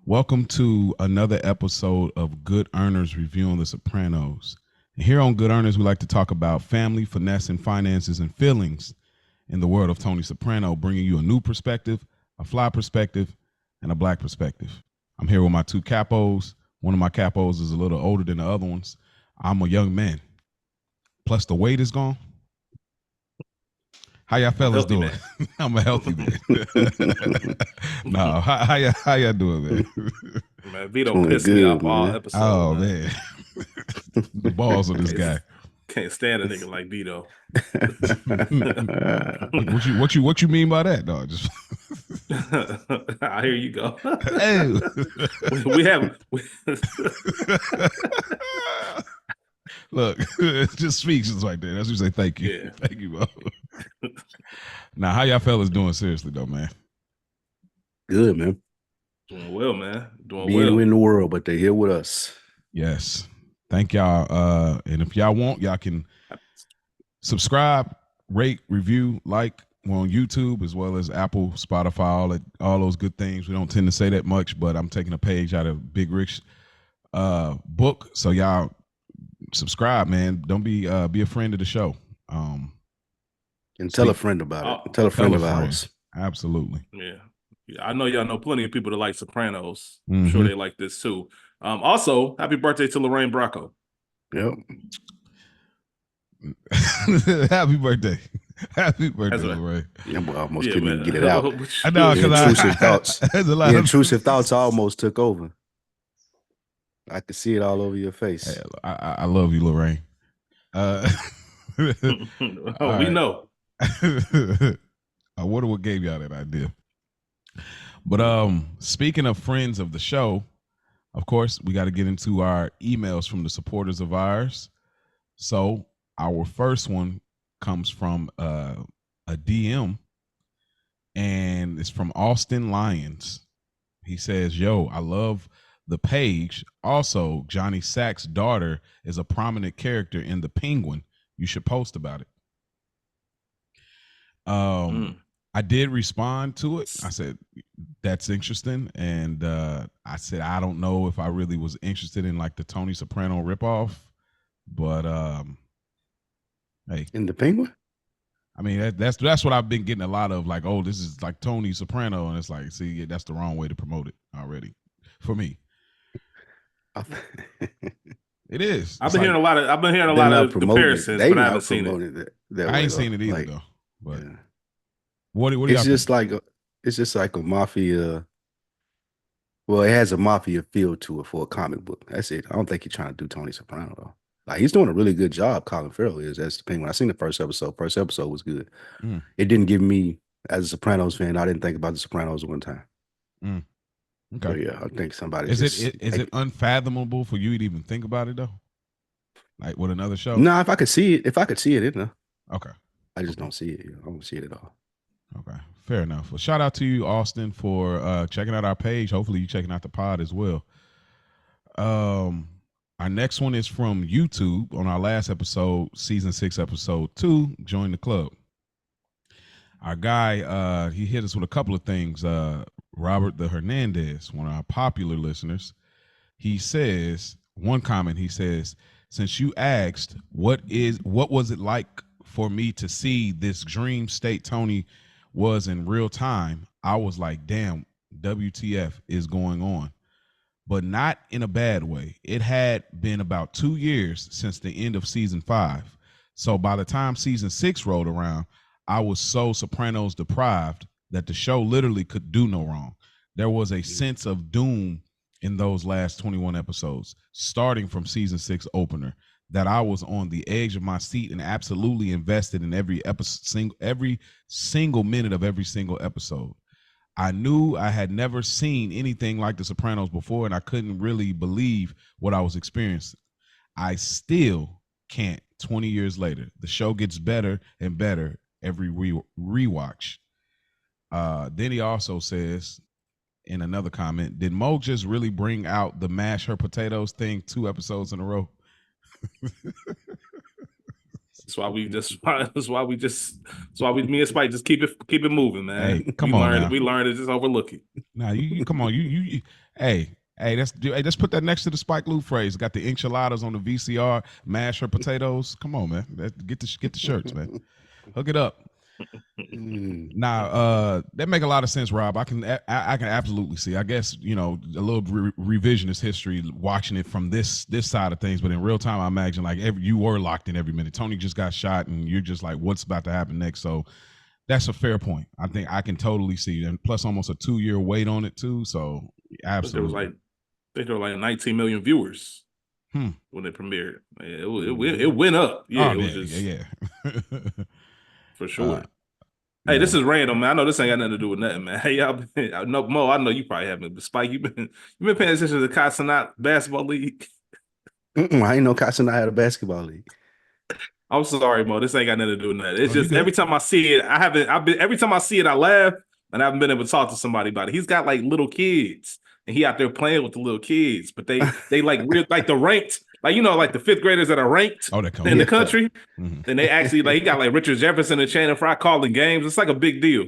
Welcome to another episode of Good Earners Reviewing The Sopranos. And here on Good Earners, we like to talk about family, finesse, and finances and feelings in the world of Tony Soprano, bringing you a new perspective, a fly perspective, and a black perspective. I'm here with my two capos. One of my capos is a little older than the other ones. I'm a young man. Plus the weight is gone. How y'all fellas doing? I'm a healthy man. No, how y'all doing, man? Man, Vito pissed me off all episode. Oh man, the balls of this guy. Can't stand a nigga like Vito. What you mean by that, dog? Just Here you go. Hey. we have. Look, it just speaks just like that. That's what you say. Thank you, Yeah. Thank you, bro. Now, how y'all fellas doing? Seriously, though, man. Good, man. Doing well, man. Doing Being well in the world, but they're here with us. Yes. Thank y'all. And if y'all want, y'all can subscribe, rate, review, like. We're on YouTube as well as Apple, Spotify, all those good things. We don't tend to say that much, but I'm taking a page out of Big Rick's book. So y'all subscribe, man. Don't be a friend of the show. And tell a friend about it. Tell a friend of ours. Absolutely. Yeah. I know y'all know plenty of people that like Sopranos. I'm sure they like this too. Also, happy birthday to Lorraine Bracco. Yep. Happy birthday. Happy birthday, Lorraine. Yeah, well, I almost couldn't even get it out. I know, because the intrusive thoughts almost took over. I could see it all over your face. Hey, I love you, Lorraine. We know. I wonder what gave y'all that idea. But speaking of friends of the show, of course, we got to get into our emails from the supporters of ours. So our first one comes from a DM, and it's from Austin Lyons. He says, "Yo, I love the page. Also, Johnny Sack's daughter is a prominent character in The Penguin. You should post about it." I did respond to it. I said, that's interesting. And I said, I don't know if I really was interested in like the Tony Soprano ripoff, but hey. In The Penguin? I mean, that's what I've been getting a lot of, like, oh, this is like Tony Soprano. And it's like, see, that's the wrong way to promote it already for me. It is. I've been hearing a lot of comparisons, but I haven't seen it. I ain't seen it either, though. But yeah. What do it's y'all just think? It's just like a mafia. Well, it has a mafia feel to it for a comic book. That's it. I don't think he's trying to do Tony Soprano though. Like, he's doing a really good job. Colin Farrell is as the Penguin. I seen the first episode. First episode was good. It didn't give me, as a Sopranos fan, I didn't think about the Sopranos one time. Okay. So, yeah, I think somebody is it unfathomable for you to even think about it though? Like with another show? No, if I could see it, Okay. I just don't see it. I don't see it at all. Okay, fair enough. Well, shout out to you, Austin, for checking out our page. Hopefully, you checking out the pod as well. Our next one is from YouTube on our last episode, season 6, episode 2. Join the club. Our guy, he hit us with a couple of things. Robert the Hernandez, one of our popular listeners, he says one comment. He says, "Since you asked what was it like for me to see this dream state Tony was in real time, I was like, damn, WTF is going on." But not in a bad way. It had been about 2 years since the end of season 5. So by the time season 6 rolled around, I was so Sopranos deprived that the show literally could do no wrong. There was a sense of doom in those last 21 episodes, starting from season 6 opener, that I was on the edge of my seat and absolutely invested in every single minute of every single episode. I knew I had never seen anything like The Sopranos before, and I couldn't really believe what I was experiencing. I still can't 20 years later. The show gets better and better every rewatch. Then he also says in another comment, did Mo just really bring out the mash her potatoes thing 2 episodes in a row? That's why me and Spike just keep it moving, man. Hey, come on now. We learned to just overlook it. Now you come on, you hey, let's put that next to the Spike Lee phrase. Got the enchiladas on the VCR, mash her potatoes. Come on, man. Get the shirts, man. Hook it up. Now, that make a lot of sense, Rob. I can absolutely see. I guess, you know, a little revisionist history watching it from this side of things, but in real time, I imagine like you were locked in every minute. Tony just got shot, and you're just like, what's about to happen next? So that's a fair point. I think I can totally see, and plus almost a 2-year wait on it too. So absolutely, I think there were like 19 million viewers when it premiered. It went up. Yeah, it was just for sure. Hey, this is random, man. I know this ain't got nothing to do with nothing, man. Hey, y'all, Mo, I know you probably haven't, but Spike, you been paying attention to the Casanat basketball league? I ain't know Casanat had a basketball league. I'm sorry, Mo. This ain't got nothing to do with that. It's just every time I see it, every time I see it, I laugh, and I haven't been able to talk to somebody about it. He's got like little kids, and he out there playing with the little kids, but they like real, like the ranked, like, you know, like the 5th graders that are ranked in the country. And they actually, like, he got like Richard Jefferson and Channing Frye calling games. It's like a big deal.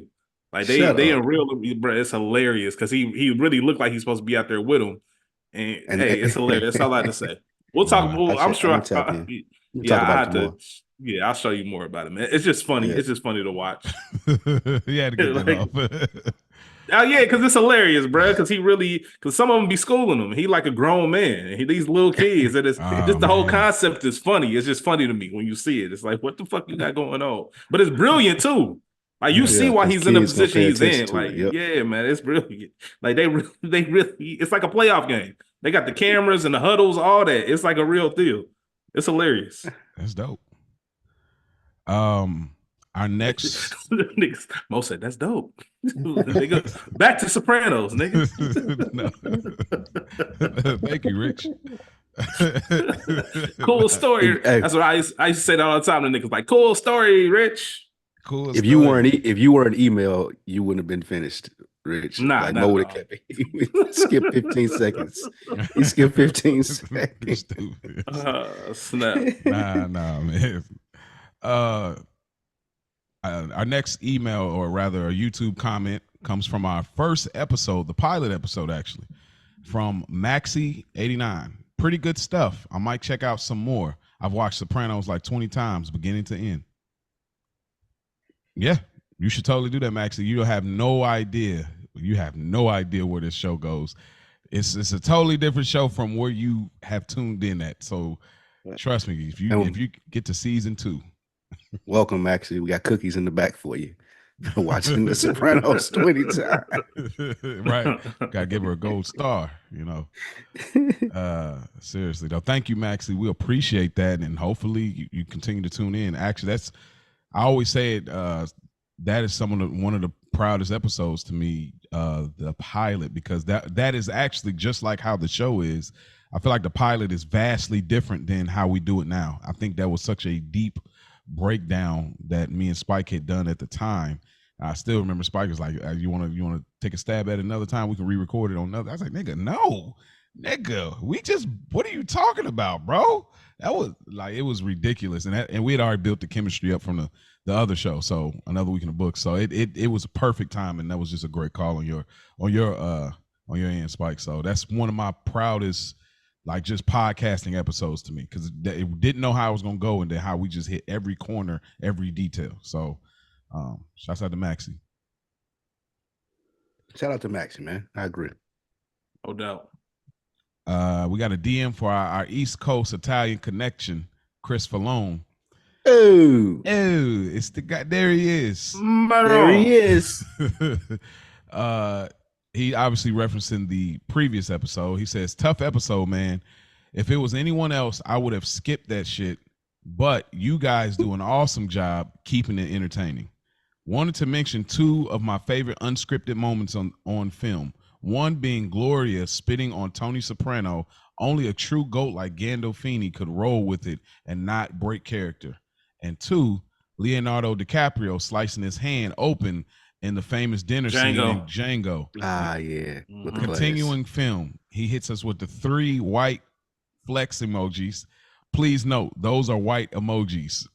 Like they in real, bro. It's hilarious because he really looked like he's supposed to be out there with him. And hey, it's hilarious. That's all I have to say. We'll talk. I'm sure. I'll show you more about it, man. It's just funny. Yeah. It's just funny to watch. You had to get that off. Oh yeah, because it's hilarious, bro. Because some of them be schooling him. He like a grown man. And these little kids, and it's just the whole concept is funny. It's just funny to me when you see it. It's like, what the fuck you got going on? But it's brilliant too. Like you see why he's in the position he's in. Like, yeah, man, it's brilliant. Like they really, it's like a playoff game. They got the cameras and the huddles, all that. It's like a real deal. It's hilarious. That's dope. Our next Mo said that's dope. Nigga, back to Sopranos, nigga. Thank you, Rich. Cool story. Hey, that's what I used to say that all the time to niggas, like, cool story, Rich. Cool. If you weren't email, you wouldn't have been finished, Rich. Nah, Mo would have kept it. Skip 15 seconds. He skipped 15 seconds. Snap. Nah, man. Our next email, or rather a YouTube comment, comes from our first episode, the pilot episode, actually, from Maxi89. Pretty good stuff. I might check out some more. I've watched Sopranos like 20 times, beginning to end. Yeah, you should totally do that, Maxi. You have no idea. You have no idea where this show goes. It's a totally different show from where you have tuned in at. So trust me, if you get to season 2. Welcome, Maxie. We got cookies in the back for you. Watching The Sopranos 20 times. Right. Gotta give her a gold star, you know. Seriously, though. Thank you, Maxie. We appreciate that. And hopefully you continue to tune in. Actually, I always say it, that is one of the proudest episodes to me, the pilot, because that is actually just like how the show is. I feel like the pilot is vastly different than how we do it now. I think that was such a deep breakdown that me and Spike had done at the time. I still remember Spike was like, you want to take a stab at it another time? We can re-record it on another. I was like, nigga, no, nigga, what are you talking about, bro? That was like, it was ridiculous. And we had already built the chemistry up from the other show. So another week in the book. So it was a perfect time. And that was just a great call on your end, Spike. So that's one of my proudest, like, just podcasting episodes to me, because it didn't know how I was going to go, and then how we just hit every corner, every detail. So shouts out to Maxie. Shout out to Maxie, man. I agree. No doubt. We got a DM for our East Coast Italian connection, Chris Falone. Oh, it's the guy. There he is. There he is. He obviously referencing the previous episode. He says, tough episode, man. If it was anyone else, I would have skipped that shit. But you guys do an awesome job keeping it entertaining. Wanted to mention 2 of my favorite unscripted moments on film. One being Gloria spitting on Tony Soprano. Only a true GOAT like Gandolfini could roll with it and not break character. And 2, Leonardo DiCaprio slicing his hand open in the famous dinner scene in Django. Ah, yeah. Continuing film, he hits us with the 3 white flex emojis. Please note, those are white emojis.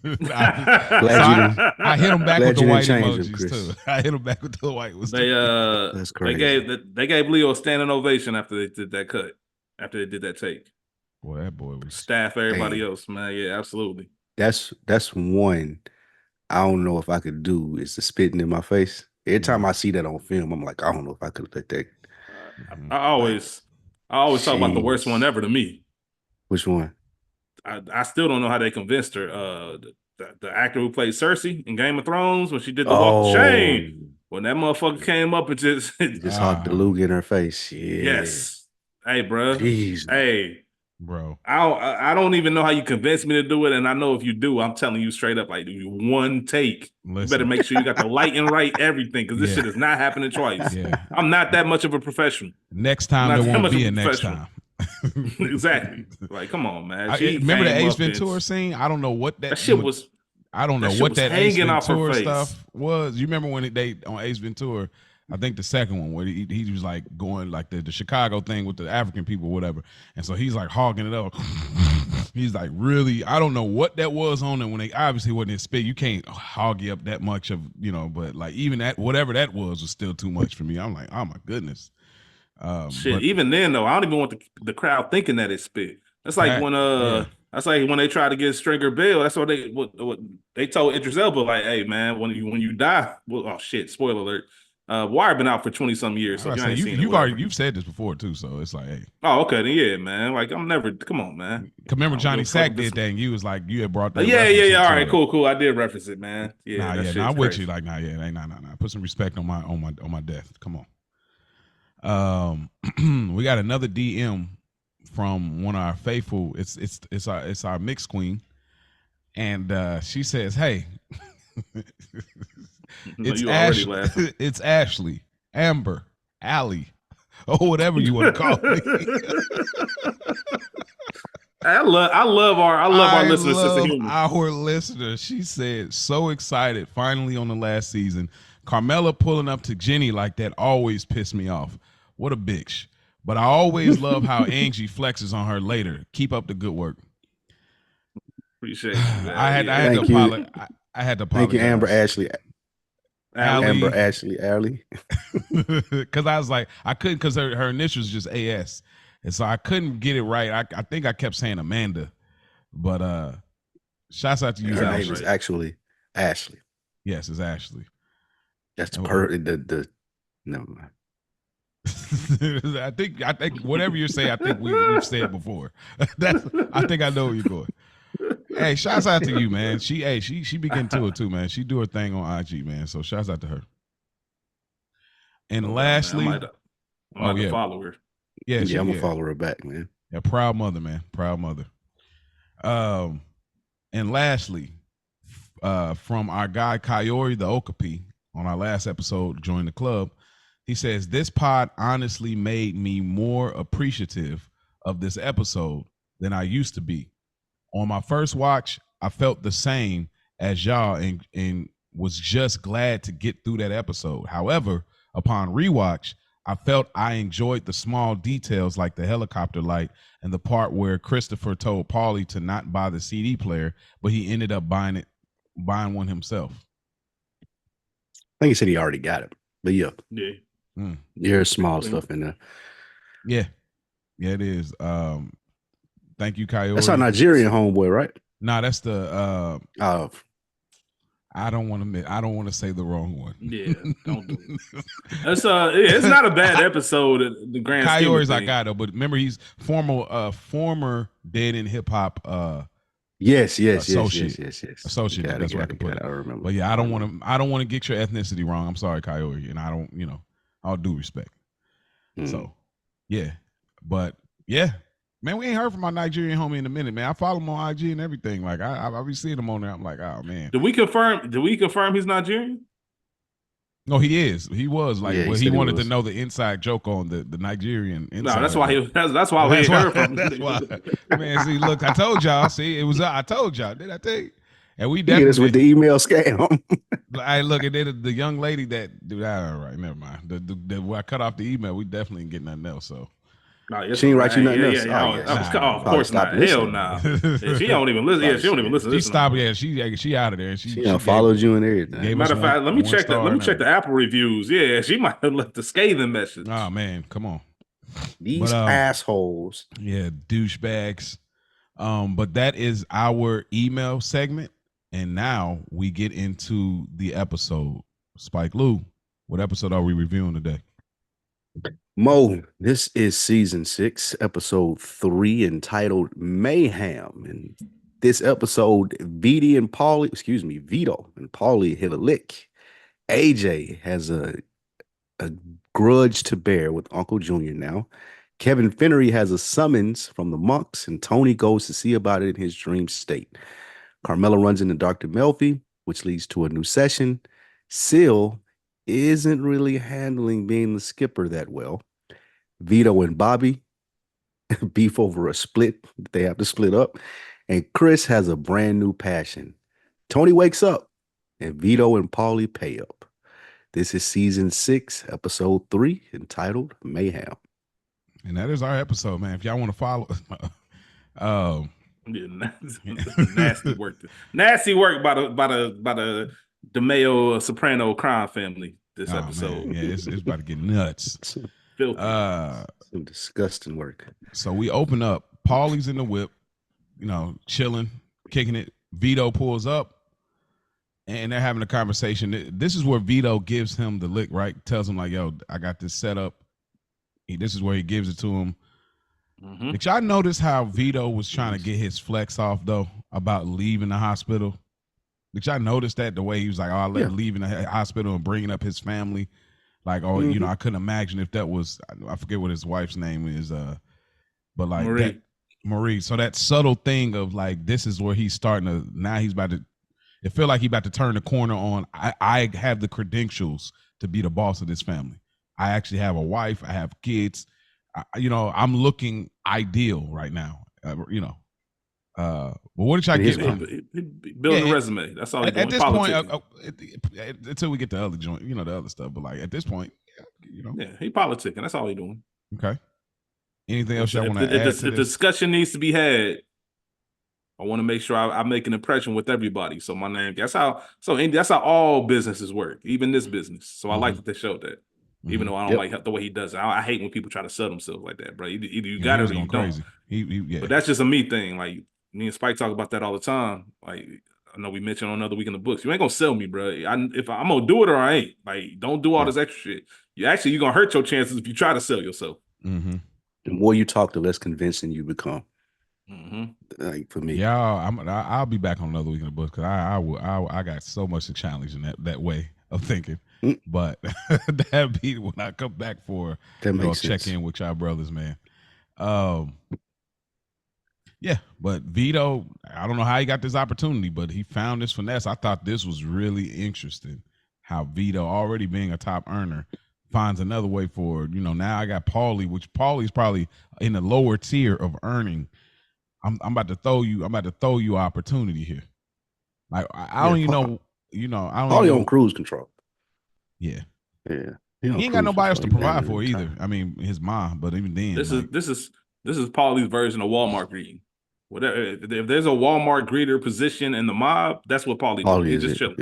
I hit him back with the white emojis too. I hit him back with the white ones. That's crazy. They gave Leo a standing ovation after they did that cut. After they did that take. Boy, that boy was staff everybody else, man. Yeah, absolutely. That's one I don't know if I could do is the spitting in my face. Every time I see that on film, I'm like, I don't know if I could let that. I always talk about the worst one ever to me. Which one? I still don't know how they convinced her. The actor who played Cersei in Game of Thrones when she did the walk of shame. When that motherfucker came up and just hawked the lug in her face. Yeah. Yes. Hey, bro. Jeez. Hey, bro. I don't even know how you convinced me to do it, and I know if you do, I'm telling you straight up, like one take. Listen. You better make sure you got the lighting right, everything, because this shit is not happening twice. Yeah. I'm not that much of a professional. Next time there won't be a next time. Exactly. Like, come on, man. Remember the Ace Ventura scene? I don't know what that shit was. I don't know what that Ace Ventura stuff was. You remember when they on Ace Ventura? I think the second one where he was like going like the Chicago thing with the African people, or whatever. And so he's like hogging it up. He's like really, I don't know what that was on it when they obviously wasn't in spit. You can't hog you up that much of, but like even that, whatever that was still too much for me. I'm like, oh my goodness. Even then though, I don't even want the crowd thinking that it's spit. That's like that's like when they try to get Stringer Bell. That's what they told Idris Elba, like, hey man, when you die, well, oh shit, spoiler alert. Wire been out for 20-some years, so you've said this before too, so it's like, hey. Oh, okay, then yeah, man. Like I'm never. Come on, man. Remember Johnny Sack did that, and you was like, you had brought that. Yeah. All right, cool. I did reference it, man. Yeah, I'm with you. Like, nah. Put some respect on my death. Come on. We got another DM from one of our faithful. It's our mix queen, and she says, hey. It's Ashley, Amber, Allie, or whatever you want to call me. I love our listeners. Our listeners. She said, so excited finally on the last season. Carmela pulling up to Jenny like that always pissed me off. What a bitch. But I always love how Angie flexes on her later. Keep up the good work. Appreciate you, man. I had to apologize. I had to apologize. Thank you, Amber Ashley. Amber Ashley Allie. Because I was like, I couldn't, because her initials just AS. And so I couldn't get it right. I think I kept saying Amanda. But shouts out to you. Her name is actually Ashley. Yes, it's Ashley. That's the never mind. I think whatever you're saying, I think we've said before. I think I know where you're going. Hey, shouts out to you, man. She be getting to it too, man. She do her thing on IG, man. So shouts out to her. And lastly, I might follow her. Yeah, I'm gonna follow her back, man. Yeah, proud mother, man. Proud mother. And lastly, from our guy Kayori the Okapi on our last episode, join the club. He says, this pod honestly made me more appreciative of this episode than I used to be. On my first watch, I felt the same as y'all and was just glad to get through that episode. However, upon rewatch, I felt I enjoyed the small details like the helicopter light and the part where Christopher told Paulie to not buy the CD player, but he ended up buying one himself. I think he said he already got it, but yeah. There's small stuff in there. Yeah, it is. Thank you, Coyote. That's our Nigerian homeboy, right? Nah, that's the I don't want to say the wrong one. Yeah, don't do it. That's it's not a bad episode. The grand Coyote's I got though, but remember he's former Dead in Hip Hop Yes. Associate. That's what I can put it. I remember. But yeah, I don't want to get your ethnicity wrong. I'm sorry, Coyote, and I don't, I'll do respect. So, yeah, but yeah, man, we ain't heard from my Nigerian homie in a minute, man. I follow him on IG and everything. Like I be seeing him on there. I'm like, oh man. Did we confirm he's Nigerian? No, he is. He was like, he wanted to know the inside joke on the Nigerian. Inside no, that's why that's why we ain't heard from him. That's why. Man, see, look, I told y'all. See, it was I told y'all. Did I tell you? And we definitely this with the email scam. I look at it. The young lady that dude. All right, never mind. The I cut off the email. We definitely ain't getting nothing else. So No, yes, She ain't write you nothing else. yeah. Oh, yeah. Of course not. Hell nah. Yeah, she don't even listen. Yeah, she don't even listen. She stopped. Yeah, she out of there. She followed you and everything. Matter of fact, let me check that. Let me check the Apple reviews. Yeah, she might have left a scathing message. Oh man, come on. These assholes. Yeah, douchebags. But that is our email segment, and now we get into the episode. Spike Lou, what episode are we reviewing today? Mo, this is season 6, episode 3, entitled Mayhem. And this episode, Vito and Paulie hit a lick. AJ has a grudge to bear with Uncle Junior now. Kevin Finnery has a summons from the monks, and Tony goes to see about it in his dream state. Carmela runs into Dr. Melfi, which leads to a new session. Syl isn't really handling being the skipper that well. Vito and Bobby beef over a split. They have to split up. And Chris has a brand new passion. Tony wakes up, and Vito and Paulie pay up. This is season 6, episode 3, entitled Mayhem. And that is our episode, man. If y'all want to follow, nasty work. Nasty work by the DeMeo Soprano crime family. This episode, man. Yeah, it's about to get nuts. Filthy. Some disgusting work. So we open up. Paulie's in the whip, chilling, kicking it. Vito pulls up, and they're having a conversation. This is where Vito gives him the lick, right? Tells him like, "Yo, I got this set up." This is where he gives it to him. Mm-hmm. Did y'all notice how Vito was trying to get his flex off though about leaving the hospital? Did y'all notice that the way he was like, leaving the hospital and bringing up his family? Like, I couldn't imagine if that was, I forget what his wife's name is, but like Marie. So that subtle thing of like, this is where he's starting to, now he's about to, it feel like he's about to turn the corner on, I have the credentials to be the boss of this family. I actually have a wife. I have kids. I'm looking ideal right now. But what did y'all get from building a resume? That's all. At this point, until we get the other joint, the other stuff. But like at this point, he politicking. That's all he doing. Okay. Anything else y'all want to add? The discussion needs to be had. I want to make sure I make an impression with everybody. So my name. That's how all businesses work, even this business. So I like that they showed that. Even though I don't like the way he does it. I hate when people try to sell themselves like that, bro. Either you got it or you don't. But that's just a me thing. Like, me and Spike talk about that all the time. Like, I know we mentioned on another week in the books. You ain't gonna sell me, bro. If I'm gonna do it or I ain't. Like, don't do all this extra shit. You're gonna hurt your chances if you try to sell yourself. Mm-hmm. The more you talk, the less convincing you become. Mm-hmm. Like for me, I'll be back on another week in the books because I got so much to challenge in that way of thinking. But that be when I come back for check in with y'all brothers, man. But Vito, I don't know how he got this opportunity, but he found this finesse. I thought this was really interesting. How Vito, already being a top earner, finds another way for now I got Paulie, which Paulie's probably in the lower tier of earning. I'm about to throw you an opportunity here. Like I don't even know. I don't. Paulie on cruise control. Yeah. Yeah. He ain't got nobody else to provide for either. I mean, his mom, but even then, this is Paulie's version of Walmart greeting. Whatever. If there's a Walmart greeter position in the mob, that's what Paulie does. He's just chilling.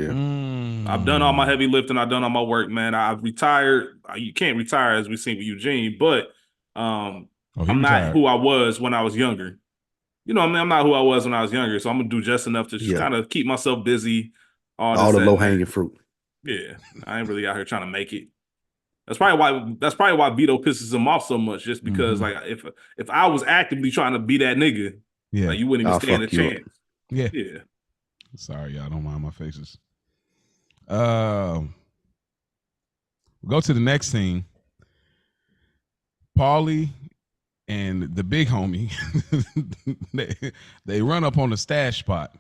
Yeah. I've done all my heavy lifting. I've done all my work, man. I've retired. You can't retire, as we've seen with Eugene, but I'm not who I was when I was younger. I'm not who I was when I was younger, so I'm gonna do just enough to just kind of keep myself busy. All the low hanging fruit. Yeah, I ain't really out here trying to make it. That's probably why Vito pisses him off so much, just because like if I was actively trying to be that nigga, like, you wouldn't even stand a chance. Yeah. Yeah. Sorry, y'all, don't mind my faces. We'll go to the next scene. Paulie and the big homie, they run up on the stash spot.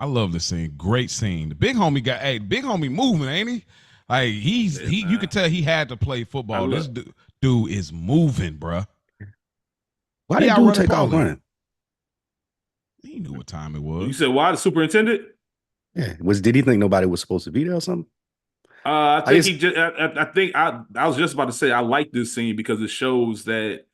I love this scene. Great scene. The big homie moving, ain't he? Like you could tell he had to play football. This dude is moving, bruh. Why did dude take off running? He knew what time it was. You said why the superintendent? Yeah. Did he think nobody was supposed to be there or something? I think he just. I think I was just about to say I like this scene because it shows that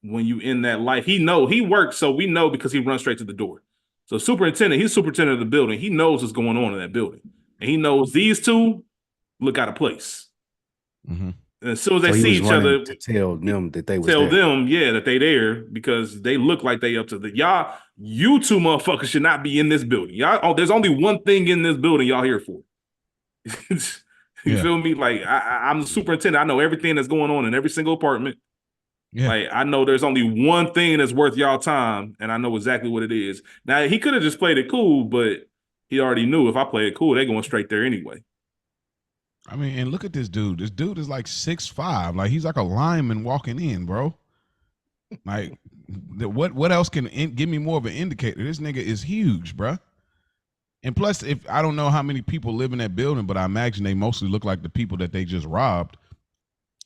when you in that life, he works, so we know because he runs straight to the door. So he's superintendent of the building. He knows what's going on in that building, and he knows these two look out of place. Mm-hmm. And as soon as they see each other, to tell them that they that they there because they look like they up to the y'all. You two motherfuckers should not be in this building. Y'all, there's only one thing in this building y'all here for. You feel me? Like I'm the superintendent. I know everything that's going on in every single apartment. Yeah. Like I know there's only one thing that's worth y'all time, and I know exactly what it is. Now he could have just played it cool, but he already knew if I play it cool, they're going straight there anyway. I mean, and look at this dude. This dude is like 6'5". Like he's like a lineman walking in, bro. Like what else can give me more of an indicator? This nigga is huge, bro. And plus, if I don't know how many people live in that building, but I imagine they mostly look like the people that they just robbed.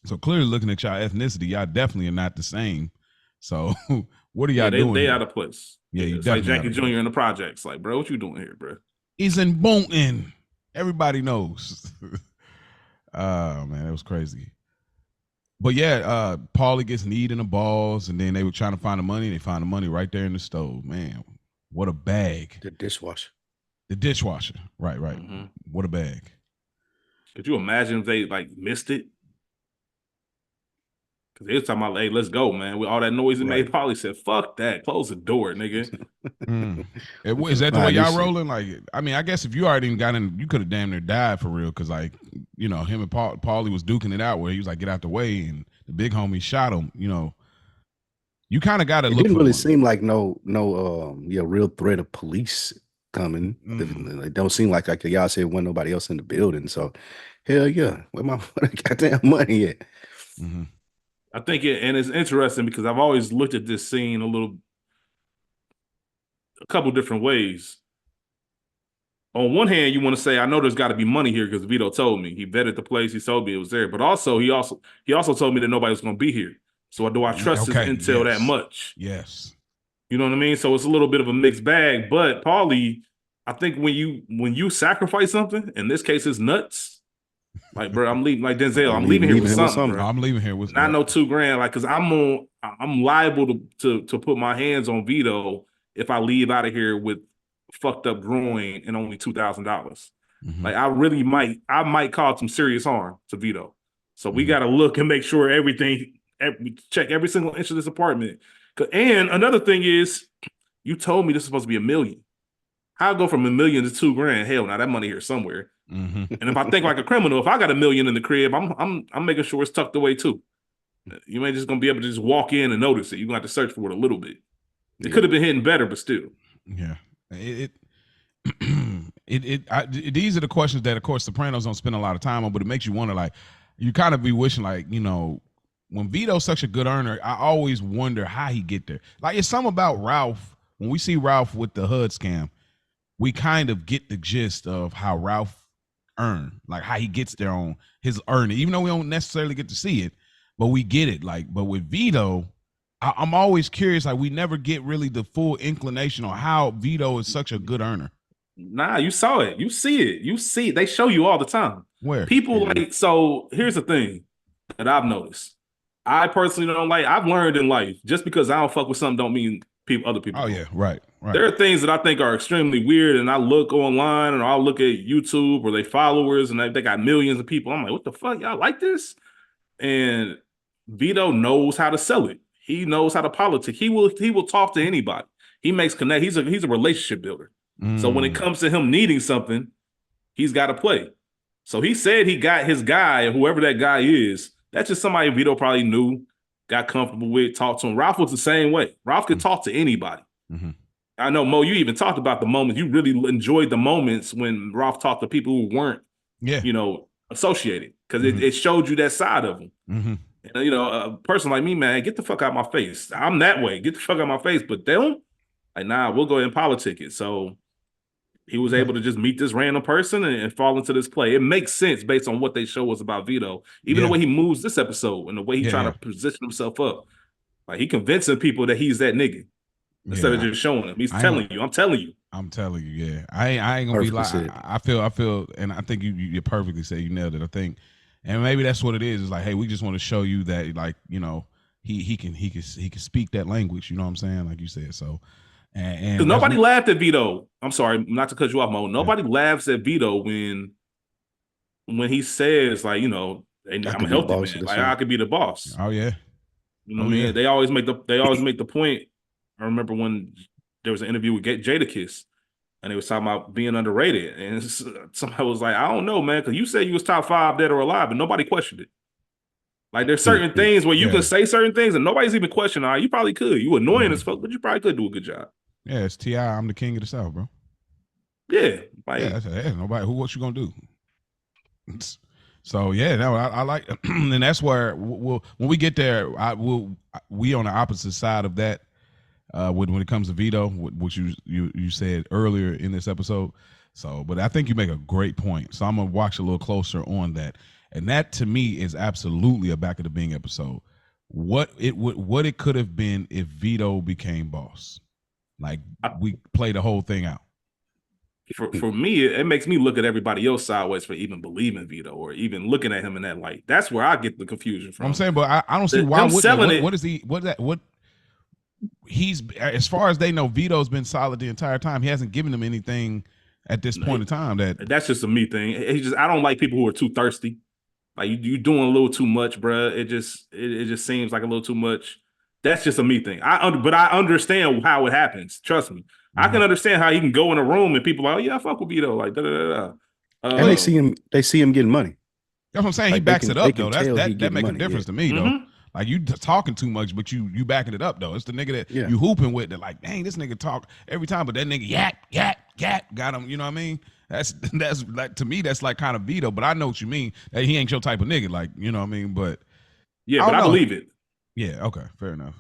So clearly, looking at y'all ethnicity, y'all definitely are not the same. So what are y'all doing? They out of place. Yeah, it's like Jackie Jr. in the projects. Like, bro, what you doing here, bro? He's in Boonton. Everybody knows. Oh man, that was crazy. But yeah, Paulie gets kneed in the balls, and then they were trying to find the money. They found the money right there in the stove. Man, what a bag! The dishwasher. Right. Mm-hmm. What a bag! Could you imagine if they like missed it? Because they was talking about, hey, let's go, man. With all that noise it made, Paulie said, fuck that. Close the door, nigga. Is that the way y'all rolling? Like, I mean, I guess if you already got in, you could have damn near died for real. Because, like, you know, him and Paulie was duking it out where he was like, get out the way. And the big homie shot him, you know. You kind of got to look. It didn't really seem like no real threat of police coming. It don't seem like y'all said wasn't nobody else in the building. So, hell yeah. Where my goddamn money at? Mm-hmm. I think it's interesting because I've always looked at this scene a couple different ways. On one hand, you want to say, I know there's got to be money here because Vito told me. He vetted the place. He told me it was there. But also, he also told me that nobody was going to be here. So do I trust his intel that much? Yes. You know what I mean? So it's a little bit of a mixed bag. But Paulie, I think when you sacrifice something, in this case, it's nuts. Like, bro, I'm leaving like Denzel. I'm leaving here with something. Bro. I'm leaving here with not no $2,000. Like, cause I'm liable to put my hands on Vito if I leave out of here with fucked up groin and only $2,000. Mm-hmm. Like, I might cause some serious harm to Vito. So we got to look and make sure check every single inch of this apartment. And another thing is, you told me this is supposed to be $1 million. How I go from $1 million to $2,000? Hell, now that money here somewhere. Mm-hmm. And if I think like a criminal, if I got $1 million in the crib, I'm making sure it's tucked away too. You ain't just gonna be able to just walk in and notice it. You're gonna have to search for it a little bit. It could have been hidden better, but still. Yeah. These are the questions that, of course, Sopranos don't spend a lot of time on, but it makes you wonder. Like, you kind of be wishing, like, you know, when Vito's such a good earner, I always wonder how he get there. Like, it's something about Ralph. When we see Ralph with the HUD scam, we kind of get the gist of how Ralph earn, like how he gets there on his earning, even though we don't necessarily get to see it, but we get it. Like, but with Vito, I'm always curious. Like, we never get really the full inclination on how Vito is such a good earner. Nah, you saw it. You see it. You see it. They show you all the time. Where people like, so here's the thing that I've noticed. I personally don't like, I've learned in life, just because I don't fuck with something don't mean other people. Oh, yeah, right. There are things that I think are extremely weird, and I look online and I'll look at YouTube or they followers and they got millions of people. I'm like, what the fuck? Y'all like this? And Vito knows how to sell it. He knows how to politic. He will talk to anybody. He makes connect. He's a relationship builder. So when it comes to him needing something, he's got to play. So he said he got his guy, whoever that guy is. That's just somebody Vito probably knew, got comfortable with, talked to him. Ralph was the same way. Ralph could talk to anybody. Mm-hmm. I know, Mo, you even talked about the moments. You really enjoyed the moments when Ralph talked to people who weren't, associated, because it showed you that side of him. Mm-hmm. And, a person like me, man, get the fuck out of my face. I'm that way. Get the fuck out of my face. But they don't. Like, nah, we'll go ahead and politic it. So he was able to just meet this random person and fall into this play. It makes sense based on what they show us about Vito. Even the way he moves this episode and the way he trying to position himself up. Like, he convincing people that he's that nigga. Instead of just showing him. I'm telling you. I'm telling you, yeah. I ain't gonna be like I feel, and I think you perfectly said, you nailed it. I think, and maybe that's what it is. It's like, hey, we just want to show you that, like, you know, he can speak that language. You know what I'm saying? Like you said. So, and nobody laughed at Vito. I'm sorry, not to cut you off, Mo. Nobody laughs at Vito when he says, like, you know, I'm a healthy man. Like, I could be the boss. Oh yeah. You know what I mean? They always make the point. I remember when there was an interview with Jadakiss, and they was talking about being underrated, and somebody was like, "I don't know, man, because you said you was top 5 dead or alive, and nobody questioned it." Like, there's certain things where you can say certain things, and nobody's even questioning. All right, you probably could. You annoying as fuck, but you probably could do a good job. Yeah, it's T.I. I'm the king of the South, bro. Yeah, like, yeah. Nobody. What you gonna do? So yeah, no, I like, and that's where when we get there, we on the opposite side of that. When it comes to Vito, which you said earlier in this episode. So, but I think you make a great point. So I'm gonna watch a little closer on that, and that to me is absolutely a Back of the Bing episode. What it could have been if Vito became boss. Like, we play the whole thing out. For me, it makes me look at everybody else sideways for even believing Vito or even looking at him in that light. That's where I get the confusion from. I'm saying, but I don't see why would selling it. What is he? What he's, as far as they know, Vito's been solid the entire time. He hasn't given them anything at this point in time. That's just a me thing. I don't like people who are too thirsty. Like, you doing a little too much, bro. It just seems like a little too much. That's just a me thing. But I understand how it happens. Trust me. I can understand how he can go in a room and people are like, oh yeah, I fuck with Vito. Like, da da da. And they see him getting money. That's what I'm saying. Like, he backs it up though. That makes a difference to me though. Like, you talking too much, but you backing it up though. It's the nigga that you hooping with that, like, dang, this nigga talk every time, but that nigga yak got him. You know what I mean? That's like, to me, that's like kind of Vito. But I know what you mean. That he ain't your type of nigga. Like, you know what I mean? But yeah, I believe it. Yeah. Okay. Fair enough.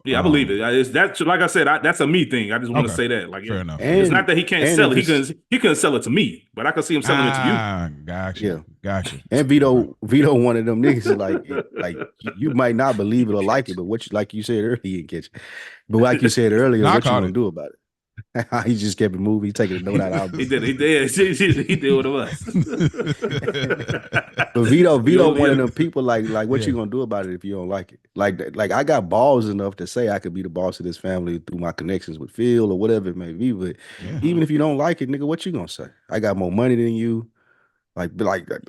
Yeah, I believe it. That's, like I said, that's a me thing. I just want to say that. Like, fair enough. It's not that he can't sell it. He couldn't sell it to me, but I can see him selling it to you. Gotcha. And Vito one of them niggas like you might not believe it or like it, but like you said earlier, he didn't catch it. But like you said earlier, what you gonna do about it? He just kept it moving. He taking a note out of He did. He did one of us. But Vito one of them people like what you gonna do about it if you don't like it? Like I got balls enough to say I could be the boss of this family through my connections with Phil or whatever it may be. But even if you don't like it, nigga, what you gonna say? I got more money than you. Like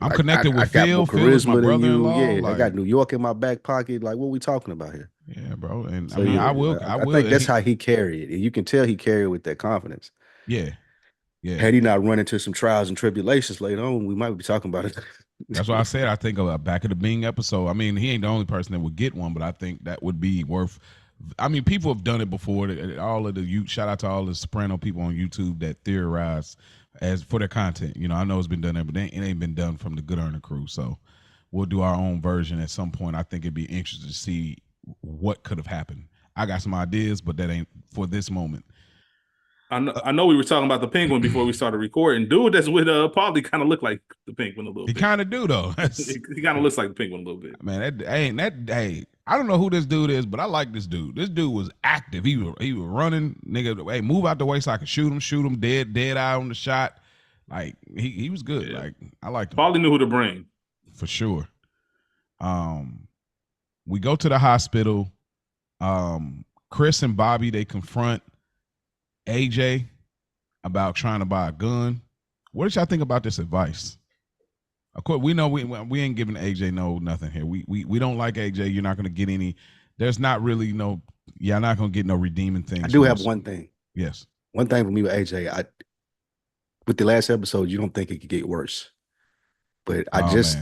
I'm connected with Phil. I got more charisma than you. Yeah, like, I got New York in my back pocket. Like, what we talking about here? Yeah, bro. And so, I mean, I will. I think that's how he carried it. And you can tell he carried it with that confidence. Yeah. Had he not run into some trials and tribulations later on, we might be talking about it. That's why I said I think a Back of the Bing episode. I mean, he ain't the only person that would get one, but I think that would be worth. I mean, people have done it before. All of the shout out to all the Soprano people on YouTube that theorize as for their content. You know, I know it's been done there, but it ain't been done from the Good Earner crew. So we'll do our own version at some point. I think it'd be interesting to see what could have happened. I got some ideas, but that ain't for this moment. I know we were talking about the Penguin before we started recording. Dude that's with Paulie kind of look like the Penguin a little bit. He kind of do though. He kind of looks like the Penguin a little bit. Man, hey, I don't know who this dude is, but I like this dude. This dude was active. He was running, nigga. Hey, move out the way so I can shoot him dead eye on the shot. Like, he was good. Yeah. Like, I liked him. Paulie knew who to bring. For sure. We go to the hospital. Chris and Bobby, they confront AJ about trying to buy a gun. What did y'all think about this advice? Of course, we know we ain't giving AJ nothing here. We don't like AJ. You're not going to get any. There's not really no. You're not going to get no redeeming things. I do have one thing. Yes. One thing for me with AJ, with the last episode, you don't think it could get worse, but I just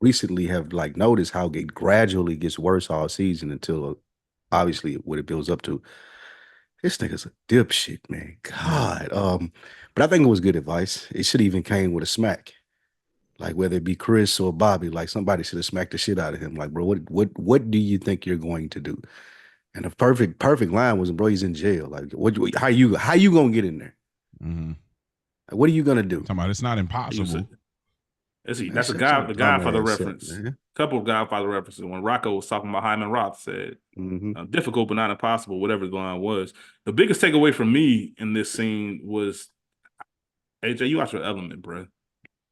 recently have like noticed how it gradually gets worse all season until obviously what it builds up to. This nigga's a dipshit, man. God. But I think it was good advice. It should even came with a smack. Like, whether it be Chris or Bobby, like, somebody should have smacked the shit out of him. Like, bro, what do you think you're going to do? And the perfect line was, bro, he's in jail. Like, how you gonna get in there? Mm-hmm. Like, what are you gonna do? Talking about it's not impossible. That's a guy. The Godfather reference. Couple of Godfather references. When Rocco was talking about Hyman Roth, said difficult but not impossible. Whatever the line was. The biggest takeaway from me in this scene was, AJ, you out your element, bro.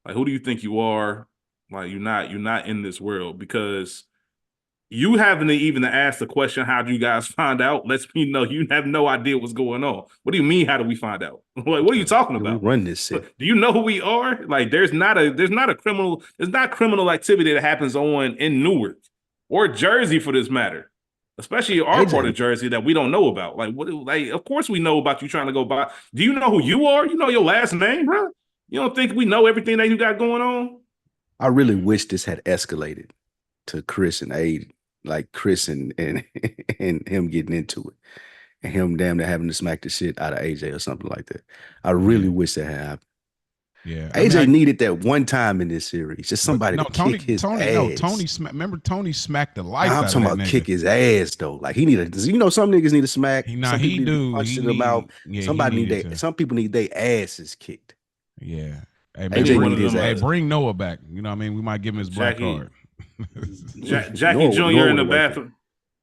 Like, who do you think you are? Like, you're not in this world, because you haven't even asked the question, how do you guys find out? Lets me know you have no idea what's going on. What do you mean, how do we find out? Like, what are you talking about? We run this shit. Do you know who we are? Like, there's not criminal activity that happens in Newark or Jersey, for this matter. Especially our part of Jersey that we don't know about. Like, of course we know about you trying to go by. Do you know who you are? You know your last name, bro? You don't think we know everything that you got going on? I really wish this had escalated to Chris and AJ. Like Chris and him getting into it, and him damn near having to smack the shit out of AJ or something like that. I really wish that had happened. Yeah, AJ needed that one time in this series, just somebody to kick his ass. Remember Tony smacked the life out of that nigga. I'm talking about kick his ass though. Like, he needed, some niggas need to smack. Some people need their asses kicked. Yeah, hey, bring Noah back. You know what I mean? We might give him his black card. Jackie Jr. in the bathroom.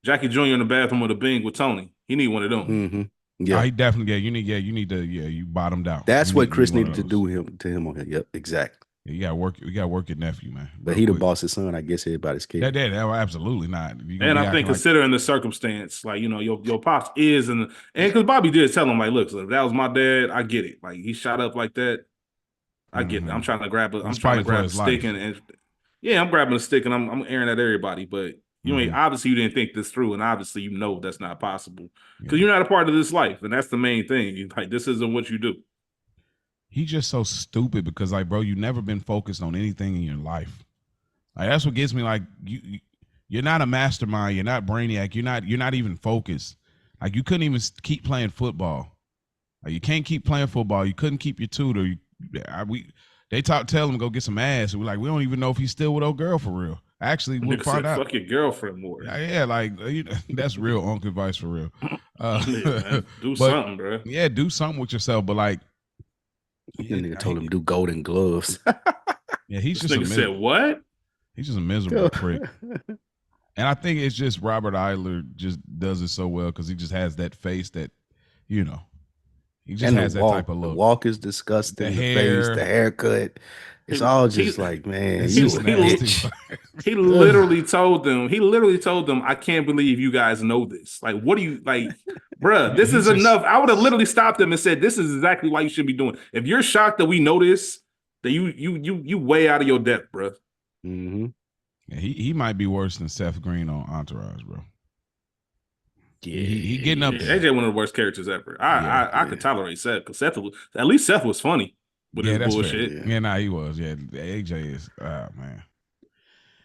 Jackie Jr. in the bathroom with a Bing with Tony. He need one of them. Mm-hmm. Yeah, he definitely. You need to. You bottomed out. That's what Chris needed to do to him on here. Yep, exactly. Yeah, you gotta work your nephew, man. But he the boss's son. I guess everybody's kid. That absolutely not. And I think considering the circumstance, like, your pops is and because Bobby did tell him, like, look, if that was my dad, I get it. Like, he shot up like that. I get it. I'm trying to grab a stick and yeah, I'm grabbing a stick and I'm airing at everybody. But obviously you didn't think this through, and obviously that's not possible because you're not a part of this life, and that's the main thing. Like, this isn't what you do. He's just so stupid because, like, bro, you've never been focused on anything in your life. Like, that's what gets me. Like, you're not a mastermind. You're not Brainiac. You're not even focused. Like, you couldn't even keep playing football. Like, you can't keep playing football. You couldn't keep your tutor. They tell him go get some ass. And we're like, we don't even know if he's still with old girl for real. Actually, we'll find out. Fuck your girlfriend more. Yeah, like, that's real uncle advice for real. Do something, bro. Yeah, do something with yourself. But, like, nigga told him to do golden gloves. Yeah, he's this just nigga said what? He's just a miserable prick. And I think it's just Robert Idler just does it so well because he just has that face that, he just has that type of look. The walk is disgusting. The face, the haircut. It's all just like, man. He literally told them, I can't believe you guys know this. Like, what do you like, bruh? This is enough. I would have literally stopped him and said, this is exactly why you should be doing. If you're shocked that we know this, that you way out of your depth, bruh. Mm-hmm. Yeah, he might be worse than Seth Green on Entourage, bro. Yeah, he getting up there. AJ one of the worst characters ever. I could tolerate Seth because at least Seth was funny with his bullshit. Yeah, he was. Yeah, AJ is. Man.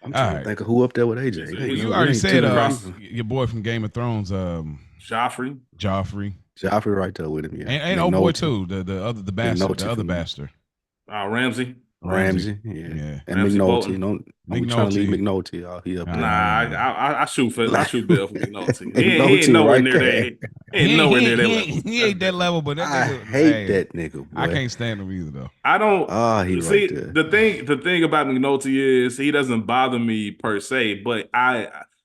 I'm trying to think of who up there with AJ. You already said your boy from Game of Thrones, Joffrey right there with him. Yeah, and old boy too. The bastard, the other bastard. Ramsey. Yeah. And McNulty. Don't be trying to leave McNulty out here. I shoot Bill for McNulty. He ain't nowhere near that. He ain't that level, but I hate that nigga. Boy. I can't stand him either though. I don't. See, right the thing about McNulty is he doesn't bother me per se, but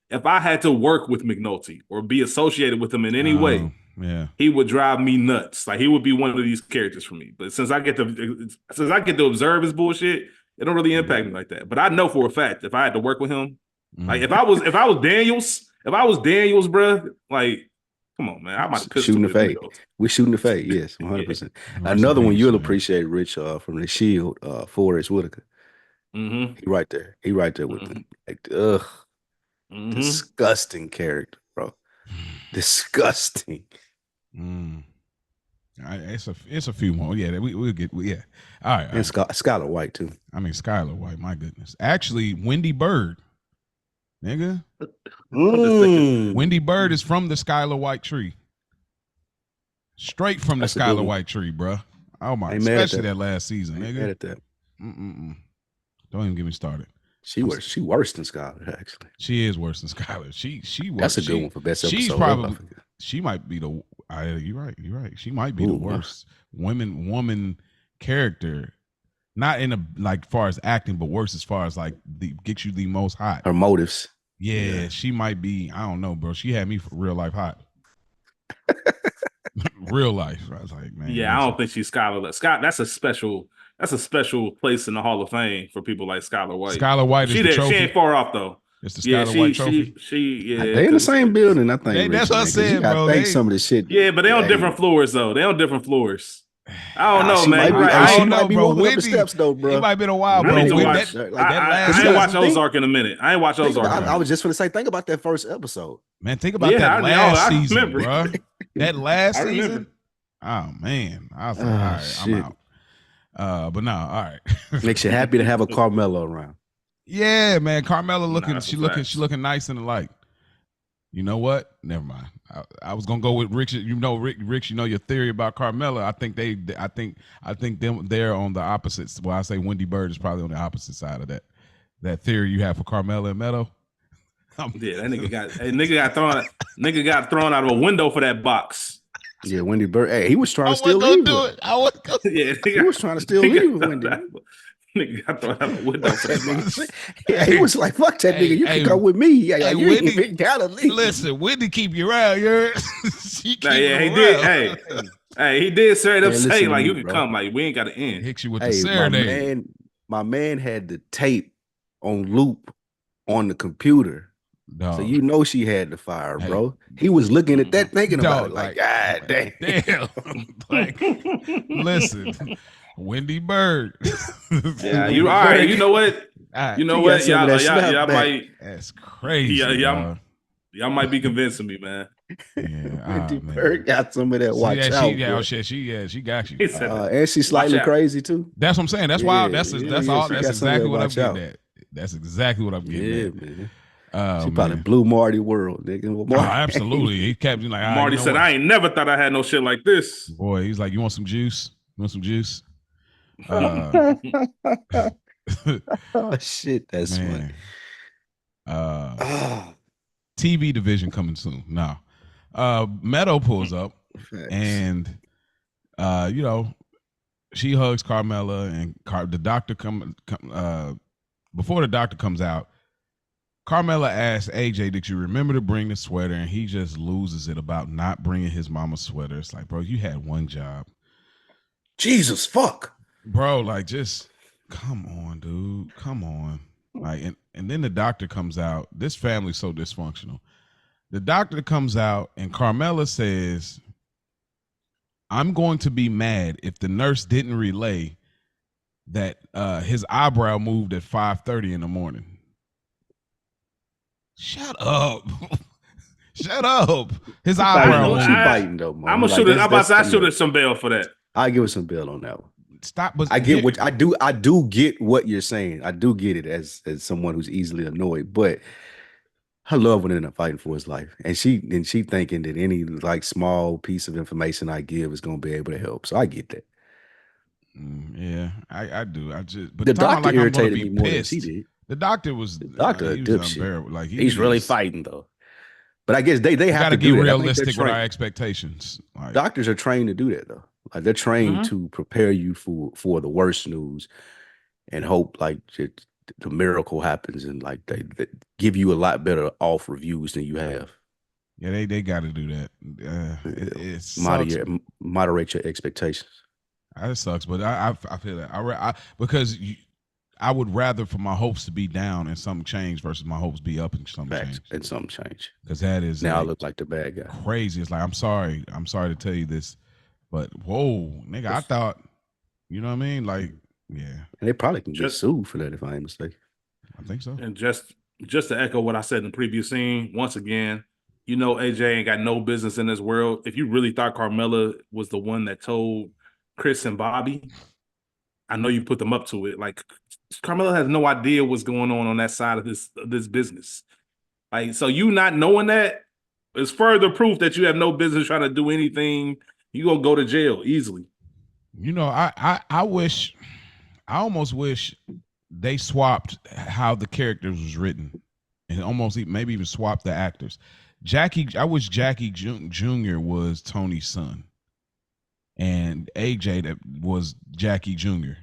if I had to work with McNulty or be associated with him in any way, he would drive me nuts. Like, he would be one of these characters for me. But since I get to observe his bullshit, it don't really impact me like that. But I know for a fact if I had to work with him, like if I was Daniels, bro, like, come on, man, I might have shooting the fade. We're shooting the fade, yes, 100%. Another one you'll appreciate, Rich, from the Shield, Forrest Whitaker. Mm-hmm. He right there with them. Like, disgusting character, bro. Disgusting. It's a few more. Yeah, we'll get. Yeah, all right. And Skylar White too. I mean, Skylar White. My goodness. Actually, Wendy Bird, nigga. Wendy Bird is from the Skylar White tree. Straight from the Skylar White tree, bro. Oh my! Especially that last season, nigga. Mad at that. Don't even get me started. She worse than Skylar, actually. She is worse than Skylar. She That's a good one for best episode. She's probably. She might be the. You're right. She might be the worst woman character Not in a like far as acting, but worse as far as like gets you the most hot. Her motives. Yeah, she might be. I don't know, bro. She had me for real life hot. Real life. I was like, man. Yeah, I don't think she's Skylar. Scott, that's a special place in the Hall of Fame for people like Skylar White. Skylar White is the trophy. She ain't far off though. It's the Skylar White trophy. They in the same building, I think. That's what I said, bro. I think some of the shit. Yeah, but they on different floors though. They on different floors. I don't know, man. I don't know, bro. Wendy, steps though, bro. It might have been a while, bro. I ain't watch Ozark in a minute. I ain't watch Ozark. I was just going to say, think about that first episode. Man, think about that last season, bro. That last season. Oh man, I was like, all right, shit. I'm out. But no, all right. Makes you happy to have a Carmela around. Yeah, man. Carmela she looking nice in the light. You know what? Never mind. I was gonna go with Rick. You know, Rick. You know your theory about Carmela. I think they're on the opposites. Well, I say Wendy Bird is probably on the opposite side of that theory you have for Carmela and Meadow. Yeah, that nigga got thrown out of a window for that box. Yeah, Wendy Bird. Hey, he was trying to steal leave. He was trying to steal leave with Wendy. Nigga got thrown out of the window for that box. Yeah, he was like, "Fuck that nigga. You can come with me." Yeah, you ain't even gotta leave. Listen, Wendy keep you around. He did. He did straight up say like you can come. Like we ain't got to end. Hit you with the serenade. My man had the tape on loop on the computer. No. So you know she had the fire, bro. He was looking at that, thinking about it, like, God damn. Like, listen, Wendy Bird. Yeah, you all right. You know what? You know what? Y'all might. That's crazy. Y'all might be convincing me, man. Yeah, Wendy Bird got some of that. Watch out. She got you. And she's slightly crazy too. That's what I'm saying. That's why. That's exactly what I'm getting at. That's exactly what I'm getting at. Man. She probably blew Marty world, nigga. Absolutely. He kept like, Marty said, "I ain't never thought I had no shit like this." Boy, he's like, "You want some juice? You want some juice?" Oh shit, that's funny. TV division coming soon. Now, Meadow pulls up, and you know, she hugs Carmela, and the doctor before the doctor comes out. Carmela asks AJ, "Did you remember to bring the sweater?" And he just loses it about not bringing his mama's sweater. It's like, bro, you had one job. Jesus, fuck. Bro, like, just come on, dude. Come on. Like, and then the doctor comes out. This family's so dysfunctional. The doctor comes out, and Carmela says, "I'm going to be mad if the nurse didn't relay that his eyebrow moved at 5:30 in the morning." Shut up. Shut up. His eyebrow. She biting though, man. I'm gonna shoot it. I shoot her some bail for that. I give her some bail on that one. Stop. But I get what I do get what you're saying. I do get it as someone who's easily annoyed, but her loved one ended up fighting for his life. And she thinking that any like small piece of information I give is gonna be able to help. So I get that. Yeah, I do. But the doctor irritated me more than she did. The doctor was dipshit. Like he's really fighting though. But I guess they have to get realistic with our expectations. Like, doctors are trained to do that though. Like they're trained to prepare you for the worst news and hope like the miracle happens and like they give you a lot better off reviews than you have. Yeah, they got to do that. It moderate your expectations. It sucks, but I feel that because I would rather for my hopes to be down and something change versus my hopes be up and something change. And something change. Because that is now I look like the bad guy. Crazy. It's like I'm sorry to tell you this, but whoa, nigga, I thought, you know what I mean? Like, yeah. And they probably can get sued for that if I ain't mistaken. I think so. And just to echo what I said in the previous scene, once again, you know AJ ain't got no business in this world. If you really thought Carmela was the one that told Chris and Bobby, I know you put them up to it. Like Carmela has no idea what's going on that side of this business. Like, so you not knowing that is further proof that you have no business trying to do anything. You gonna go to jail easily. You know, I almost wish they swapped how the characters was written, and almost maybe even swapped the actors. I wish Jackie Jr. was Tony's son, and AJ that was Jackie Jr.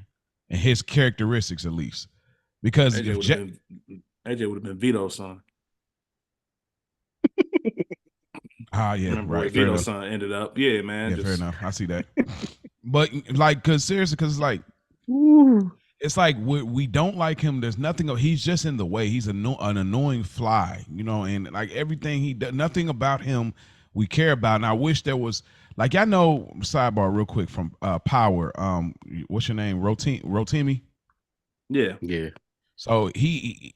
and his characteristics at least. Because AJ would have been Vito's son. Yeah, Remember right. where Vito's son ended up? Yeah, man. Yeah, fair enough. I see that. But like, cause seriously, cause like, it's like we don't like him. There's nothing. He's just in the way. He's an annoying fly, you know. And like everything he does, nothing about him we care about. And I wish there was, like, I know. Sidebar, real quick from Power. What's your name? Rotimi. Yeah. So he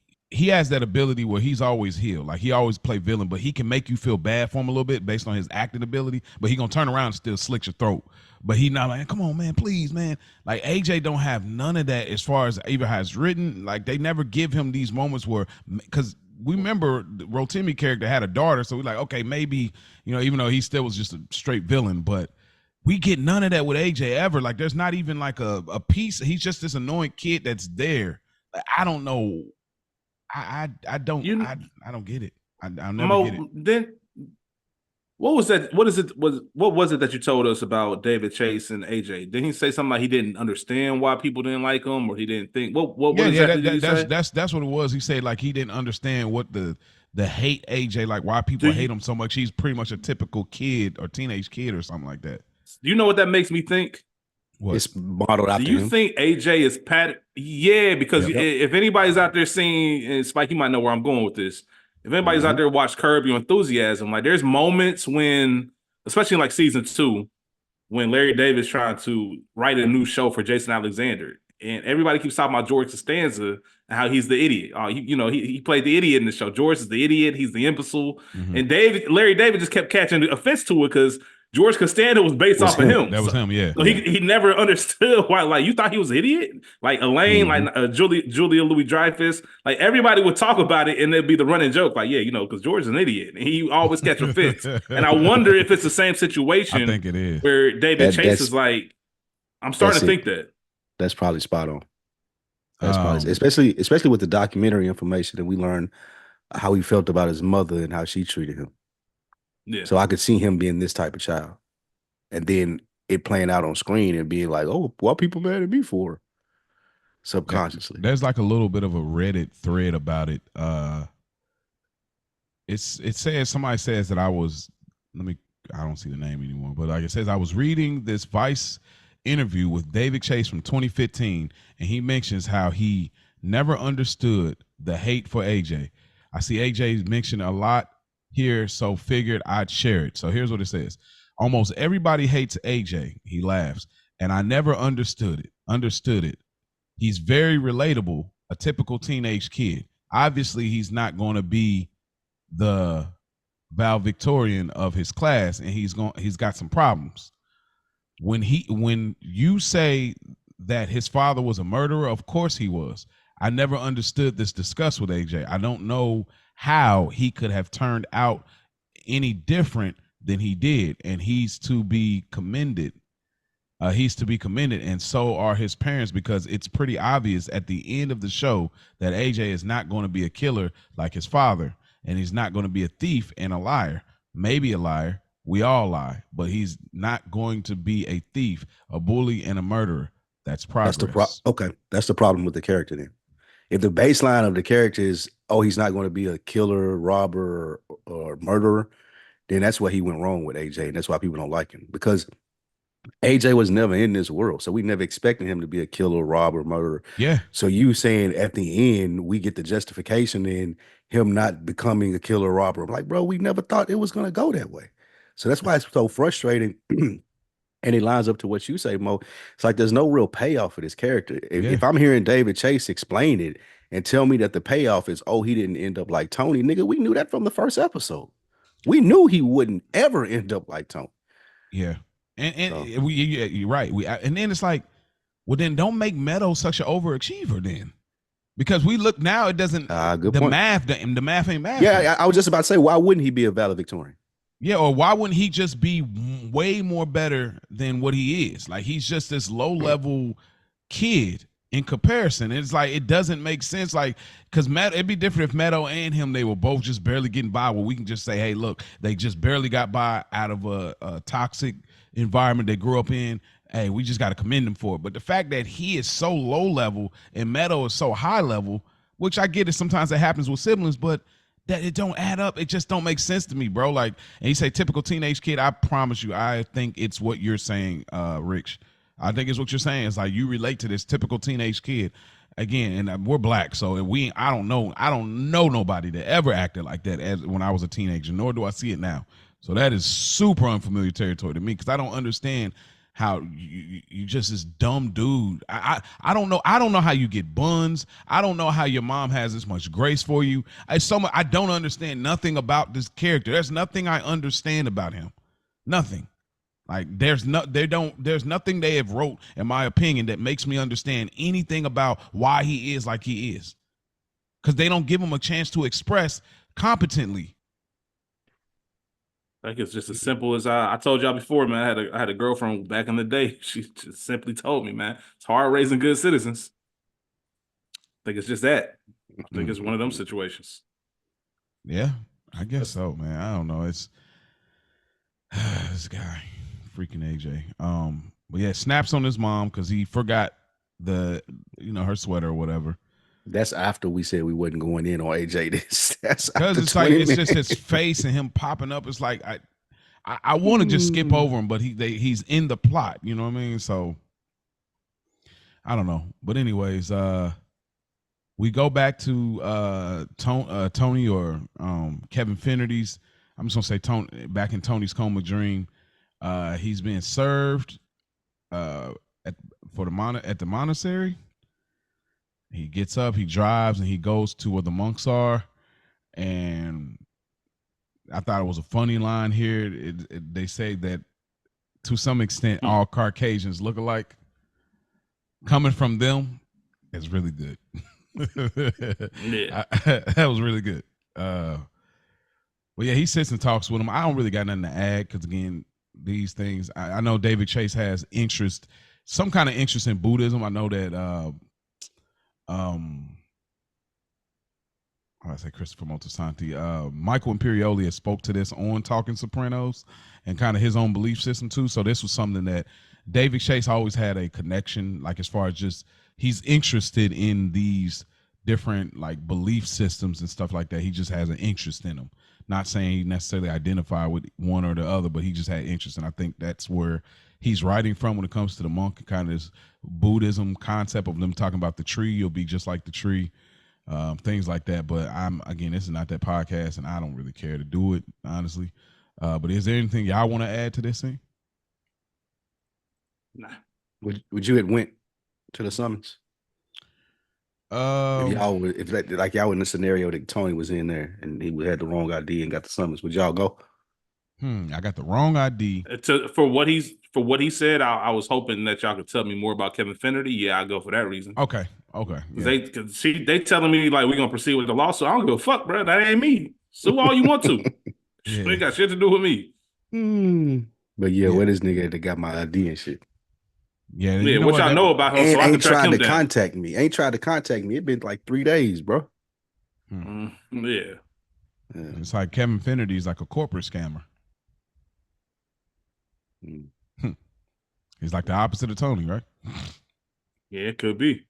has that ability where he's always healed. Like, he always play villain, but he can make you feel bad for him a little bit based on his acting ability. But he gonna turn around and still slit your throat. But he not like, come on, man, please, man. Like, AJ don't have none of that as far as Eva has written. Like, they never give him these moments where, because we remember the Rotimi character had a daughter, so we're like, okay, maybe, you know, even though he still was just a straight villain, but we get none of that with AJ ever. Like, there's not even like a piece. He's just this annoying kid that's there. Like, I don't know. I don't get it. I'll never get it. Then what was that? What was it that you told us about David Chase and AJ? Didn't he say something like he didn't understand why people didn't like him, or he didn't think that's what it was. He said like he didn't understand what the hate AJ, like why people hate him so much. He's pretty much a typical kid or teenage kid or something like that. Do you know what that makes me think? What? It's modeled out. Do you think AJ is Pat? Yeah, because if anybody's out there seeing, and Spike, you might know where I'm going with this. If anybody's out there watch Curb Your Enthusiasm, like there's moments when, especially in like season 2, when Larry David's trying to write a new show for Jason Alexander, and everybody keeps talking about George Costanza and how he's the idiot. He played the idiot in the show. George is the idiot. He's the imbecile. And Larry David just kept catching offense to it because George Costanza was based off of him. That was him, yeah. So he never understood why. Like, you thought he was an idiot? Like Elaine, like Julia Louis-Dreyfus, like everybody would talk about it, and it'd be the running joke, like, yeah, you know, because George is an idiot, and he always catch offense. And I wonder if it's the same situation. I think it is. Where David Chase is like, I'm starting to think that. That's probably spot on. That's probably, especially with the documentary information that we learned how he felt about his mother and how she treated him. Yeah. So I could see him being this type of child, and then it playing out on screen and being like, "Oh, what people mad at me for?" Subconsciously, there's like a little bit of a Reddit thread about it. It says, somebody says that I don't see the name anymore, but like it says, I was reading this Vice interview with David Chase from 2015, and he mentions how he never understood the hate for AJ. I see AJ mentioned a lot here, so figured I'd share it. So here's what it says. Almost everybody hates AJ. He laughs. And I never understood it. He's very relatable, a typical teenage kid. Obviously, he's not going to be the valedictorian of his class, and he's got some problems. When you say that his father was a murderer, of course he was. I never understood this discussed with AJ. I don't know how he could have turned out any different than he did, and he's to be commended. And so are his parents, because it's pretty obvious at the end of the show that AJ is not going to be a killer like his father, and he's not going to be a thief and a liar. Maybe a liar. We all lie, but he's not going to be a thief, a bully, and a murderer. That's progress. That's the problem with the character then. If the baseline of the character is, oh, he's not going to be a killer, robber, or murderer, then that's where he went wrong with AJ, and that's why people don't like him, because AJ was never in this world, so we never expected him to be a killer, robber, murderer. Yeah. So you saying at the end we get the justification in him not becoming a killer, robber. I'm like, bro, we never thought it was going to go that way. So that's why it's so frustrating. And it lines up to what you say, Mo. It's like there's no real payoff for this character. If I'm hearing David Chase explain it and tell me that the payoff is, oh, he didn't end up like Tony, nigga, we knew that from the first episode. We knew he wouldn't ever end up like Tony. Yeah. And you're right. And then it's like, well, then don't make Meadow such an overachiever then. Because we look now, it doesn't, good point. The math ain't math. Yeah, I was just about to say, why wouldn't he be a valedictorian? Yeah, or why wouldn't he just be way more better than what he is? Like, he's just this low-level kid in comparison. It's like, it doesn't make sense. Like, because it'd be different if Meadow and him, they were both just barely getting by, where we can just say, hey, look, they just barely got by out of a toxic environment they grew up in. hey, we just got to commend him for it. But the fact that he is so low level and Meadow is so high level, which I get it, sometimes that happens with siblings, but that it don't add up. It just don't make sense to me, bro. Like, and you say typical teenage kid. I promise you, I think it's what you're saying, Rich. I think it's what you're saying. It's like you relate to this typical teenage kid. Again, and we're black, so I don't know nobody that ever acted like that when I was a teenager, nor do I see it now. So that is super unfamiliar territory to me because I don't understand how you just this dumb dude. I don't know. I don't know how you get buns. I don't know how your mom has this much grace for you. I don't understand nothing about this character. There's nothing I understand about him. Nothing. Like there's nothing they have wrote, in my opinion, that makes me understand anything about why he is like he is. Because they don't give him a chance to express competently. I think it's just as simple as I told y'all before, man. I had a girlfriend back in the day. She just simply told me, man, it's hard raising good citizens. I think it's just that. I think it's one of them situations. Yeah, I guess so, man. I don't know. It's this guy, freaking AJ. But yeah, snaps on his mom because he forgot her sweater or whatever. That's after we said we wasn't going in on AJ. That's because it's like it's just his face and him popping up. It's like I want to just skip over him, but he's in the plot. You know what I mean? So I don't know. But anyways, we go back to Tony or Kevin Finnerty's. I'm just gonna say Tony back in Tony's coma dream. He's being served at the monastery. He gets up, he drives, and he goes to where the monks are. And I thought it was a funny line here. They say that to some extent, all Caucasians look alike. Coming from them is really good. Yeah. That was really good. But yeah, he sits and talks with him. I don't really got nothing to add because, again, these things, I know David Chase has some kind of interest in Buddhism. I know that I say Christopher Moltisanti. Michael Imperioli has spoke to this on Talking Sopranos and kind of his own belief system too. So this was something that David Chase always had a connection, like as far as just he's interested in these different like belief systems and stuff like that. He just has an interest in them. Not saying he necessarily identify with one or the other, but he just had interest. And I think that's where he's writing from when it comes to the monk and kind of this Buddhism concept of them talking about the tree. You'll be just like the tree. Things like that. But this is not that podcast, and I don't really care to do it, honestly. But is there anything y'all want to add to this thing? Nah. Would you have went to the summons? If y'all were in the scenario that Tony was in there and he had the wrong ID and got the summons, would y'all go? I got the wrong ID. For what he said, I was hoping that y'all could tell me more about Kevin Finnerty. Yeah, I go for that reason. Okay. Yeah. They telling me like we're gonna proceed with the lawsuit. I don't give a fuck, bro. That ain't me. Sue all you want to. Yeah. Ain't got shit to do with me. But yeah, what is nigga that got my ID and shit? Yeah, you know what y'all know about him. So I ain't tried to contact me. Ain't tried to contact me. It been like 3 days, bro. Yeah. It's like Kevin Finnerty is like a corporate scammer. He's like the opposite of Tony, right? Yeah, it could be.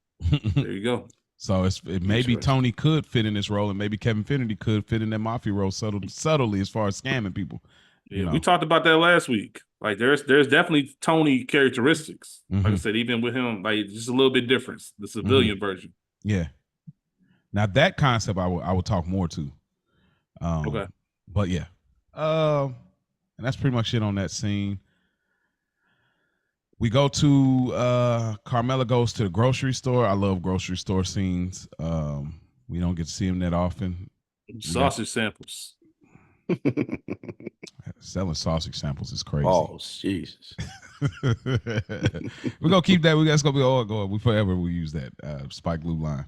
There you go. So maybe Tony could fit in this role, and maybe Kevin Finnerty could fit in that mafia role subtly as far as scamming people. Yeah, we talked about that last week. Like there's definitely Tony characteristics. Like I said, even with him, like just a little bit different. The civilian version. Yeah. Now that concept I would talk more to. Okay. But yeah. And that's pretty much it on that scene. We go to Carmela goes to the grocery store. I love grocery store scenes. We don't get to see them that often. Sausage samples. Selling sausage samples is crazy. Oh, Jesus. We're gonna keep that. That's gonna be we forever will use that Spike Lee line.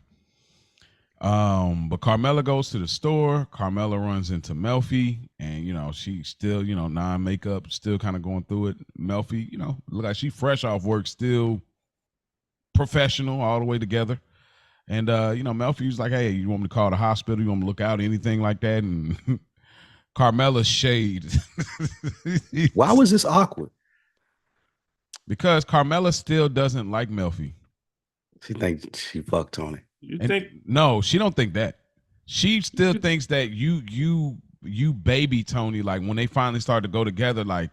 But Carmela goes to the store. Carmela runs into Melfi, and she's still, non-makeup, still kind of going through it. Melfi, look like she fresh off work, still professional all the way together. And Melfi's like, hey, you want me to call the hospital? You want me to look out, anything like that? And Carmela's shade. Why was this awkward? Because Carmella still doesn't like Melfi. She thinks she fucked Tony. You And think? no, she don't think that. She still thinks that you baby Tony. Like when they finally started to go together, like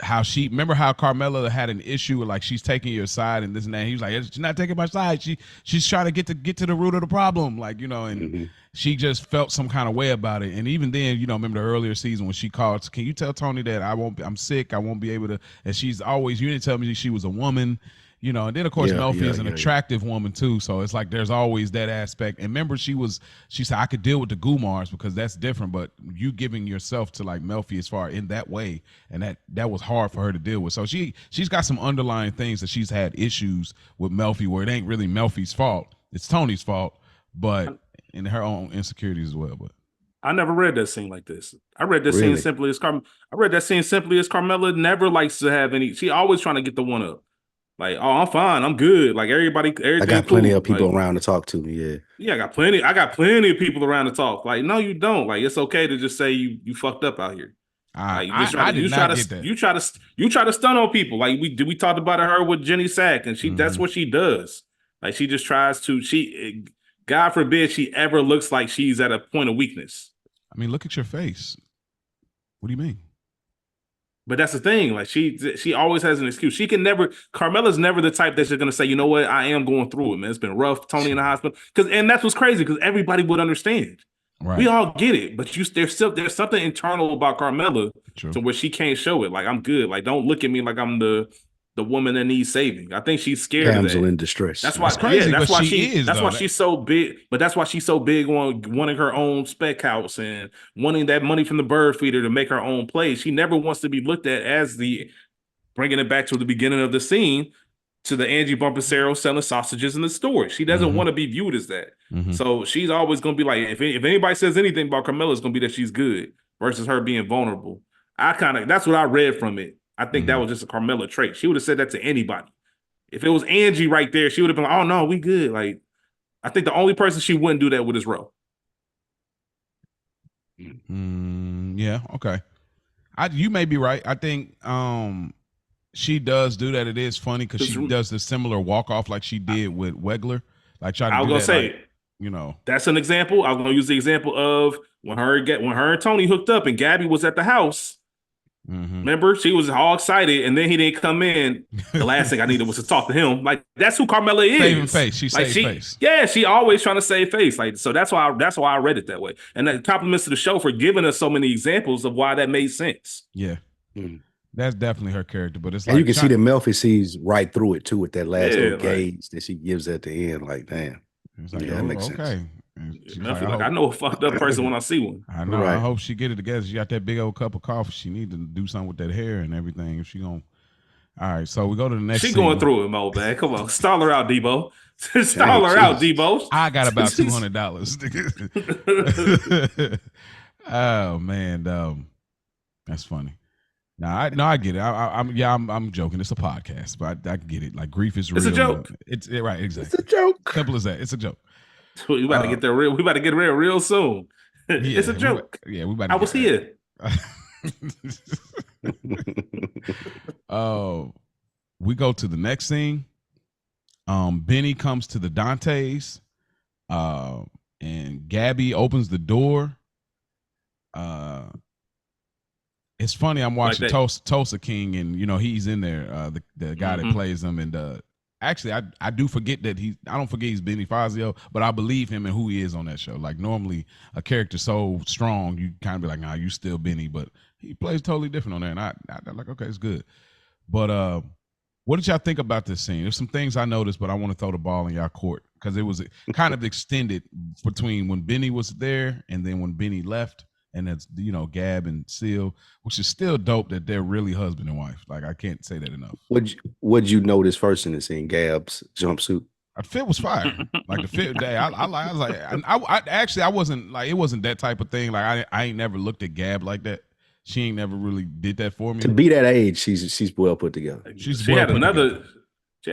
how she remember how Carmella had an issue with like she's taking your side and this and that. He was like, she's not taking my side. She's trying to get to the root of the problem, like and she just felt some kind of way about it. And even then, remember the earlier season when she called, can you tell Tony that I'm sick, I won't be able to. And she's always, you didn't tell me she was a woman. And then of course Melfi is an attractive woman too, so it's like there's always that aspect. And remember, she said I could deal with the Gumars because that's different, but you giving yourself to like Melfi as far in that way, and that was hard for her to deal with. So she's got some underlying things that she's had issues with Melfi where it ain't really Melfi's fault, it's Tony's fault, but in her own insecurities as well. But I never read that scene like this. I read that scene simply as Carmella never likes to have any. She always trying to get the one up. Like, oh, I'm fine. I'm good. Like everything. I got plenty cool. of people around to talk to me. Yeah. Yeah, I got plenty of people around to talk. Like, no, you don't. Like, it's okay to just say you fucked up out here. I You try to stun on people. Like we talked about her with Jenny Sack, and that's what she does. Like she just tries to. God forbid she ever looks like she's at a point of weakness. I mean, look at your face. What do you mean? But that's the thing. Like she always has an excuse. Carmella's never the type that's just gonna say, you know what, I am going through it, man. It's been rough. Tony in the hospital. And that's what's crazy because everybody would understand. Right. We all get it, but there's something internal about Carmella to where she can't show it. Like I'm good. Like don't look at me like I'm the woman that needs saving. I think she's scared Damsel of that. in distress. That's why. That's crazy. Yeah, that's why That's why she's so big. But that's why she's so big on wanting her own spec house and wanting that money from the bird feeder to make her own place. She never wants to be looked at as bringing it back to the beginning of the scene to the Angie Bumpasero selling sausages in the store. She doesn't want to be viewed as that. So she's always going to be like, if anybody says anything about Carmella, it's going to be that she's good versus her being vulnerable. That's what I read from it. I think that was just a Carmella trait. She would have said that to anybody. If it was Angie right there, she would have been like, oh, no, we good. Like, I think the only person she wouldn't do that with is Ro. Yeah, okay. You may be right. I think she does do that. It is funny because she does the similar walk-off like she did with Wegler. Like, try to do that, that's an example. I'm going to use the example of when her and Tony hooked up and Gabby was at the house. Remember, she was all excited, and then he didn't come in. The last thing I needed was to talk to him. Like that's who Carmella is. Saving face. She saves face. Yeah, she always trying to save face. Like so, that's why I read it that way. And that compliments to the show for giving us so many examples of why that made sense. Yeah, that's definitely her character. But it's and like you can see that Melfi sees right through it too with that last little gaze that she gives at the end. Like, damn, it's like, that makes sense. I know a fucked up person when I see one. I know. Right. I hope she get it together. She got that big old cup of coffee. She need to do something with that hair and everything. If she gonna, all right. So we go to the next. She going through it, Mo, man. Come on, stall her out, Debo. Stall her out, Debo. I got about $200. Oh man, that's funny. I get it. I'm joking. It's a podcast, but I get it. Like grief is real. It's a joke. It's right. Exactly. It's a joke. Simple as that. It's a joke. We about to get there real. We about to get real soon. It's a joke. We about. I was here. We go to the next scene. Benny comes to the Dantes, and Gabby opens the door. It's funny. I'm watching Tulsa King, and he's in there. The guy that plays him, and actually, I do forget that I don't forget he's Benny Fazio, but I believe him and who he is on that show. Like normally, a character so strong, you kind of be like, nah, you still Benny, but he plays totally different on there, and I'm like, okay, it's good. But what did y'all think about this scene? There's some things I noticed, but I want to throw the ball in y'all court because it was kind of extended between when Benny was there and then when Benny left. And that's, Gab and Seal, which is still dope that they're really husband and wife. Like, I can't say that enough. What'd you notice first in the scene? Gab's jumpsuit? The fit was fire. Like, the fit, I was like, I wasn't like, it wasn't that type of thing. Like, I ain't never looked at Gab like that. She ain't never really did that for me. To be that age, she's well put together. She had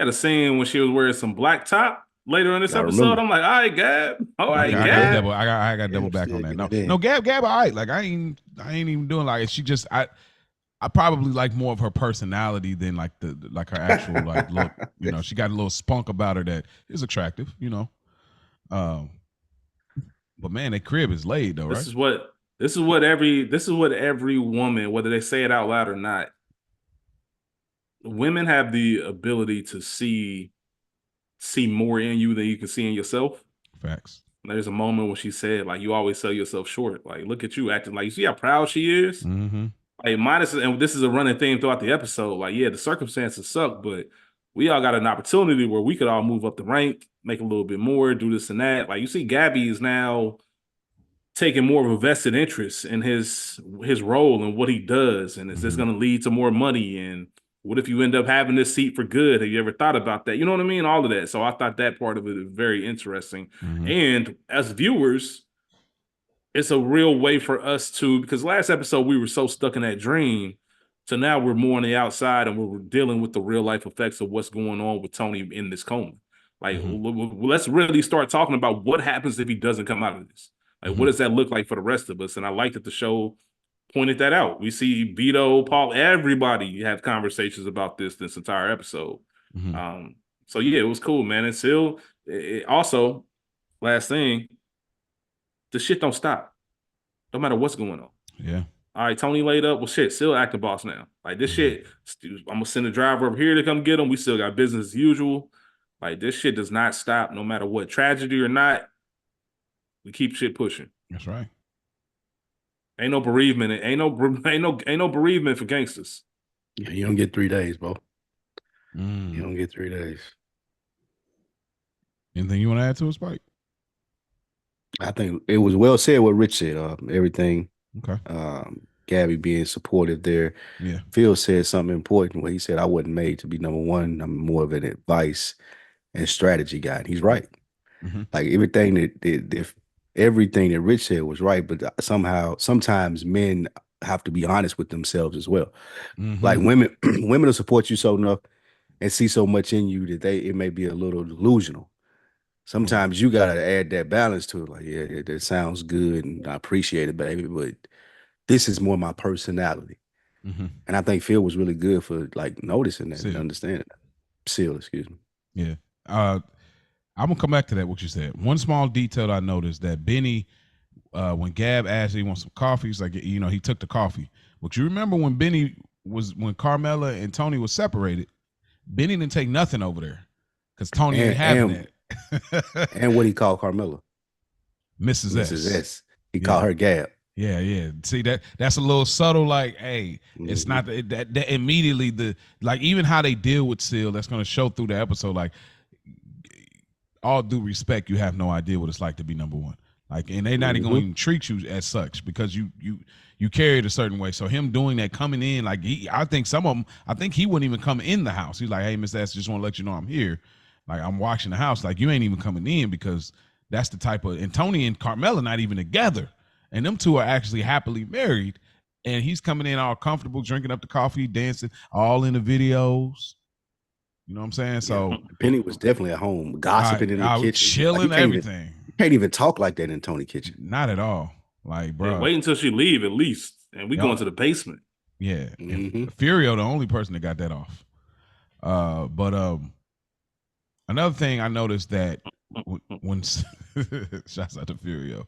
a scene when she was wearing some black top. Later in this episode, I'm like, all right, Gab. All right, Gab. I got double back on that. No, Gab, all right. Like I ain't even doing like she just I probably like more of her personality than like her actual like look. You know, she got a little spunk about her that is attractive. You know, but man, that crib is laid though, right? This is what every woman, whether they say it out loud or not, women have the ability to see more in you than you can see in yourself. Facts. There's a moment when she said, like, you always sell yourself short. Like, look at you acting like, you see how proud she is? Mm-hmm. Like, minus, and this is a running theme throughout the episode. Like, yeah, the circumstances suck, but we all got an opportunity where we could all move up the rank, make a little bit more, do this and that. Like, you see, Gabby is now taking more of a vested interest in his role and what he does, and is this going to lead to more money? And what if you end up having this seat for good? Have you ever thought about that? You know what I mean? All of that. So I thought that part of it is very interesting. And as viewers, it's a real way for us to, because last episode we were so stuck in that dream, so now we're more on the outside and we're dealing with the real life effects of what's going on with Tony in this coma. Like, let's really start talking about what happens if he doesn't come out of this. Like, what does that look like for the rest of us? And I like that the show pointed that out. We see Vito, Paul, everybody have conversations about this entire episode. So yeah, it was cool, man. And still, also, last thing, the shit don't stop, no matter what's going on. Yeah. All right, Tony laid up. Well, shit, still acting boss now. Like, this shit, I'm gonna send a driver over here to come get him. We still got business as usual. Like, this shit does not stop, no matter what, tragedy or not. We keep shit pushing. That's right. Ain't no bereavement. Ain't no bereavement for gangsters. Yeah, you don't get 3 days, bro. Mm. You don't get 3 days. Anything you want to add to it, Spike? I think it was well said what Rich said. Everything. Okay. Gabby being supportive there. Yeah. Phil said something important where he said, I wasn't made to be number one. I'm more of an advice and strategy guy. And he's right. Like everything everything that Rich said was right, but sometimes men have to be honest with themselves as well. Like women will support you so enough and see so much in you that it may be a little delusional. Sometimes you gotta add that balance to it. Like, yeah, that sounds good and I appreciate it, baby, but this is more my personality. And I think Phil was really good for like noticing that and understanding that. Seal, excuse me. Yeah. I'm gonna come back to that, what you said. One small detail I noticed that Benny, when Gab asked if he wants some coffee, he's like, you know, he took the coffee. But you remember when when Carmela and Tony was separated, Benny didn't take nothing over there because Tony didn't have that. And what he called Carmela? Mrs. S. He called her Gab. Yeah. See, that's a little subtle, like, hey, it's not that immediately even how they deal with Seal, that's gonna show through the episode, like, all due respect, you have no idea what it's like to be number one. Like, and they're not even going to even treat you as such because you carry it a certain way. So him doing that, coming in, like, I think some of them, I think he wouldn't even come in the house. He's like, hey, Miss S, just want to let you know I'm here. Like, I'm watching the house. Like, you ain't even coming in because that's the type of, and Tony and Carmela not even together. And them two are actually happily married. And he's coming in all comfortable, drinking up the coffee, dancing, all in the videos. You know what I'm saying? So Benny was definitely at home, gossiping in the kitchen, chilling, everything. You can't even talk like that in Tony kitchen. Not at all. Like, bro, wait until she leave at least, and we go into the basement. Yeah, Furio, the only person that got that off. But another thing I noticed that when shouts out to Furio,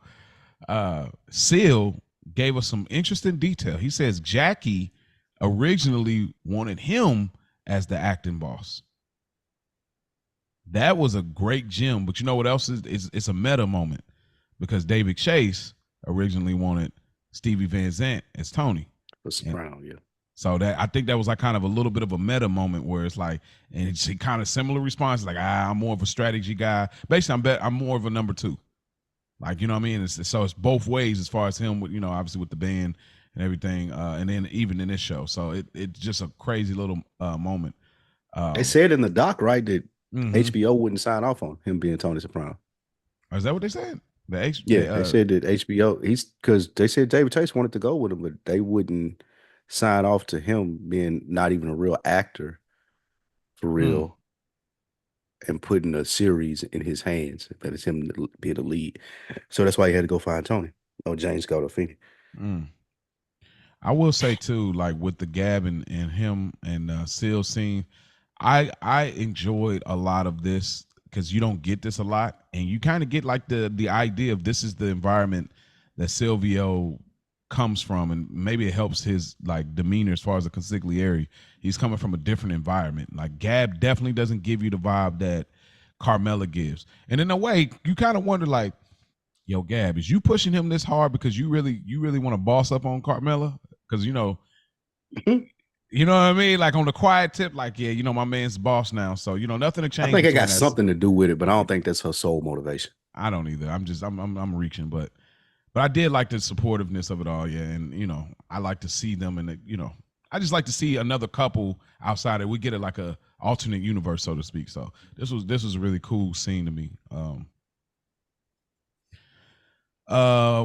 Seal gave us some interesting detail. He says Jackie originally wanted him as the acting boss. That was a great gem, but you know what else is it's a meta moment because David Chase originally wanted Stevie Van Zandt as Tony. The Soprano, yeah. So that I think that was like kind of a little bit of a meta moment where it's like, and it's kind of similar response, like, I'm more of a strategy guy. Basically, I'm more of a number two. Like, you know what I mean? So it's both ways as far as him with, you know, obviously with the band and everything, and then even in this show. So it's just a crazy little moment. They said in the doc, right, that HBO wouldn't sign off on him being Tony Soprano. Oh, is that what they said? They said that HBO, because they said David Chase wanted to go with him, but they wouldn't sign off to him being not even a real actor for real and putting a series in his hands, that it's him being the lead. So that's why he had to go find Tony. Oh, James Gandolfini. I will say too, like with the Gab and him and Seal scene, I enjoyed a lot of this because you don't get this a lot, and you kind of get like the idea of this is the environment that Silvio comes from, and maybe it helps his like demeanor as far as the consigliere. He's coming from a different environment. Like Gab definitely doesn't give you the vibe that Carmela gives, and in a way, you kind of wonder like, yo, Gab, is you pushing him this hard because you really want to boss up on Carmela? Because you know what I mean? Like on the quiet tip, like, yeah, my man's boss now. So, nothing to change. I think it got something to do with it, but I don't think that's her sole motivation. I don't either. I'm reaching, but I did like the supportiveness of it all, yeah. And I like to see them, and I just like to see another couple outside it. We get it like a alternate universe, so to speak. So this was a really cool scene to me.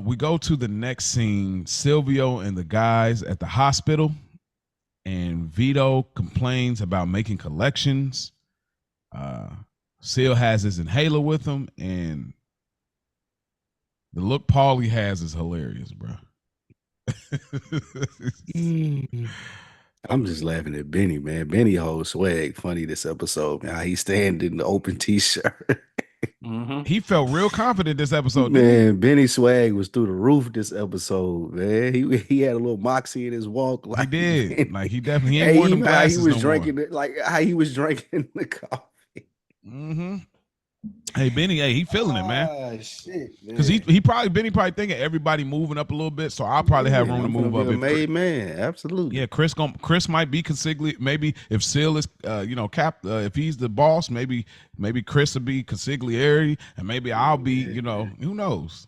We go to the next scene, Silvio and the guys at the hospital, and Vito complains about making collections. Seal has his inhaler with him, and the look Paulie has is hilarious, bro. I'm just laughing at Benny, man. Benny whole swag funny this episode, man. How he's standing in the open t-shirt. He felt real confident this episode. Man, Benny swag was through the roof this episode, man. He had a little moxie in his walk. Like, he did. Man. Like he definitely ain't wearing them glasses. He was no drinking more. it, like how he was drinking the coffee. Hey Benny, he feeling it, man. Shit, man. Because Benny probably thinking everybody moving up a little bit, so I'll probably have room to move up. Made man, absolutely. Yeah, Chris might be consigliere. Maybe if Seal is, if he's the boss, maybe Chris will be consigliere, and maybe I'll be, who knows.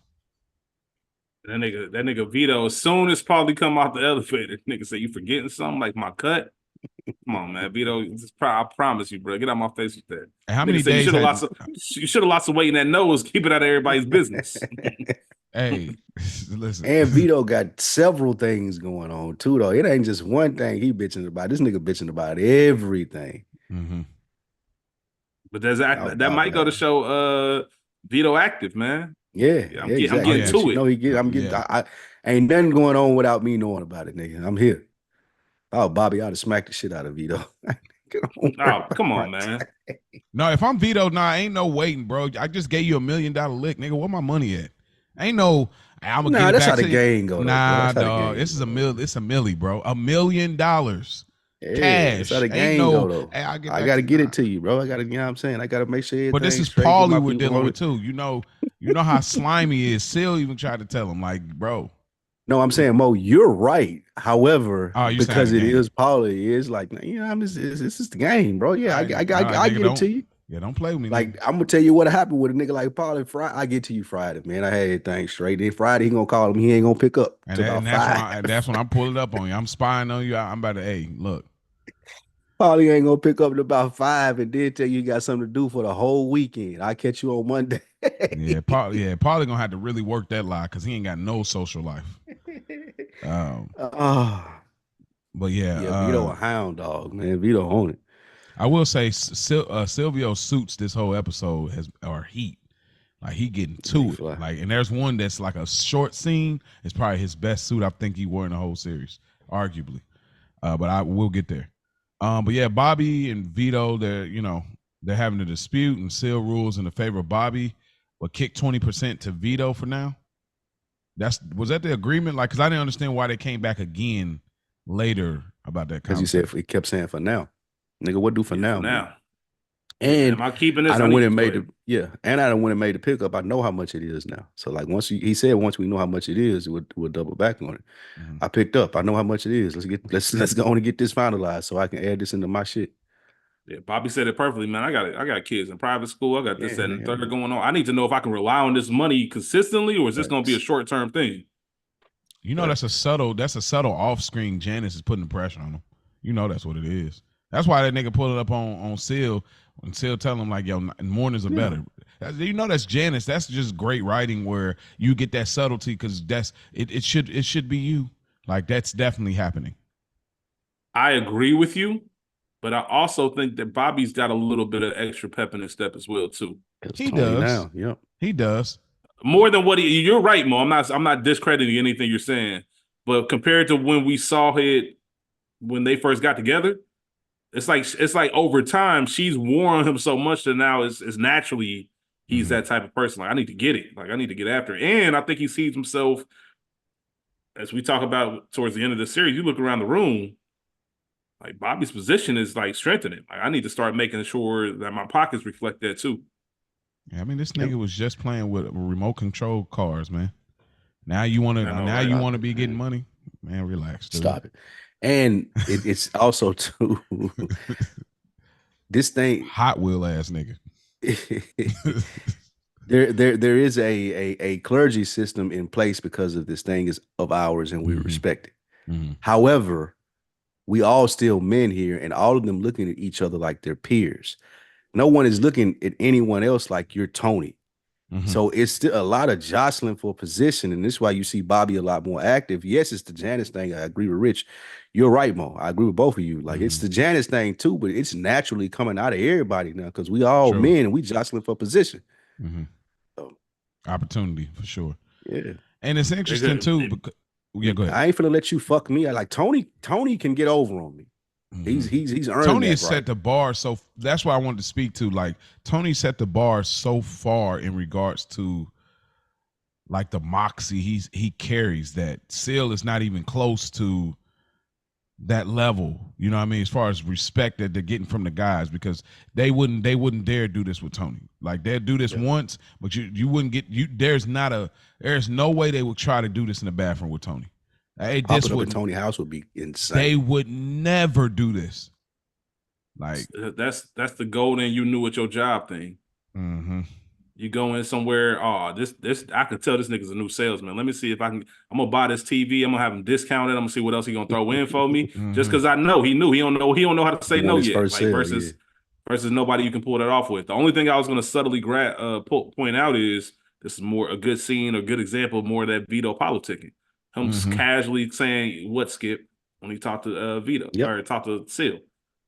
That nigga Vito, as soon as Paulie come out the elevator, nigga say, you forgetting something like my cut? Come on, man, Vito. I promise you, bro. Get out my face with that. And how many days? You should have lost some weight in that nose. Keep it out of everybody's business. Hey, listen. And Vito got several things going on too, though. It ain't just one thing he bitching about. This nigga bitching about everything. But that might go to show Vito active, man. Yeah, I'm exactly. getting to it. I ain't nothing going on without me knowing about it, nigga. I'm here. Oh, Bobby, I'd have smacked the shit out of Vito. Oh, come on, man. No, if I'm Vito, ain't no waiting, bro. I just gave you $1 million lick, nigga. Where my money at? Ain't no. I'm gonna get that's back how the to game go. Nah, dog. This is a mill. It's a milli, bro. $1 million cash. That's how the game go, though. Hey, I gotta get it to you, bro. I gotta, what I'm saying? I gotta make sure. But this is Paulie we're dealing with too. You know how slimy he is. Seal even tried to tell him, like, bro. No, I'm saying, Mo, you're right. However, because it is Paulie, it's like, this is the game, bro. Yeah, I get it to you. Yeah, don't play with me. Like, I'm gonna tell you what happened with a nigga like Paulie. Friday, I get to you Friday, man. I had everything straight. Then Friday, he gonna call him. He ain't gonna pick up. And that's when I'm pulling up on you. I'm spying on you. I'm about to, hey, look. Paulie ain't gonna pick up at about 5 and then tell you got something to do for the whole weekend. I'll catch you on Monday. Paulie gonna have to really work that lie because he ain't got no social life. But Vito a hound dog, man. Vito own it. I will say Silvio suits this whole episode are heat. Like he getting to it. Like, and there's one that's like a short scene. It's probably his best suit I think he wore in the whole series, arguably. But I will get there. But yeah, Bobby and Vito, they're having a dispute, and Seal rules in the favor of Bobby, but kick 20% to Vito for now. Was that the agreement? Like, because I didn't understand why they came back again later about that. Because he kept saying for now, nigga. What do for now? Now, and am I keeping this? I done went and made and I done went and made the pickup. I know how much it is now. So like once we know how much it is, we'll double back on it. I picked up. I know how much it is. Let's go on and get this finalized so I can add this into my shit. Yeah, Bobby said it perfectly, man. I got kids in private school. I got this and the third going on. I need to know if I can rely on this money consistently, or is this going to be a short-term thing? That's a subtle off-screen. Janice is putting the pressure on him. That's what it is. That's why that nigga pulled it up on Seal when Seal telling him like, yo, mornings are better. That's Janice. That's just great writing where you get that subtlety because it should be you. Like that's definitely happening. I agree with you. But I also think that Bobby's got a little bit of extra pep in his step as well, too. He does. He does. More than what you're right, Mo. I'm not discrediting anything you're saying. But compared to when we saw it when they first got together, it's like over time she's worn him so much that now it's naturally he's that type of person. Like, I need to get it. Like, I need to get after it. And I think he sees himself, as we talk about towards the end of the series, you look around the room, like Bobby's position is like strengthening. Like, I need to start making sure that my pockets reflect that too. Yeah, I mean, this nigga was just playing with remote control cars, man. Now you want to be getting money, man. Relax, dude. Stop it. And it's also too this thing Hot Wheel ass nigga. there is a clergy system in place because of this thing is of ours, and we respect it. However, we all still men here, and all of them looking at each other like they're peers. No one is looking at anyone else like you're Tony. So it's still a lot of jostling for position, and this is why you see Bobby a lot more active. Yes, it's the Janice thing. I agree with Rich. You're right, Mo. I agree with both of you. Like, it's the Janice thing too, but it's naturally coming out of everybody now because we all men and we jostling for position. So, opportunity for sure. Yeah, and it's interesting too. Because, go ahead. I ain't finna let you fuck me. I like Tony. Tony can get over on me. He's earned Tony that, has set the bar, so that's why I wanted to speak to. Like, Tony set the bar so far in regards to like the moxie he carries that Seal is not even close to that level. You know what I mean? As far as respect that they're getting from the guys, because they wouldn't dare do this with Tony. Like, they'd do this once, but you wouldn't get there's no way they would try to do this in the bathroom with Tony. Hey, this would Tony House would be insane. They would never do this. Like, that's the golden you knew at your job thing. You go in somewhere, this I can tell this nigga's a new salesman. Let me see if I'm gonna buy this TV. I'm gonna have him discounted. I'm gonna see what else he gonna throw in for me. Just because I know he don't know how to say no yet. Like, versus nobody you can pull that off with. The only thing I was gonna subtly point out is this is more a good scene or good example of more of that Vito politicking. Him just casually saying what Skip when he talked to Vito or talked to Seal.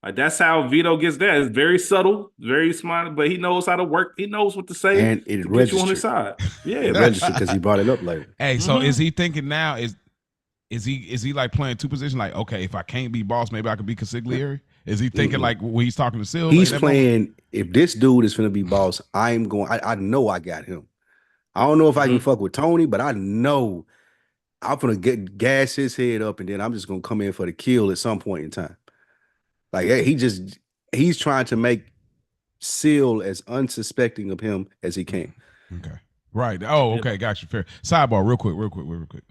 Like, that's how Vito gets that. It's very subtle, very smart, but he knows how to work. He knows what to say and it to get you on his side. Yeah, it registered because he brought it up later. Hey, so is he thinking now? Is he like playing two positions? Like, okay, if I can't be boss, maybe I could be consigliere. Is he thinking like when he's talking to Seal? He's playing. If this dude is going to be boss, I'm going. I know I got him. I don't know if I can fuck with Tony, but I know I'm gonna gas his head up, and then I'm just gonna come in for the kill at some point in time. Like, he's trying to make Seal as unsuspecting of him as he can. Okay, right. Oh, okay, got you. Fair. Sidebar, real quick.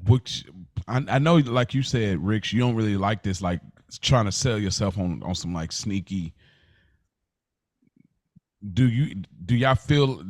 Which I know, like you said, Rich, you don't really like this, like trying to sell yourself on some like sneaky. Do y'all feel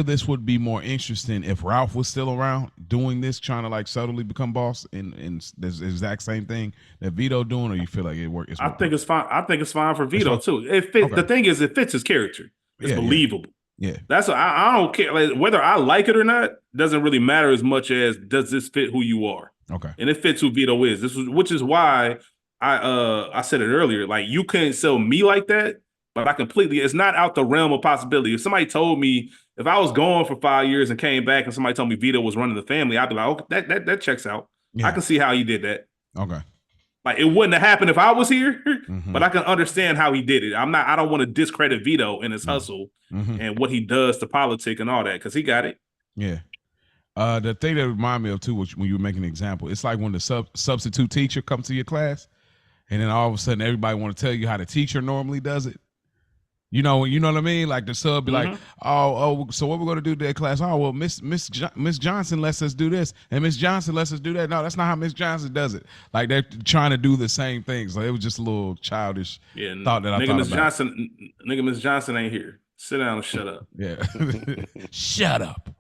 this would be more interesting if Ralph was still around doing this, trying to like subtly become boss in the exact same thing that Vito doing, or you feel like it works? I think it's fine. I think it's fine for Vito too. It fits. Okay. The thing is, it fits his character. It's believable. Yeah. That's what I don't care. Like, whether I like it or not doesn't really matter as much as does this fit who you are. Okay. And it fits who Vito is. Which is why I said it earlier. Like, you couldn't sell me like that. But it's not out the realm of possibility. If somebody told me, if I was gone for 5 years and came back and somebody told me Vito was running the family, I'd be like, okay, that checks out. Yeah. I can see how he did that. Okay. Like, it wouldn't have happened if I was here, but I can understand how he did it. I don't want to discredit Vito and his hustle and what he does to politics and all that, because he got it. Yeah. The thing that reminded me of too, which when you were making an example, it's like when the substitute teacher comes to your class, and then all of a sudden everybody want to tell you how the teacher normally does it. You know what I mean? Like, the sub be like, so what we're gonna do today, class? Oh, well, Miss Johnson lets us do this, and Miss Johnson lets us do that. No, that's not how Miss Johnson does it. Like, they're trying to do the same things. Like, it was just a little childish thought that I thought about. Miss Johnson ain't here. Sit down and shut up. Yeah, shut up.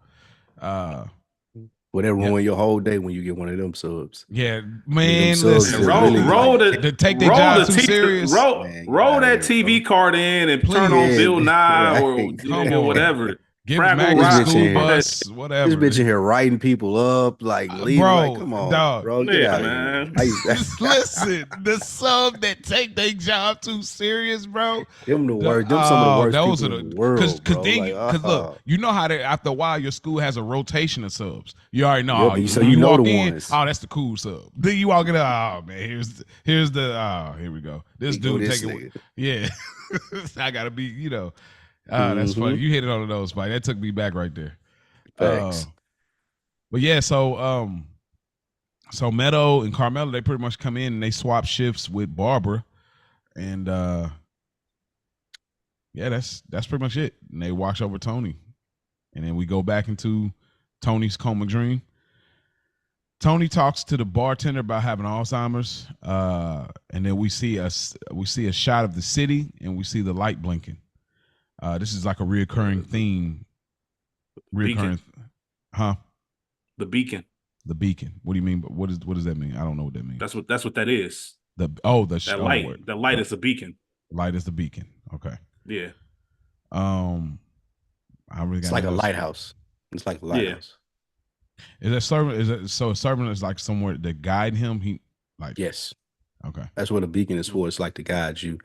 Well, that ruin your whole day when you get one of them subs. Yeah, man. Listen, roll that serious. Roll that TV card in and turn on Bill Nye or whatever. Give Fraggle Maggie Rock. school bus, whatever. This bitch in here writing people up, like leaving. Bro, Like, come on, dog. bro, get Yeah, out of man. here. Listen, the some that take their job too serious, bro. Them the worst. Them some of the worst those people are in the world, bro. Because look, you know how they after a while your school has a rotation of subs. You already know. Yeah, but so you know walk the in, ones. oh, that's the cool sub. Then you walk in, oh man, here's the here we go. This dude taking, yeah. I gotta be, you know. That's funny. You hit it on those, Spike. That took me back right there. Facts. But yeah, so Meadow and Carmelo, they pretty much come in and they swap shifts with Barbara, and yeah, that's pretty much it. And they watch over Tony, and then we go back into Tony's coma dream. Tony talks to the bartender about having Alzheimer's, and then we see a shot of the city, and we see the light blinking. This is like a reoccurring theme. Huh? The beacon. The beacon. What do you mean? What does that mean? I don't know what that means. That's what that is. That light. Word. That light is a beacon. Light is the beacon. Okay. Yeah. I really it's like a lighthouse. It's like a lighthouse. Is that servant? Is it so? A servant is like somewhere to guide him. He like yes. Okay. That's what a beacon is for. It's like to guide you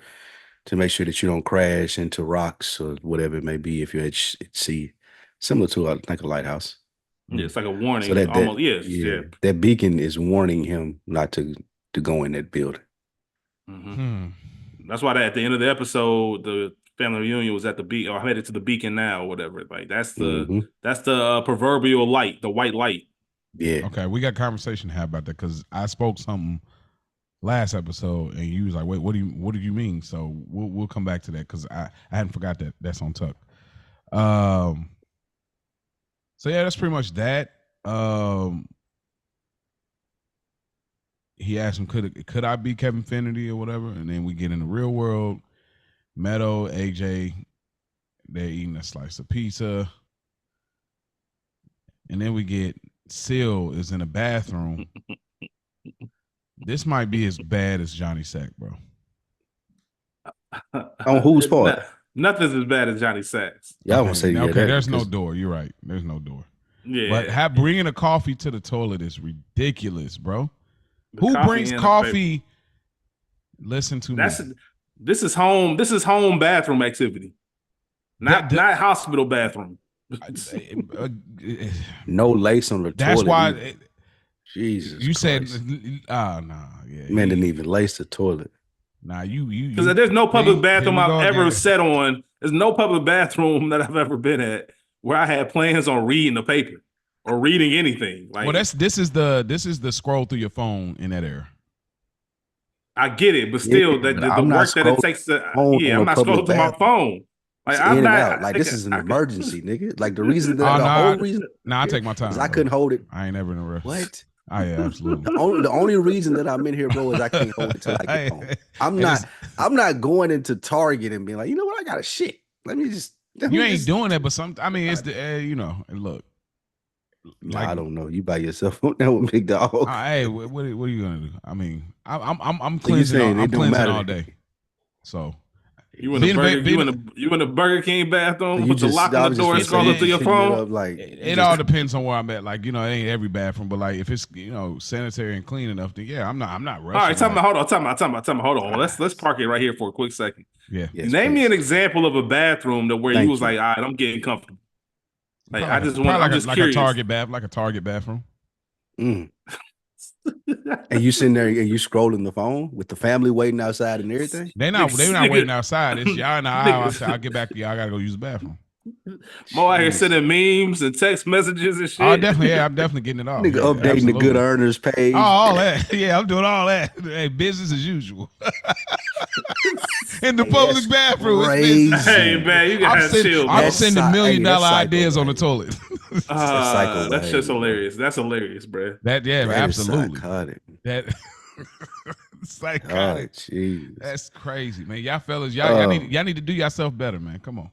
to make sure that you don't crash into rocks or whatever it may be if you're at sea. Similar to like a lighthouse. Yeah, it's like a warning. So almost, yeah. That beacon is warning him not to go in that building. Mm-hmm. That's why at the end of the episode, the family reunion was at the beacon, or headed to the beacon now, or whatever. Like that's the proverbial light, the white light. Yeah. Okay, we got conversation to have about that because I spoke something last episode and you was like, "Wait, what do you mean?" So we'll come back to that because I hadn't forgot that. That's on Tuck. So yeah, that's pretty much that. He asked him, could I be Kevin Finnerty or whatever? And then we get in the real world. Meadow, AJ, they're eating a slice of pizza. And then we get Seal is in a bathroom. This might be as bad as Johnny Sack, bro. On whose part? Nothing's as bad as Johnny Sacks. Yeah, I want to say okay. There's no door. You're right. There's no door. Yeah, but bringing a coffee to the toilet is ridiculous, bro. Who brings coffee? Listen to me. This is home. This is home bathroom activity, not hospital bathroom. No lace on the toilet. That's why. Jesus, you Christ. said, nah, yeah. Man didn't even lace the toilet. Nah, you because there's no public bathroom I've ever sat on. There's no public bathroom that I've ever been at where I had plans on reading the paper or reading anything. Like, well, this is the scroll through your phone in that era. I get it, but still, the work that it takes to I'm not scrolling through my phone. Like I'm not like this is an emergency, nigga. Like the reason that whole reason. I take my time. I couldn't hold it. I ain't ever in a rush. What? Yeah, absolutely. The only reason that I'm in here, bro, is I can't hold it till I get home. I'm not going into Target and being like, you know what, I got a shit. You ain't doing that, but it's the you know. Like, I don't know. You by yourself on that with Big Dog. Hey, what are you gonna do? I mean, I'm cleansing. I'm cleansing all day. So you in the Burger King bathroom with the lock on the door and scrolling through your phone. It all depends on where I'm at. Like, you know, it ain't every bathroom, but like if it's, you know, sanitary and clean enough, then yeah, I'm not rushing. All right, hold on. Let's park it right here for a quick second. Yeah. Yes, Name me an example of a bathroom where you was like, all right, I'm getting comfortable. Like I just want, I'm just curious. Like a Target bathroom. And you sitting there and you scrolling the phone with the family waiting outside and everything. They're not waiting outside. It's y'all in the aisle. I'll get back to y'all. I gotta go use the bathroom. Mo out here sending memes and text messages and shit. Oh, definitely. Yeah, I'm definitely getting it off. Nigga updating absolutely. The good earners page. Oh, all that. Yeah, I'm doing all that. Hey, business as usual. In the public bathroom. Hey, man, you gotta chill. I'm sending $1 million ideas on the toilet. That's just hilarious. That's hilarious, bro. Absolutely. Psychotic. That psychotic. Jeez. That's crazy, man. Y'all fellas, y'all need to do yourself better, man. Come on.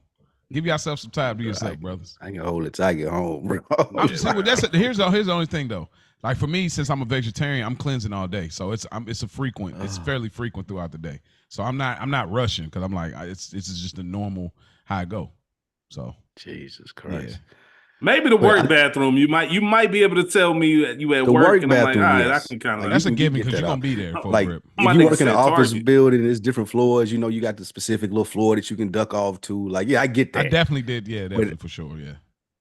Give yourself some time to yourself, brothers. I can hold it till I get home, bro. Here's the only thing though. Like for me, since I'm a vegetarian, I'm cleansing all day, so it's fairly frequent throughout the day. So I'm not rushing because I'm like it's just the normal how I go. So Jesus Christ. yeah. Maybe the work bathroom. You might be able to tell me you at the work, and I'm like, all right, yes. I can kind of. That's a given because you're gonna be there for like a grip. if you work in an office building, there's different floors. You know, you got the specific little floor that you can duck off to. Like, yeah, I get that. I definitely did. Yeah, definitely for sure. Yeah.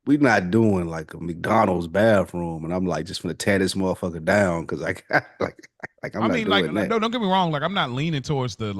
We're not doing like a McDonald's bathroom, and I'm like just gonna tear this motherfucker down because I'm not doing that. No, don't get me wrong. Like I'm not leaning towards the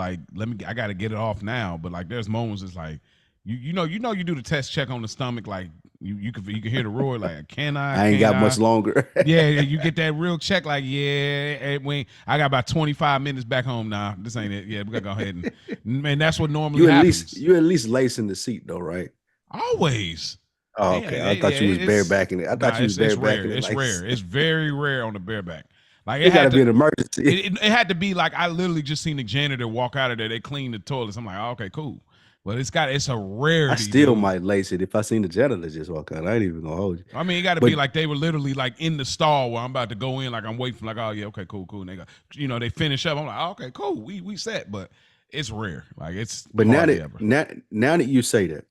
I got to get it off now. But like there's moments it's like you know you do the test check on the stomach like you can hear the roar like can I ain't got much longer. Yeah, you get that real check like I got about 25 minutes back home now. This ain't it. Yeah, we gotta go ahead and that's what normally happens. You at least lacing the seat though, right? Always. Oh, okay. I thought you was barebacking it. I thought you was barebacking it. It's rare. It's very rare on the bareback. Like it had to be an emergency. It had to be like I literally just seen the janitor walk out of there. They cleaned the toilets. I'm like, oh, okay, cool. But it's a rarity. I still might lace it if I seen the janitor just walk out. I ain't even gonna hold you. I mean, it got to be like they were literally like in the stall where I'm about to go in. Like I'm waiting for like, oh yeah, okay, cool. And they go, they finish up. I'm like, oh, okay, cool. We set, but it's rare. Like it's. But now that you say that,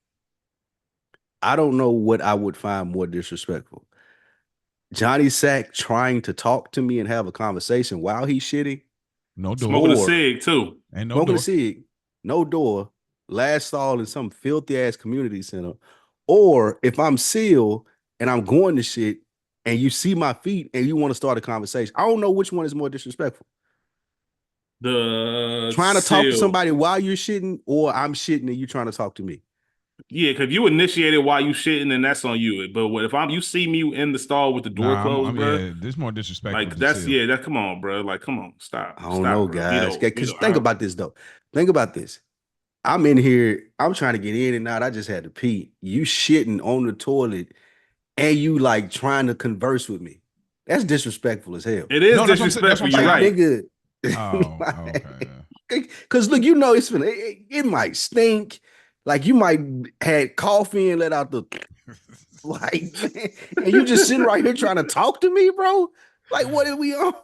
I don't know what I would find more disrespectful. Johnny Sack trying to talk to me and have a conversation while he's shitting. No door. Smoking a cig too. And no smoking door. a cig. No door. Last stall in some filthy ass community center. Or if I'm sealed and I'm going to shit and you see my feet and you want to start a conversation. I don't know which one is more disrespectful. The trying to talk to somebody while you're shitting or I'm shitting and you trying to talk to me. Yeah, because you initiated while you shitting, and that's on you. But if you see me in the stall with the door closed, bro, yeah, there's more disrespectful. Like come on, bro. Like, come on, stop. I don't know, guys. Because think about this though. Think about this. I'm in here. I'm trying to get in and out. I just had to pee. You shitting on the toilet, and you like trying to converse with me. That's disrespectful as hell. It is disrespectful. You're right. Nigga. Because look, it might stink. Like you might had coffee and let out the and you just sitting right here trying to talk to me, bro. Like what are we on?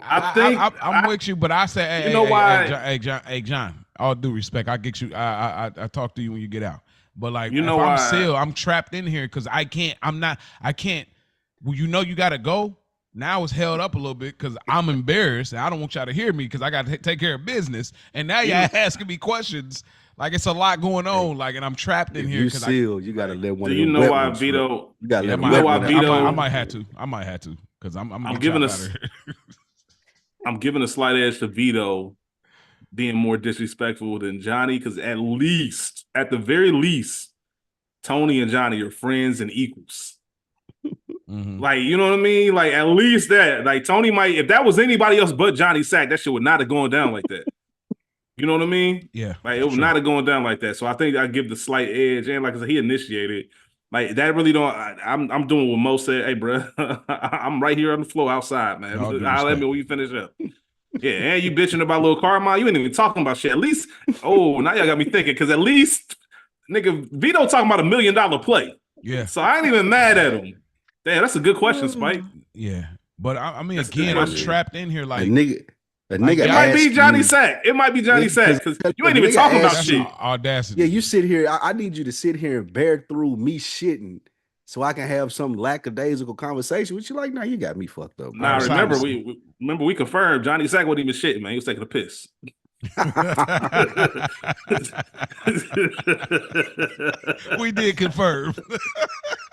I'm with you, but I say, you know why? Hey, John. All due respect, I get you. I talk to you when you get out. But like, you know, I'm still I'm trapped in here because I can't. Well, you gotta go. Now it's held up a little bit because I'm embarrassed. And I don't want y'all to hear me because I got to take care of business. And now y'all asking me questions. Like it's a lot going on. Like, and I'm trapped in here. You seal. You got to let one. Do you know why, Vito? You got to let why, Vito? I might have to because I'm giving us. I'm giving a slight edge to Vito being more disrespectful than Johnny because at the very least, Tony and Johnny are friends and equals. Mm-hmm. Like, you know what I mean? Like, at least that. Like, Tony might, if that was anybody else but Johnny Sack, that shit would not have gone down like that. You know what I mean? Yeah. Like, it would not have gone down like that. So I think I give the slight edge. And like I said, he initiated. Like, that really don't, I'm doing what Mo said. Hey, bro, I'm right here on the floor outside, man. I'll let me when you finish up. Yeah, and you bitching about little car mile. You ain't even talking about shit. At least, now y'all got me thinking, because at least, nigga, Vito talking about $1 million play. Yeah. So I ain't even mad at him. Damn, that's a good question, Spike. Yeah. But I mean, again, I'm trapped in here like a nigga. It might be Johnny Sack. It might be Johnny Sack because you ain't even talking about shit. Audacity. Yeah, you sit here. I need you to sit here and bear through me shitting so I can have some lackadaisical conversation with you. Like, nah, you got me fucked up. Nah, remember we confirmed Johnny Sack wasn't even shitting, man. He was taking a piss. We did confirm.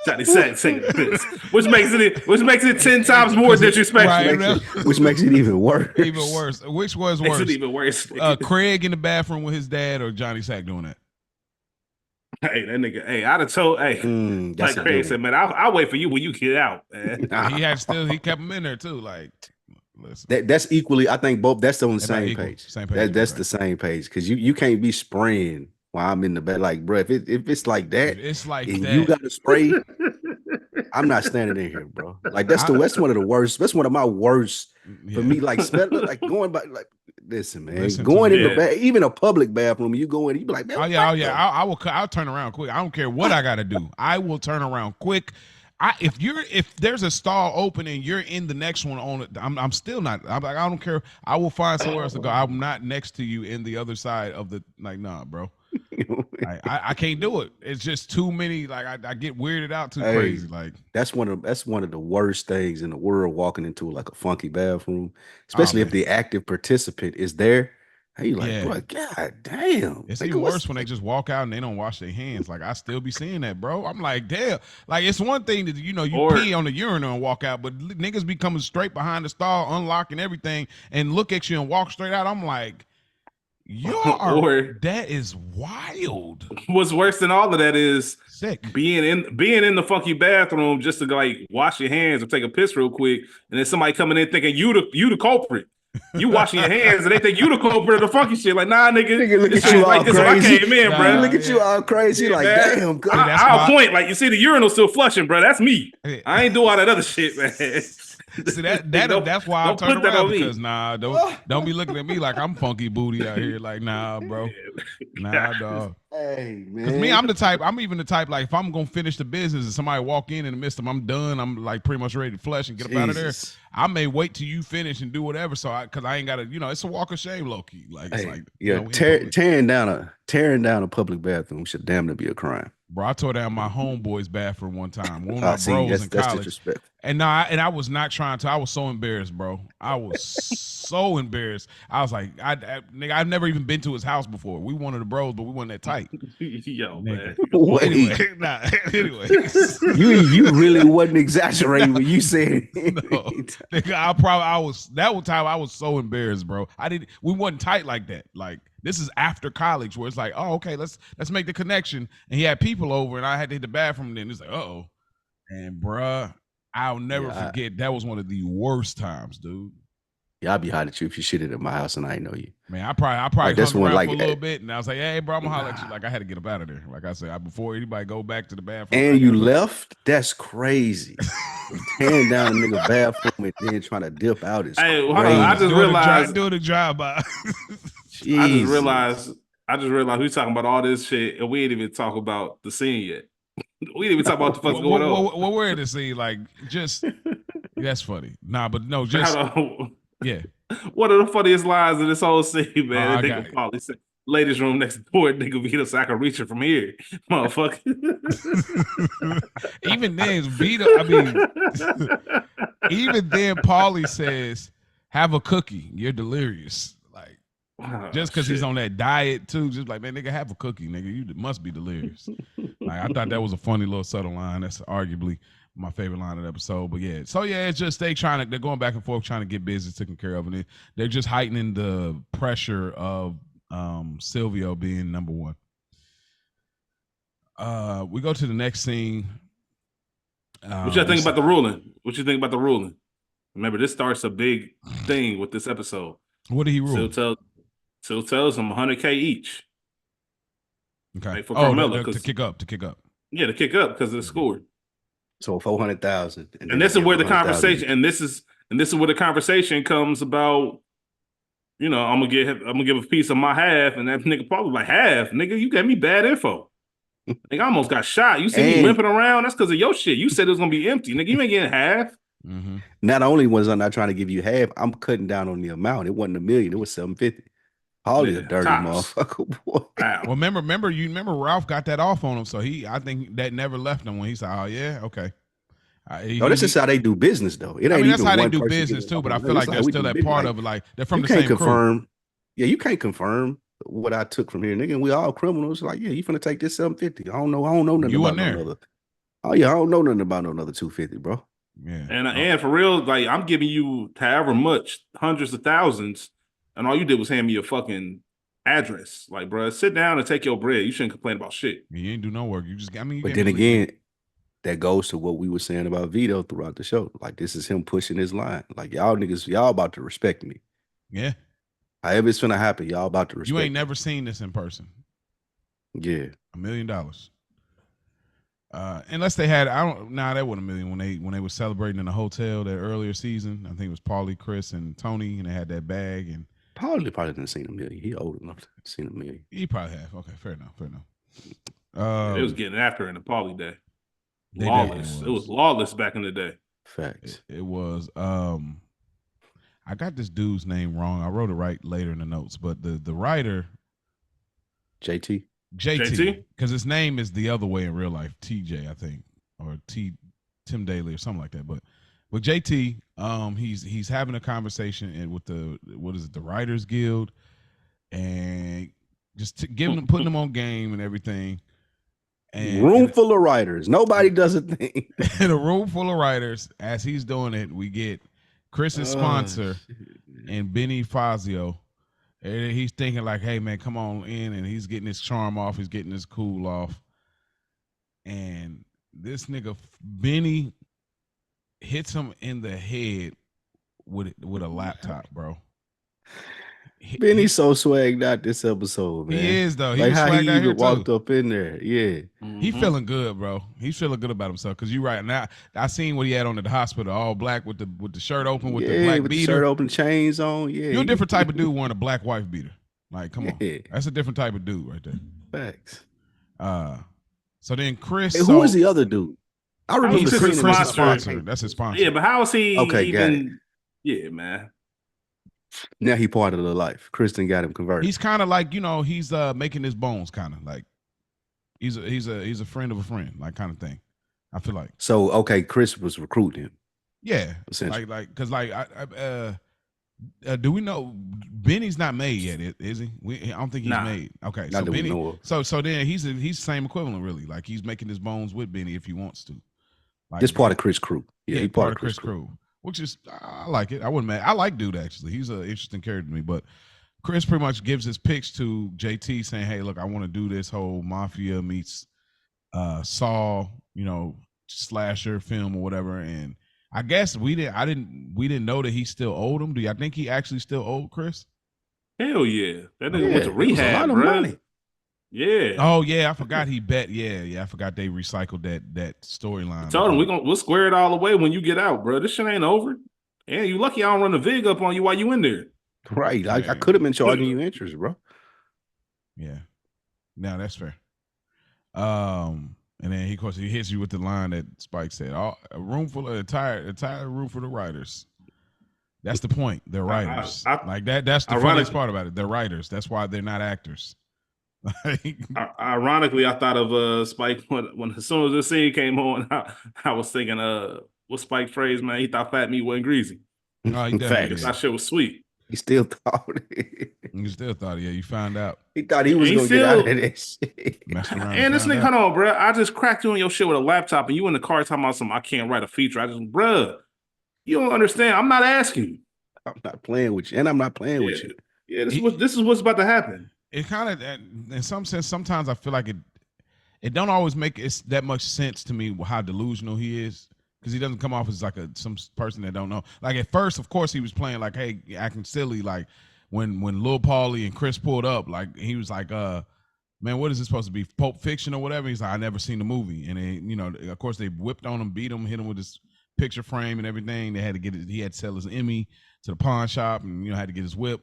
Johnny Sack taking a piss, which makes it 10 times more disrespectful. Right, which makes it even worse. Even worse. Which was worse? Makes it even worse. Craig in the bathroom with his dad or Johnny Sack doing that? Hey, that nigga. Hey, I'd have told. Hey, like Craig said, man, I'll wait for you when you get out. Man. He kept him in there too. Like, listen. That's equally. I think both. That's on the same page. Same page. That's the same page because you can't be spraying while I'm in the bed. Like, bro, if it's like that, it's like and that. you got to spray. I'm not standing in here, bro. Like that's one of the worst. That's one of my worst for me. Like like going by. Like, listen, man, going in the bath, even a public bathroom, you go in, you be like, man, I'll turn around quick. I don't care what I got to do. I will turn around quick. If there's a stall open and you're in the next one on it, I'm still not. I'm like, I don't care. I will find somewhere else to go. I'm not next to you in the other side of the nah, bro. I can't do it. It's just too many. Like I get weirded out too Hey, crazy. Like that's one of the worst things in the world. Walking into like a funky bathroom, oh especially if man, the active participant is there. Hey, you like, yeah. bro, god damn. It's Nigga, even what's worse when they just walk out and they don't wash their hands. Like I still be seeing that, bro. I'm like, damn. Like it's one thing that you Or pee on the urinal and walk out, but niggas be coming straight behind the stall, unlocking everything, and look at you and walk straight out. I'm like, y'all are. or That is wild. what's worse than all of that is Sick. being in the funky bathroom just to like wash your hands or take a piss real quick, and then somebody coming in thinking you the culprit. You washing your hands and they think you the culprit of the funky shit. Like, nah, nigga, Nigga, look this at shit you was like all this when I crazy. came in, Nah, bro. Look at you all crazy, Yeah, like, man. damn, God. that's I'll why- point, like, you see the urinal still flushing, bro. That's me. I ain't do all that other shit, man. See Don't- that's why I don't turn put that around on me. because don't be looking at me like I'm funky booty out here. Like nah, bro, nah, dog. Hey, man. Because me, I'm even the type, like, if I'm going to finish the business and somebody walk in the midst of them, I'm done. I'm, like, pretty much ready to flush and get up out of there. Jesus. I may wait till you finish and do whatever, because I ain't got to, it's a walk of shame, low-key. Like, it's Hey, like, yeah, in public. tearing down a public bathroom should damn near be a crime. Bro, I tore down my homeboy's bathroom one time. One of my See, bros in that's college. disrespectful. And I was not trying to. I was so embarrassed, bro. I was so embarrassed. I was like, nigga, I've never even been to his house before. We one of the bros, but we wasn't that tight. Yo, man. Wait, Anyway, you really wasn't exaggerating when you said no, nigga, that one time I was so embarrassed, bro. We wasn't tight like that. Like this is after college where it's like, oh, okay, let's make the connection. And he had people over and I had to hit the bathroom and then it's like, uh-oh. And bruh, I'll never forget. That was one of the worst times, dude. Yeah, I'd be hot at you if you shitted at my house and I didn't know you. Man, I probably that's hung one, around like, for a little bit and I was like, hey, bro, I'm gonna holler at you. Like I had to get up out of there. Like I said, before anybody go back to the bathroom. And you left? That's crazy. Tearing down a nigga bathroom and then trying to dip out is Hey, hold crazy. on. I just realized doing a drive-by. I just realized we talking about all this shit and we ain't even talk about the scene yet. We didn't even talk about the fuck's going on. What we're to see, like, just that's funny. Nah, but no, just yeah. One of the funniest lines in this whole scene, man. I That got nigga probably said, ladies' room next door, nigga Vito, so I can reach it from here, motherfucker. Even then, Vito, I mean, even then, Paulie says, "Have a cookie. You're delirious." Like, just because he's on that diet too, just like, man, nigga, have a cookie, nigga. You must be delirious. Like, I thought that was a funny little subtle line. That's arguably my favorite line of the episode. But yeah, so yeah, it's just they're going back and forth trying to get business taken care of, and they're just heightening the pressure of Silvio being number one. We go to the next scene. What you think about the ruling? Remember, this starts a big thing with this episode. What did he rule? Still tells them 100K each. Okay. Like for Carmella, to kick up. Yeah, to kick up because of the score. So 400,000. And this is where the conversation, and this is where the conversation comes about. I'm gonna give a piece of my half, and that nigga probably like half. Nigga, you gave me bad info. Nigga, I almost got shot. You see me limping around? That's because of your shit. You said it was gonna be empty. Nigga, you ain't getting half. Mm-hmm. Not only was I not trying to give you half, I'm cutting down on the amount. It wasn't $1 million, it was $750. Holly, a dirty motherfucker, boy. Wow. Well, remember Ralph got that off on him, so I think that never left him when he said, "Oh yeah, okay." This is how they do business, though. It ain't that's even how they one do person business getting too. But I off. feel like It's there's we still do that business. part Like, of it, like they're from you the can't same confirm. crew. Yeah, you can't confirm what I took from here, nigga. And we all criminals. Like, yeah, you finna take this $750. I don't know nothing You about in there? no other. Oh yeah, I don't know nothing about no another $250, bro. Yeah, and for real, like I'm giving you however much, hundreds of thousands, and all you did was hand me your fucking address. Like, bro, sit down and take your bread. You shouldn't complain about shit. You ain't do no work. You just, But then again, that goes to what we were saying about Vito throughout the show. Like, this is him pushing his line. Like, y'all niggas, y'all about to respect me. Yeah. However it's finna happen, y'all about to respect You ain't me. never seen this in person. Yeah. $1 million. Unless they had, that wasn't $1 million when they were celebrating in the hotel that earlier season. I think it was Paulie, Chris, and Tony, and they had that bag. And Paulie probably didn't see $1 million. He old enough to see $1 million. He probably have. Okay, fair enough. They was getting after in the Paulie day. They Lawless. It was lawless back in the day. Facts. It was. I got this dude's name wrong. I wrote it right later in the notes, but the writer, JT. JT, because his name is the other way in real life, TJ, I think, or Tim Daly or something like that. But with JT, he's having a conversation and with the Writers Guild, and just putting them on game and everything. And room full of writers, nobody does a thing. In a room full of writers, as he's doing it, we get Chris's sponsor and Benny Fazio. And he's thinking like, hey man, come on in, and he's getting his charm off, he's getting his cool off. And this nigga Benny hits him in the head with a laptop, bro. Benny's so swagged out this episode, man. He is though. He like how he even walked too. up in there. Yeah. He feeling good, bro. He's feeling good about himself. Cause you right now, I seen what he had on at the hospital, all black with the shirt open, with the black beater. The shirt open, chains on. Yeah. You're a different type of dude wearing a black wife beater. Like, come on. That's a different type of dude right there. Facts. So then Chris. Hey, who is the other dude? I remember he's his sponsor. That's his sponsor. Yeah, but how is he even? Yeah, man. Now he part of the life. Kristen got him converted. He's kind of like, he's making his bones, kind of like he's a friend of a friend, like kind of thing. I feel like. So okay, Chris was recruiting him. Yeah, like because do we know Benny's not made yet? Is he? I don't think he's made. Okay, so Benny. So then he's the same equivalent, really. Like he's making his bones with Benny if he wants to. Like, this part of Chris' crew. Yeah, he part of Chris' crew. Which is, I like it. I wouldn't. I like Dude actually. He's an interesting character to me. But Chris pretty much gives his pitch to JT, saying, "Hey, look, I want to do this whole mafia meets Saw, slasher film or whatever." And I guess we didn't know that he still owed him. Do y'all think he actually still owed Chris? Hell yeah, that nigga went to rehab, bro. Yeah. Oh yeah, I forgot he bet. Yeah. I forgot they recycled that storyline. Told him we'll square it all away when you get out, bro. This shit ain't over. Yeah, you lucky I don't run a vig up on you while you in there. Right. I could have been charging you interest, bro. Yeah. Now that's fair. And then of course he hits you with the line that Spike said: a room full of entire room full of writers. That's the point. They're writers. Like that. That's the funniest part about it. They're writers. That's why they're not actors. Ironically, I thought of Spike when as soon as the scene came on, I was thinking, what Spike phrase, man? He thought fat meat wasn't greasy. Oh, he definitely that shit was sweet. He still thought it. You still thought it. Yeah, you found out. He thought he was gonna get out of this shit. And this nigga, hold on, bro. I just cracked you on your shit with a laptop, and you in the car talking about something. I can't write a feature. Bruh, you don't understand. I'm not asking you. I'm not playing with you, and I'm not playing with you. Yeah, this is what's about to happen. It kind of, in some sense, sometimes I feel like it don't always make it that much sense to me how delusional he is, because he doesn't come off as like some person that don't know. Like at first, of course, he was playing like, hey, acting silly. Like when Lil Paulie and Chris pulled up, like he was like, man, what is this supposed to be? Pulp Fiction or whatever? He's like, I never seen the movie. And they, of course, they whipped on him, beat him, hit him with his picture frame and everything. They had to get it. He had to sell his Emmy to the pawn shop, and had to get his whip.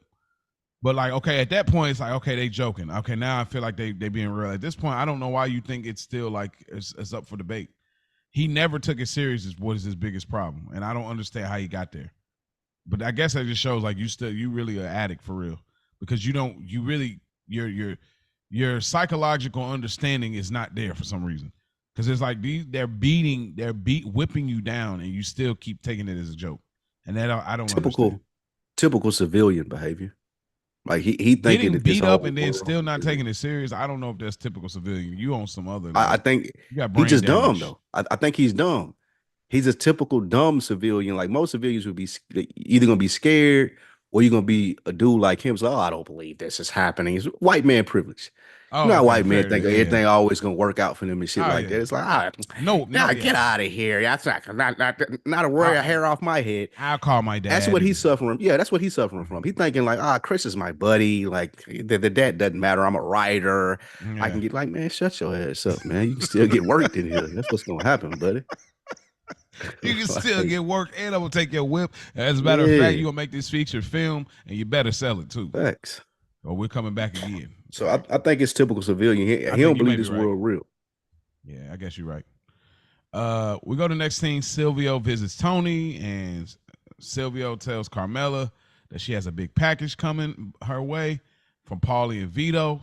But like, okay, at that point, it's like, okay, they joking. Okay, now I feel like they being real. At this point, I don't know why you think it's still like it's up for debate. He never took it serious is what is his biggest problem. And I don't understand how he got there. But I guess that just shows like you really an addict for real. Because your psychological understanding is not there for some reason. Because it's like they're whipping you down, and you still keep taking it as a joke. And that I don't understand. Typical civilian behavior. Like he thinking getting beat up and then still not taking it serious. I don't know if that's typical civilian. You on some other. I think he's just dumb though. I think he's dumb. He's a typical dumb civilian. Like most civilians would be either gonna be scared or you're gonna be a dude like him. So I don't believe this is happening. It's white man privilege. Oh, not white man think everything always gonna work out for them and shit like that. It's like, get out of here. That's not a worry a hair off my head. I'll call my dad. That's what he's suffering. Yeah, that's what he's suffering from. He's thinking like, Chris is my buddy. Like the dad doesn't matter. I'm a writer. Yeah. I can get like, man, shut your ass up, man. You can still get worked in here. That's what's gonna happen, buddy. You can still get work, and I'm gonna take your whip. As a matter of fact, you're gonna make this feature film, and you better sell it too. Facts. Or we're coming back again. So I think it's typical civilian. He don't believe this world real. Yeah, I guess you're right. We go to the next scene. Silvio visits Tony, and Silvio tells Carmela that she has a big package coming her way from Paulie and Vito.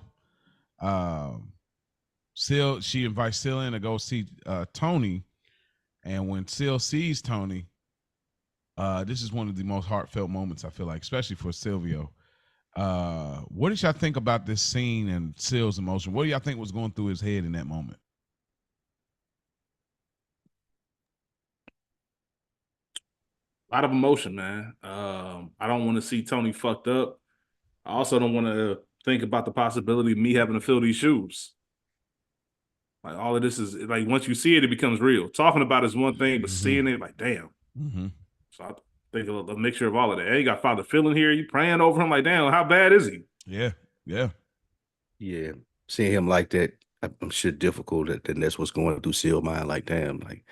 She invites Seal in to go see Tony, and when Seal sees Tony, this is one of the most heartfelt moments I feel like, especially for Silvio. What did y'all think about this scene and Seal's emotion? What do y'all think was going through his head in that moment? A lot of emotion, man. I don't want to see Tony fucked up. I also don't want to think about the possibility of me having to fill these shoes. Like all of this is like once you see it, it becomes real. Talking about it is one thing, but seeing it, like damn. So I think of a mixture of all of that. Hey, you got Father Phil in here. You praying over him, like damn, how bad is he? Yeah. Seeing him like that, I'm sure difficult. And that's what's going through Seal's mind. Like damn, like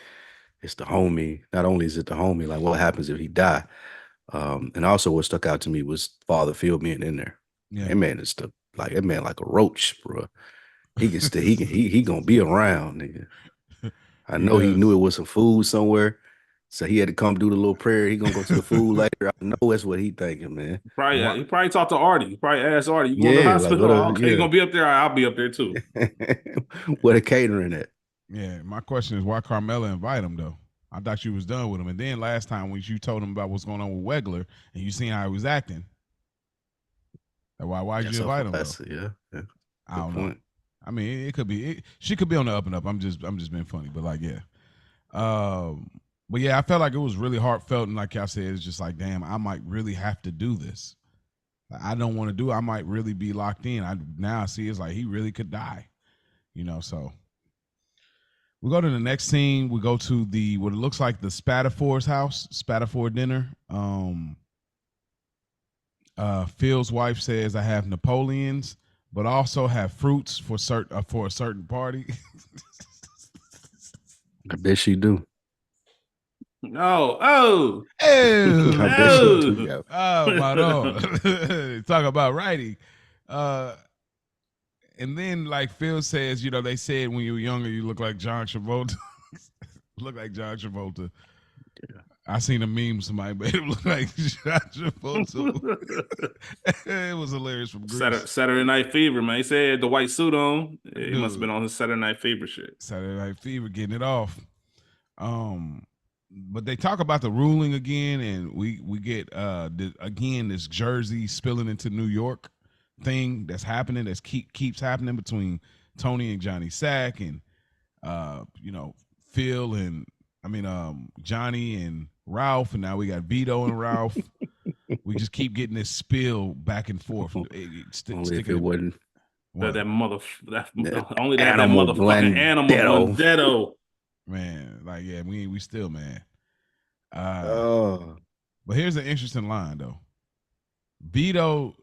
it's the homie. Not only is it the homie, like what happens if he die? And also what stuck out to me was Father Phil being in there. Yeah. That man is like a roach, bro. He can stay. He gonna be around, nigga. I know he knew it was some food somewhere, so he had to come do the little prayer. He gonna go to the food later. I know that's what he thinking, man. He probably talked to Artie. He probably asked Artie, "You going to the hospital? Okay, you gonna be up there? I'll be up there too." What a catering at. Yeah, my question is why Carmella invite him though? I thought you was done with him, and then last time when you told him about what's going on with Wegler, and you seen how he was acting, why did you invite him? Though? Yeah. I don't know. I mean, it could be. She could be on the up and up. I'm just being funny, but like, yeah. But yeah, I felt like it was really heartfelt, and like y'all said, it's just like, damn, I might really have to do this. I don't want to do it. I might really be locked in. Now I see it's like he really could die, So we go to the next scene. We go to what it looks like the Spatafor's house, Spatafor dinner. Phil's wife says, "I have Napoleons, but also have fruits for a certain party." I bet she do. Oh, I bet she do. Yeah. Oh, my dog. Talk about righty. And then, like Phil says, they said when you were younger, you look like John Travolta. Look like John Travolta. Yeah. I seen a meme somebody made him look like John Travolta. It was hilarious from Greece. Saturday Night Fever, man. He said the white suit on. He must have been on his Saturday Night Fever shit. Saturday Night Fever, getting it off. But they talk about the ruling again, and we get this Jersey spilling into New York thing that's happening, keeps happening between Tony and Johnny Sack, and Phil and Johnny and Ralph, and now we got Vito and Ralph. We just keep getting this spill back and forth. Only if it wasn't only that animal motherfucking animal Blundetto. Man, like yeah, we still man. But here's an interesting line though. Vito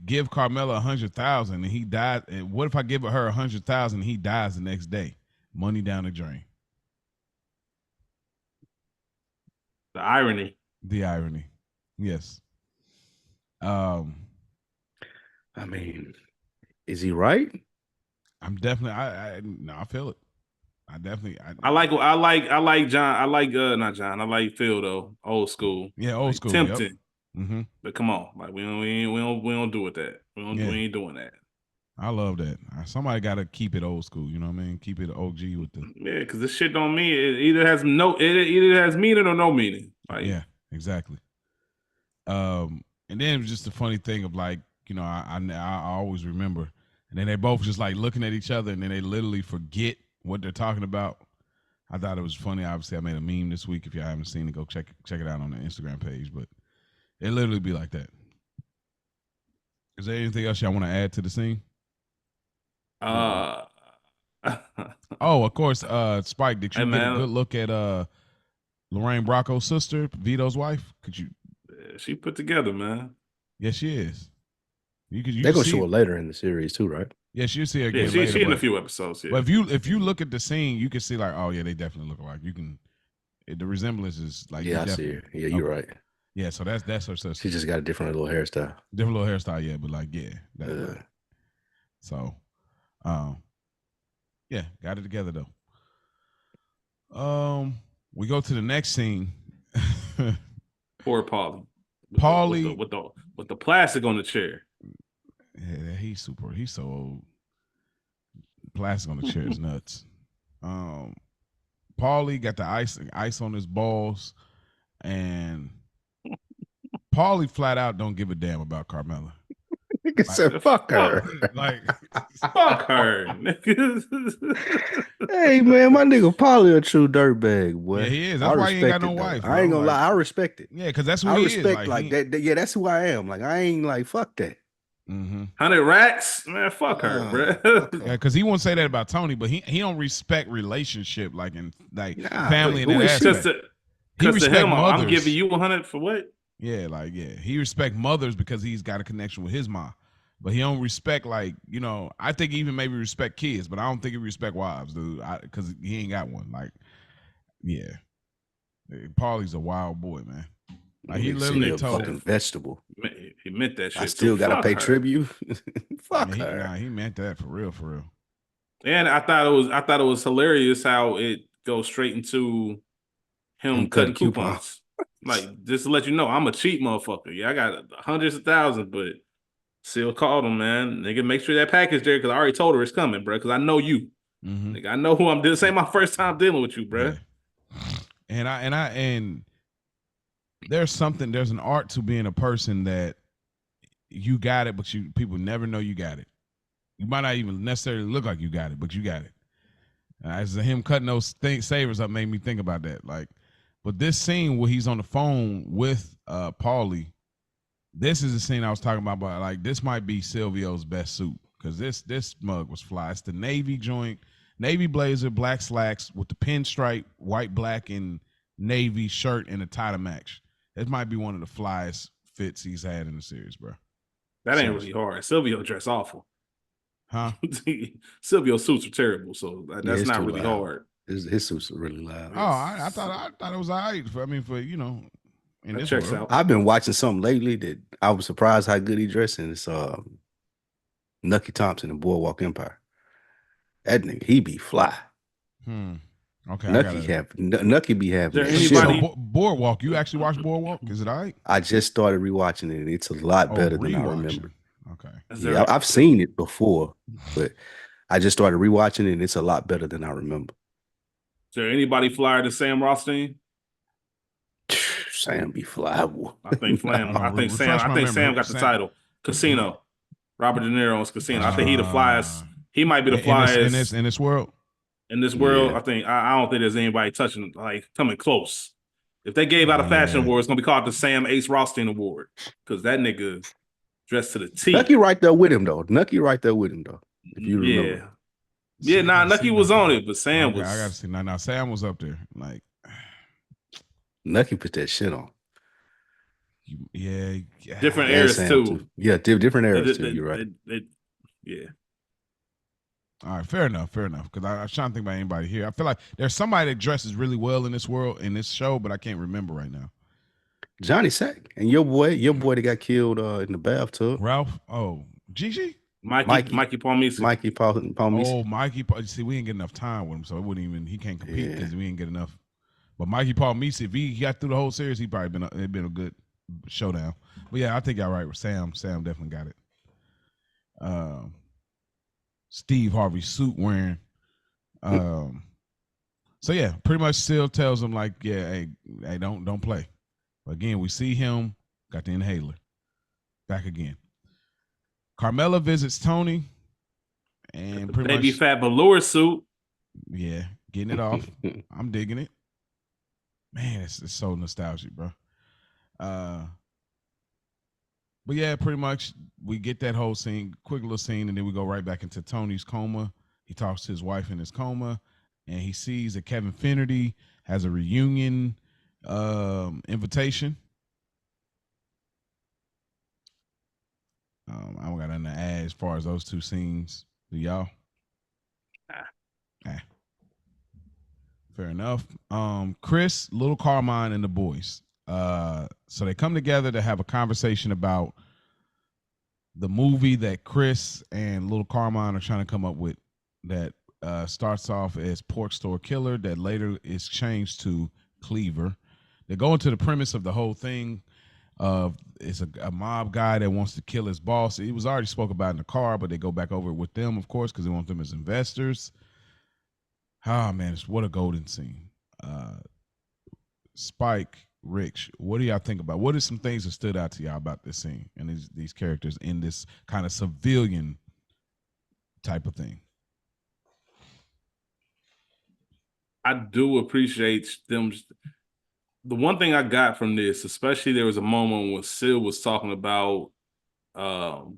give Carmella 100,000 and he died. And what if I give her 100,000 and he dies the next day? Money down the drain. The irony. Yes. I mean, is he right? I'm definitely. I feel it. I like John. I like not John. I like Phil though. Old school. Yeah, old school. Tempting. Yep. Mm-hmm. But come on, like we don't do it that. We ain't doing that. I love that. Somebody got to keep it old school. You know what I mean? Keep it OG with the. Yeah, because this shit don't mean it either has meaning or no meaning. Like, yeah, exactly. And then it was just a funny thing of like, I always remember, and then they both just like looking at each other, and then they literally forget what they're talking about. I thought it was funny. Obviously, I made a meme this week. If you haven't seen it, go check it out on the Instagram page. But it literally be like that. Is there anything else y'all want to add to the scene? Oh, of course. Spike, did you get a good look at Lorraine Bracco's sister, Vito's wife? Could you? She put together, man. Yes, she is. They're gonna show it later in the series too, right? Yeah, she'll see her again. Yeah, later, she in a few episodes. Yeah. But if you look at the scene, you can see like, oh yeah, they definitely look alike. You can, the resemblance is like. Yeah, I see her. Yeah, you're right. Yeah, so that's her sister. She just got a different little hairstyle. Yeah, but like right. So, yeah, got it together though. We go to the next scene. Poor Paulie. With the plastic on the chair. Yeah, he's so old. plastic on the chair is nuts. Paulie got the ice on his balls, and Paulie flat out don't give a damn about Carmella. Nigga said, "Fuck her." Like, fuck her. Hey man, my nigga Paulie a true dirtbag, boy. yeah, he is. That's why he ain't got no wife. I ain't bro. gonna lie, I respect it. Yeah, because that's who I he respect is. like that. Yeah, that's who I am. Like I ain't like fuck that. 100 racks, man. Fuck her, bro. Yeah, because he won't say that about Tony, but he don't respect relationship like in family and who that is she? aspect. Because to him, mothers. I'm giving you 100 for what? Yeah, he respect mothers because he's got a connection with his mom, but he don't respect I think he even maybe respect kids, but I don't think he respect wives, dude, because he ain't got one. Like, yeah, Paulie's a wild boy, man. Like he literally told fucking vegetable. He meant that shit. I still gotta pay tribute. Fuck her. her. He meant that for real, for real. And I thought it was hilarious how it goes straight into him cutting coupons. Like, just to let you know, I'm a cheap motherfucker. Yeah, I got hundreds of thousands, but still called him, man. Nigga, make sure that package there because I already told her it's coming, bro. Because I know you. Nigga, I know who I'm dealing. This ain't my first time dealing with you, bro. Yeah. And there's an art to being a person that you got it, but people never know you got it. You might not even necessarily look like you got it, but you got it. As him cutting those savers up made me think about that. Like, but this scene where he's on the phone with Paulie, this is the scene I was talking about. But like, this might be Silvio's best suit because this mug was fly. It's the navy joint, navy blazer, black slacks with the pinstripe, white, black, and navy shirt and a tie to match. This might be one of the flyest fits he's had in the series, bro. That ain't really hard. Silvio dressed awful. Huh? Silvio's suits are terrible, so that's not really hard. His suits are really loud. Oh, I thought it was all right. In this checks world. out. I've been watching something lately that I was surprised how good he dressed in. It's Nucky Thompson in Boardwalk Empire. That nigga, he be fly. Okay, Nucky be having anybody Boardwalk. You actually watch Boardwalk? Is it all right? I just started rewatching it. It's a lot better than I remember. Okay. Yeah, I've seen it before, but I just started rewatching it, and it's a lot better than I remember. Is there anybody flyer than Sam Rothstein? Sam be fly. I think Sam got the title. Casino. Robert De Niro's Casino. I think he the flyest. He might be the flyest in this world. In this world, I don't think there's anybody coming close. If they gave out a fashion award, it's gonna be called the Sam Ace Rothstein Award because that nigga dressed to the T. Nucky right there with him though. If you remember. Yeah, Nucky was on it, but Sam was. I gotta see now. Sam was up there. Like Nucky put that shit on. Yeah. Different eras too. Yeah, different eras too. You're right. Yeah. All right, fair enough. Because I was trying to think about anybody here. I feel like there's somebody that dresses really well in this world, in this show, but I can't remember right now. Johnny Sack and your boy that got killed in the bathtub. Ralph. Oh, Gigi. Mikey Palmisi. Mikey Palmisi. Oh, Mikey. See, we didn't get enough time with him, so it wouldn't even. He can't compete because we didn't get enough. But Mikey Palmisi, if he got through the whole series, he probably been a good showdown. But yeah, I think y'all right with Sam. Sam definitely got it. Steve Harvey suit wearing. So yeah, pretty much still tells him like, yeah, hey, don't play. But again, we see him got the inhaler back again. Carmella visits Tony, and pretty baby much fat velour suit. Yeah, getting it off. I'm digging it. Man, it's so nostalgic, bro. But yeah, pretty much we get that whole scene, quick little scene, and then we go right back into Tony's coma. He talks to his wife in his coma, and he sees that Kevin Finnerty has a reunion invitation. I don't got nothing to add as far as those two scenes. Do y'all? Fair enough. Chris, Little Carmine, and the boys. So they come together to have a conversation about the movie that Chris and Little Carmine are trying to come up with that starts off as Pork Store Killer that later is changed to Cleaver. They go into the premise of the whole thing. It's a mob guy that wants to kill his boss. It was already spoke about in the car, but they go back over it with them, of course, because they want them as investors. Ah, man, what a golden scene. Spike, Rich, what do y'all think about? What are some things that stood out to y'all about this scene and these characters in this kind of civilian type of thing? I do appreciate them. The one thing I got from this, especially there was a moment when Sil was talking about, what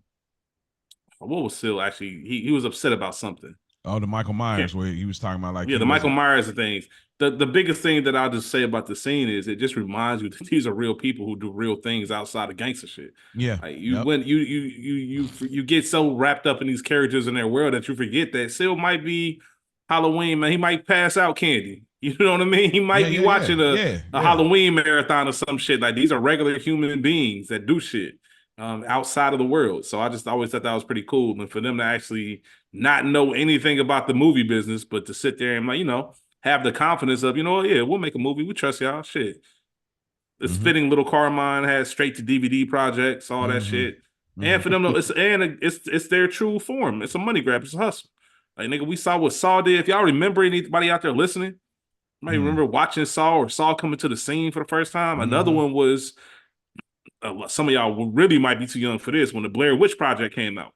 was Sil actually? He was upset about something. Oh, the Michael Myers, where he was talking about like, yeah, the Michael Myers and things. The biggest thing that I'll just say about the scene is it just reminds you that these are real people who do real things outside of gangster shit. Yeah, like you get so wrapped up in these characters in their world that you forget that Sil might be Halloween, man. He might pass out candy. You know what I mean? He might be watching a Halloween marathon or some shit. Like these are regular human beings that do shit outside of the world. So I just always thought that was pretty cool. And for them to actually not know anything about the movie business, but to sit there and like, have the confidence of, yeah, we'll make a movie. We trust y'all. Shit. It's fitting. Little Carmine has straight to DVD projects, all that shit. And for them, it's their true form. It's a money grab. It's a hustle. Like nigga, we saw what Saw did. If y'all remember, anybody out there listening, might remember watching Saw or Saw coming to the scene for the first time. Another one was some of y'all really might be too young for this when the Blair Witch Project came out,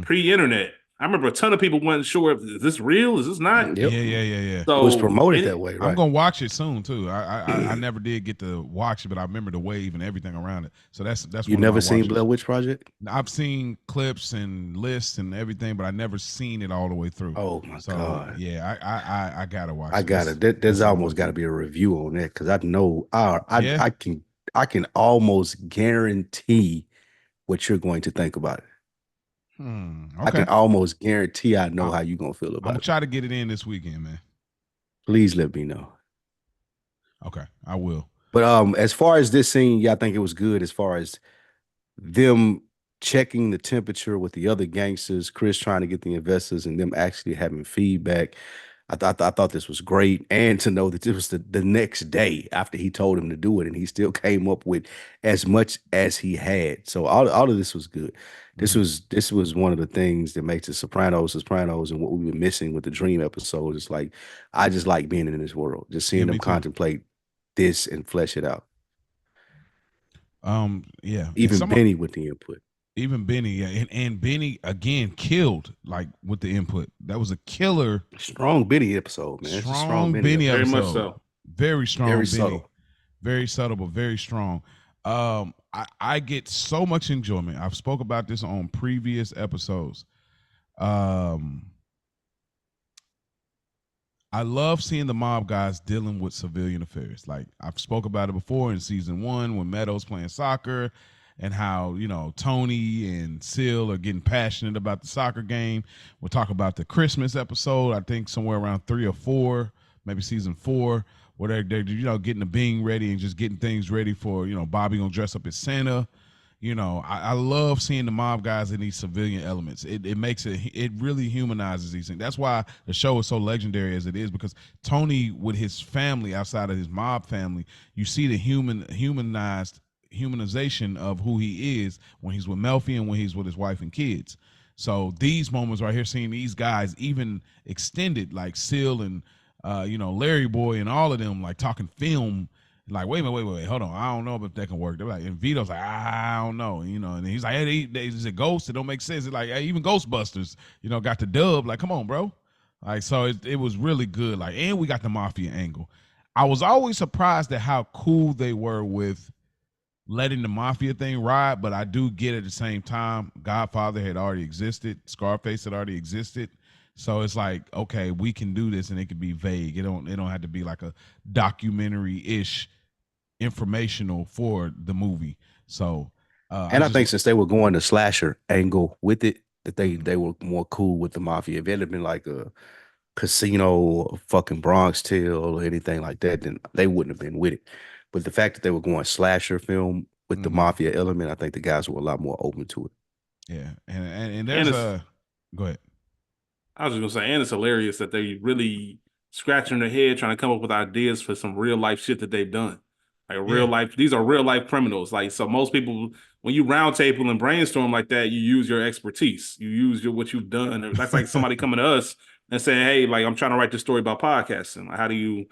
pre-internet. I remember a ton of people wasn't sure if is this real, is this not? Yep. Yeah. So it was promoted that way, right? I'm gonna watch it soon too. I never did get to watch it, but I remember the wave and everything around it. So that's you never seen Blair Witch Project? I've seen clips and lists and everything, but I never seen it all the way through. Oh my god! Yeah, I gotta watch. I got it. There's almost got to be a review on that because I know I can almost guarantee what you're going to think about it. Okay. I can almost guarantee I know how you're gonna feel about it. I'm gonna try to get it in this weekend, man. Please let me know. Okay, I will. But as far as this scene, I think it was good as far as them checking the temperature with the other gangsters, Chris trying to get the investors and them actually having feedback. I thought this was great. And to know that it was the next day after he told him to do it, and he still came up with as much as he had. So all of this was good. This was one of the things that makes the Sopranos, and what we've been missing with the Dream episodes. It's like I just like being in this world, just seeing them contemplate this and flesh it out. Yeah. Even Benny with the input. Even Benny, yeah, and Benny again killed like with the input. That was a killer. Strong Benny episode, man. Strong Benny episode. Very much so. Very strong. Very Benny. subtle. Very subtle, but very strong. I get so much enjoyment. I've spoke about this on previous episodes. I love seeing the mob guys dealing with civilian affairs. Like I've spoke about it before in season 1 when Meadows playing soccer and how, Tony and Sil are getting passionate about the soccer game. We'll talk about the Christmas episode, I think somewhere around 3 or 4, maybe season 4, where they're getting the being ready and just getting things ready for, Bobby gonna dress up as Santa. I love seeing the mob guys in these civilian elements. It makes it really humanizes these things. That's why the show is so legendary as it is, because Tony with his family outside of his mob family, you see the humanization of who he is when he's with Melfi and when he's with his wife and kids. So these moments right here, seeing these guys even extended, like Sil and Larry Boy and all of them, like talking film. Like, wait, hold on. I don't know if that can work. They're like, and Vito's like, I don't know, and he's like, hey, is it Ghost? It don't make sense. It's like, hey, even Ghostbusters, got the dub. Like, come on, bro. Like, so it was really good. Like, and we got the mafia angle. I was always surprised at how cool they were with letting the mafia thing ride, but I do get at the same time, Godfather had already existed, Scarface had already existed. So it's like, okay, we can do this, and it could be vague. It don't have to be like a documentary-ish informational for the movie. So and I think since they were going the slasher angle with it, that they were more cool with the mafia. If it had been like a Casino or fucking Bronx Tale or anything like that, then they wouldn't have been with it. But the fact that they were going slasher film with the mafia element, I think the guys were a lot more open to it. Yeah, and there's go ahead. I was just gonna say, and it's hilarious that they really scratching their head trying to come up with ideas for some real life shit that they've done. Like real life, these are real life criminals. Like, so most people, when you round table and brainstorm like that, you use your expertise. You use what you've done. That's like somebody coming to us and saying, "Hey, like I'm trying to write this story about podcasting. Like, how do you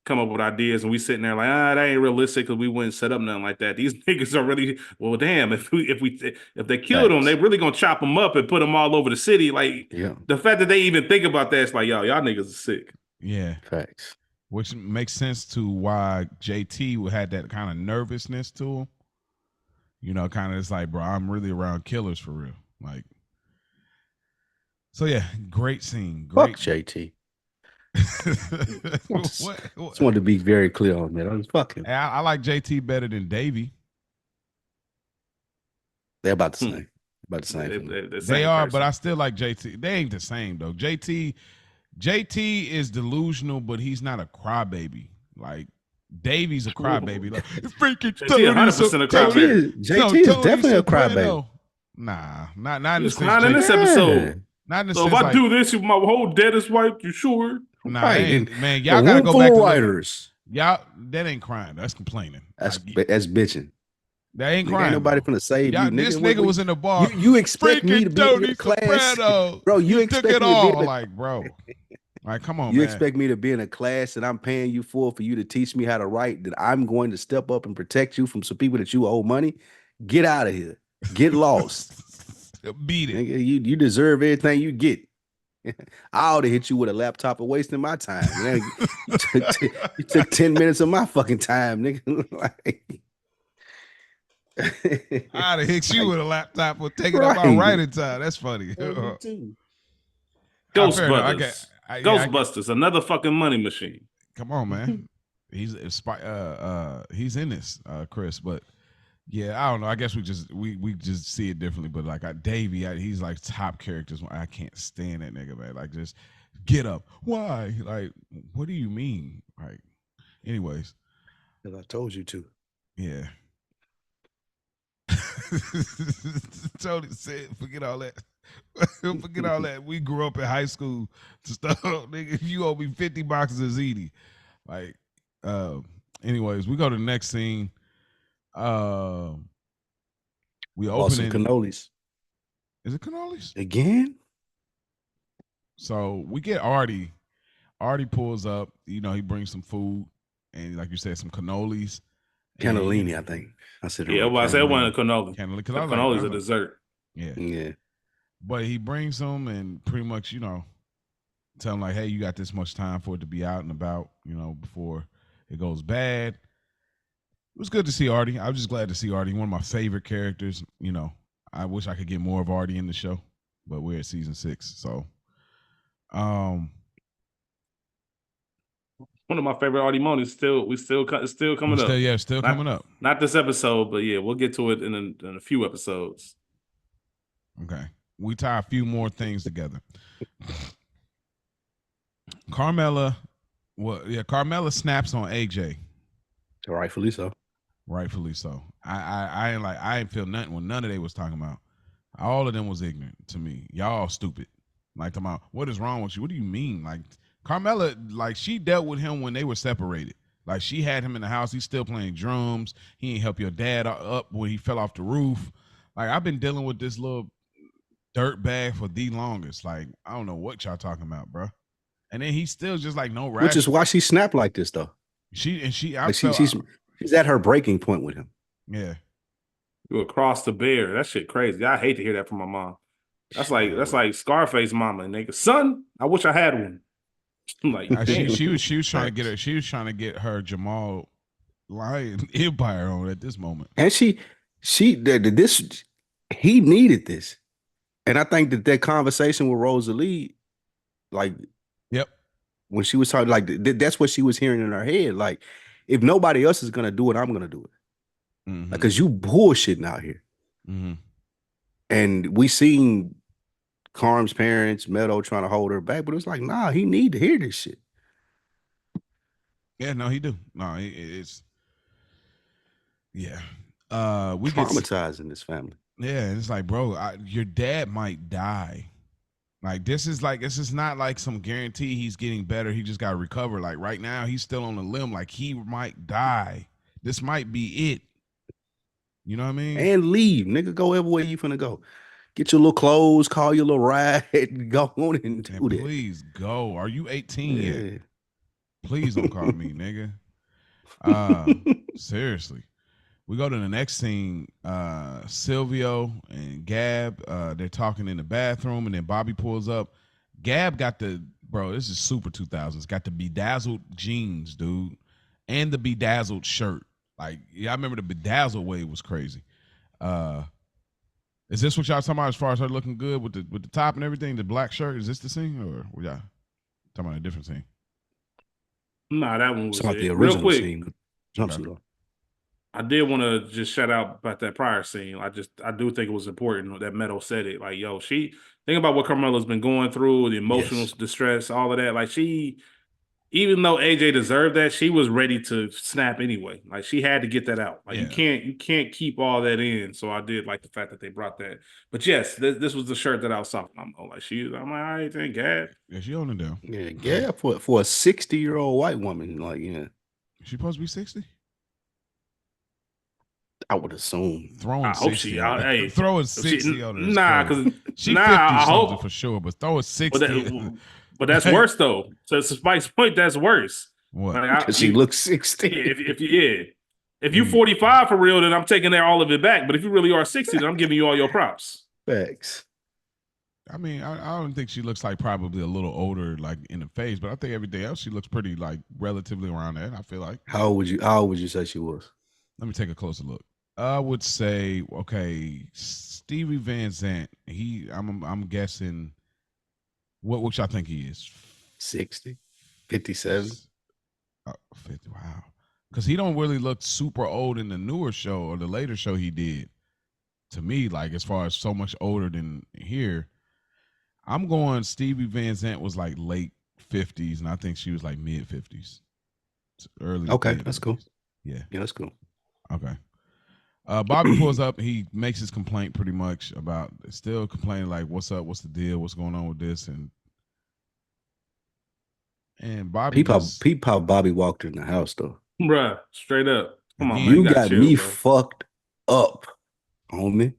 come up with ideas?" And we sitting there like, that ain't realistic because we wouldn't set up nothing like that. These niggas are really, well, damn. If they killed them, they really gonna chop them up and put them all over the city. Like the fact that they even think about that, it's like, y'all niggas are sick. Yeah, facts. Which makes sense to why JT had that kind of nervousness to him. You know, kind of it's like, bro, I'm really around killers for real. Like, so yeah, great scene. Great. Fuck JT. What? Just wanted to be very clear on that. I was fucking. I like JT better than Davey. They're about the same. About the same. They are, but I still like JT. They ain't the same though. JT is delusional, but he's not a crybaby. Like Davey's a crybaby. Like freaking JT is definitely a crybaby. Nah, not in this episode. Not in the so sense if I do this, my whole debt is wiped. You sure? Nah, man, y'all gotta go back to writers. Y'all, that ain't crying. That's complaining. That's bitching. That ain't crying. Ain't nobody finna save you. This nigga was in the bar. You expect me to be in a class, Sopranos. Bro? You expect took it me all, to be like, bro. Like, come on, you man. expect me to be in a class that I'm paying you for you to teach me how to write, that I'm going to step up and protect you from some people that you owe money? Get out of here. Get lost. Beat it. Nigga, you deserve everything you get. I ought to hit you with a laptop and wasting my time. Man. You took 10 minutes of my fucking time, nigga. Like, I'd have hit you with a laptop for taking up our writing time. That's funny. Ghostbusters. Ghostbusters, another fucking money machine. Come on, man. He's in this, Chris. But yeah, I don't know. I guess we just see it differently. But like Davey, he's like top characters. I can't stand that nigga, man. Like, just get up. Why? Like, what do you mean? Like, anyways. Because I told you to. Yeah. Tony said, forget all that. Forget all that. We grew up in high school to stuff. Nigga, you owe me 50 boxes of ziti. Like, anyways, we go to the next scene. We open some cannolis. Is it cannolis? Again? So we get Artie. Artie pulls up, you know, he brings some food and, like you said, some cannolis. Cannellini, I think. I said I said one of cannoli. Cannoli's a dessert. Yeah. But he brings them and pretty much, you know, tell him like, hey, you got this much time for it to be out and about, you know, before it goes bad. It was good to see Artie. I was just glad to see Artie. One of my favorite characters. You know, I wish I could get more of Artie in the show, but we're at season 6, so. One of my favorite Artie moments. Still coming up. Still coming up. Not this episode, but yeah, we'll get to it in a few episodes. Okay, we tie a few more things together. Carmella snaps on AJ. Rightfully so. Rightfully so. I ain't feel nothing when none of they was talking about. All of them was ignorant to me. Y'all stupid. Like, talking about, what is wrong with you? What do you mean? Like, Carmella, like, she dealt with him when they were separated. Like, she had him in the house. He's still playing drums. He ain't help your dad up when he fell off the roof. Like, I've been dealing with this little dirt bag for the longest. Like, I don't know what y'all talking about, bro. And then he's still just like no rational. Which is why she snapped like this, though. She's at her breaking point with him. Yeah. You across the bear. That shit crazy. I hate to hear that from my mom. That's like Scarface mama, nigga. Son, I wish I had one. Like, she was trying to get her Jamal Lion Empire on at this moment. And he needed this. And I think that conversation with Rosalie, like, yep, when she was talking, like, that's what she was hearing in her head. Like, if nobody else is gonna do it, I'm gonna do it. Mm-hmm. Like, cause you bullshitting out here. Mm-hmm. And we seen Carm's parents, Meadow trying to hold her back, but it was like, nah, he need to hear this shit. Yeah, no, he do. No, it's yeah. We traumatizing this family. Yeah, it's like, bro, your dad might die. Like, this is not like some guarantee he's getting better. He just got to recover. Like, right now, he's still on the limb. Like, he might die. This might be it. You know what I mean? And leave, nigga. Go everywhere you finna go. Get your little clothes, call your little ride, and go on and do that. Please go. Are you 18 Yeah. yet? Please don't call me, nigga. Seriously. We go to the next scene. Silvio and Gab, they're talking in the bathroom, and then Bobby pulls up. Gab got this is super 2000s, got the bedazzled jeans, dude, and the bedazzled shirt. Like, yeah, I remember the bedazzled wave was crazy. Is this what y'all talking about as far as her looking good with the top and everything, the black shirt? Is this the scene, or were y'all talking about a different scene? Nah, that one was it's not it. the Real original quick. scene. Jumpsuit on. I did want to just shout out about that prior scene. I do think it was important that Meadow said it. Like, yo, think about what Carmella's been going through, the emotional distress, all of that. Like, even though AJ deserved that, she was ready to snap anyway. Like, she had to get that out. Like, you can't keep all that in. So I did like the fact that they brought that. But yes, this was the shirt that I was talking about. Like, I'm like, all right, thank God. Yeah, she owned it down. Yeah, for a 60-year-old white woman, like, yeah. She supposed to be 60? I would assume. Throwing 60 on her. Throwing 60 on her. Nah, because she 50 something for sure, but throwing 60. But that's worse though. So to Spike's point, that's worse. What? Because she looks 60. If you 45 for real, then I'm taking all of it back. But if you really are 60, then I'm giving you all your props. Facts. I mean, I don't think she looks like probably a little older, like in the face, but I think everything else she looks pretty like relatively around that. I feel like. How old would you say she was? Let me take a closer look. I would say, okay, Stevie Van Zandt. I'm guessing. What y'all think he is? 60, 57. 50. Wow, because he don't really look super old in the newer show or the later show he did. To me, like as far as so much older than here, I'm going. Stevie Van Zandt was like late 50s, and I think she was like mid 50s, early. Okay, that's cool. Yeah, that's cool. Okay. Bobby pulls up. He makes his complaint pretty much about still complaining like, "What's up? What's the deal? What's going on with this?" And Bobby peep how Bobby walked in the house though, bruh. Straight up, come on, you man, got chill, me bro. fucked up, homie.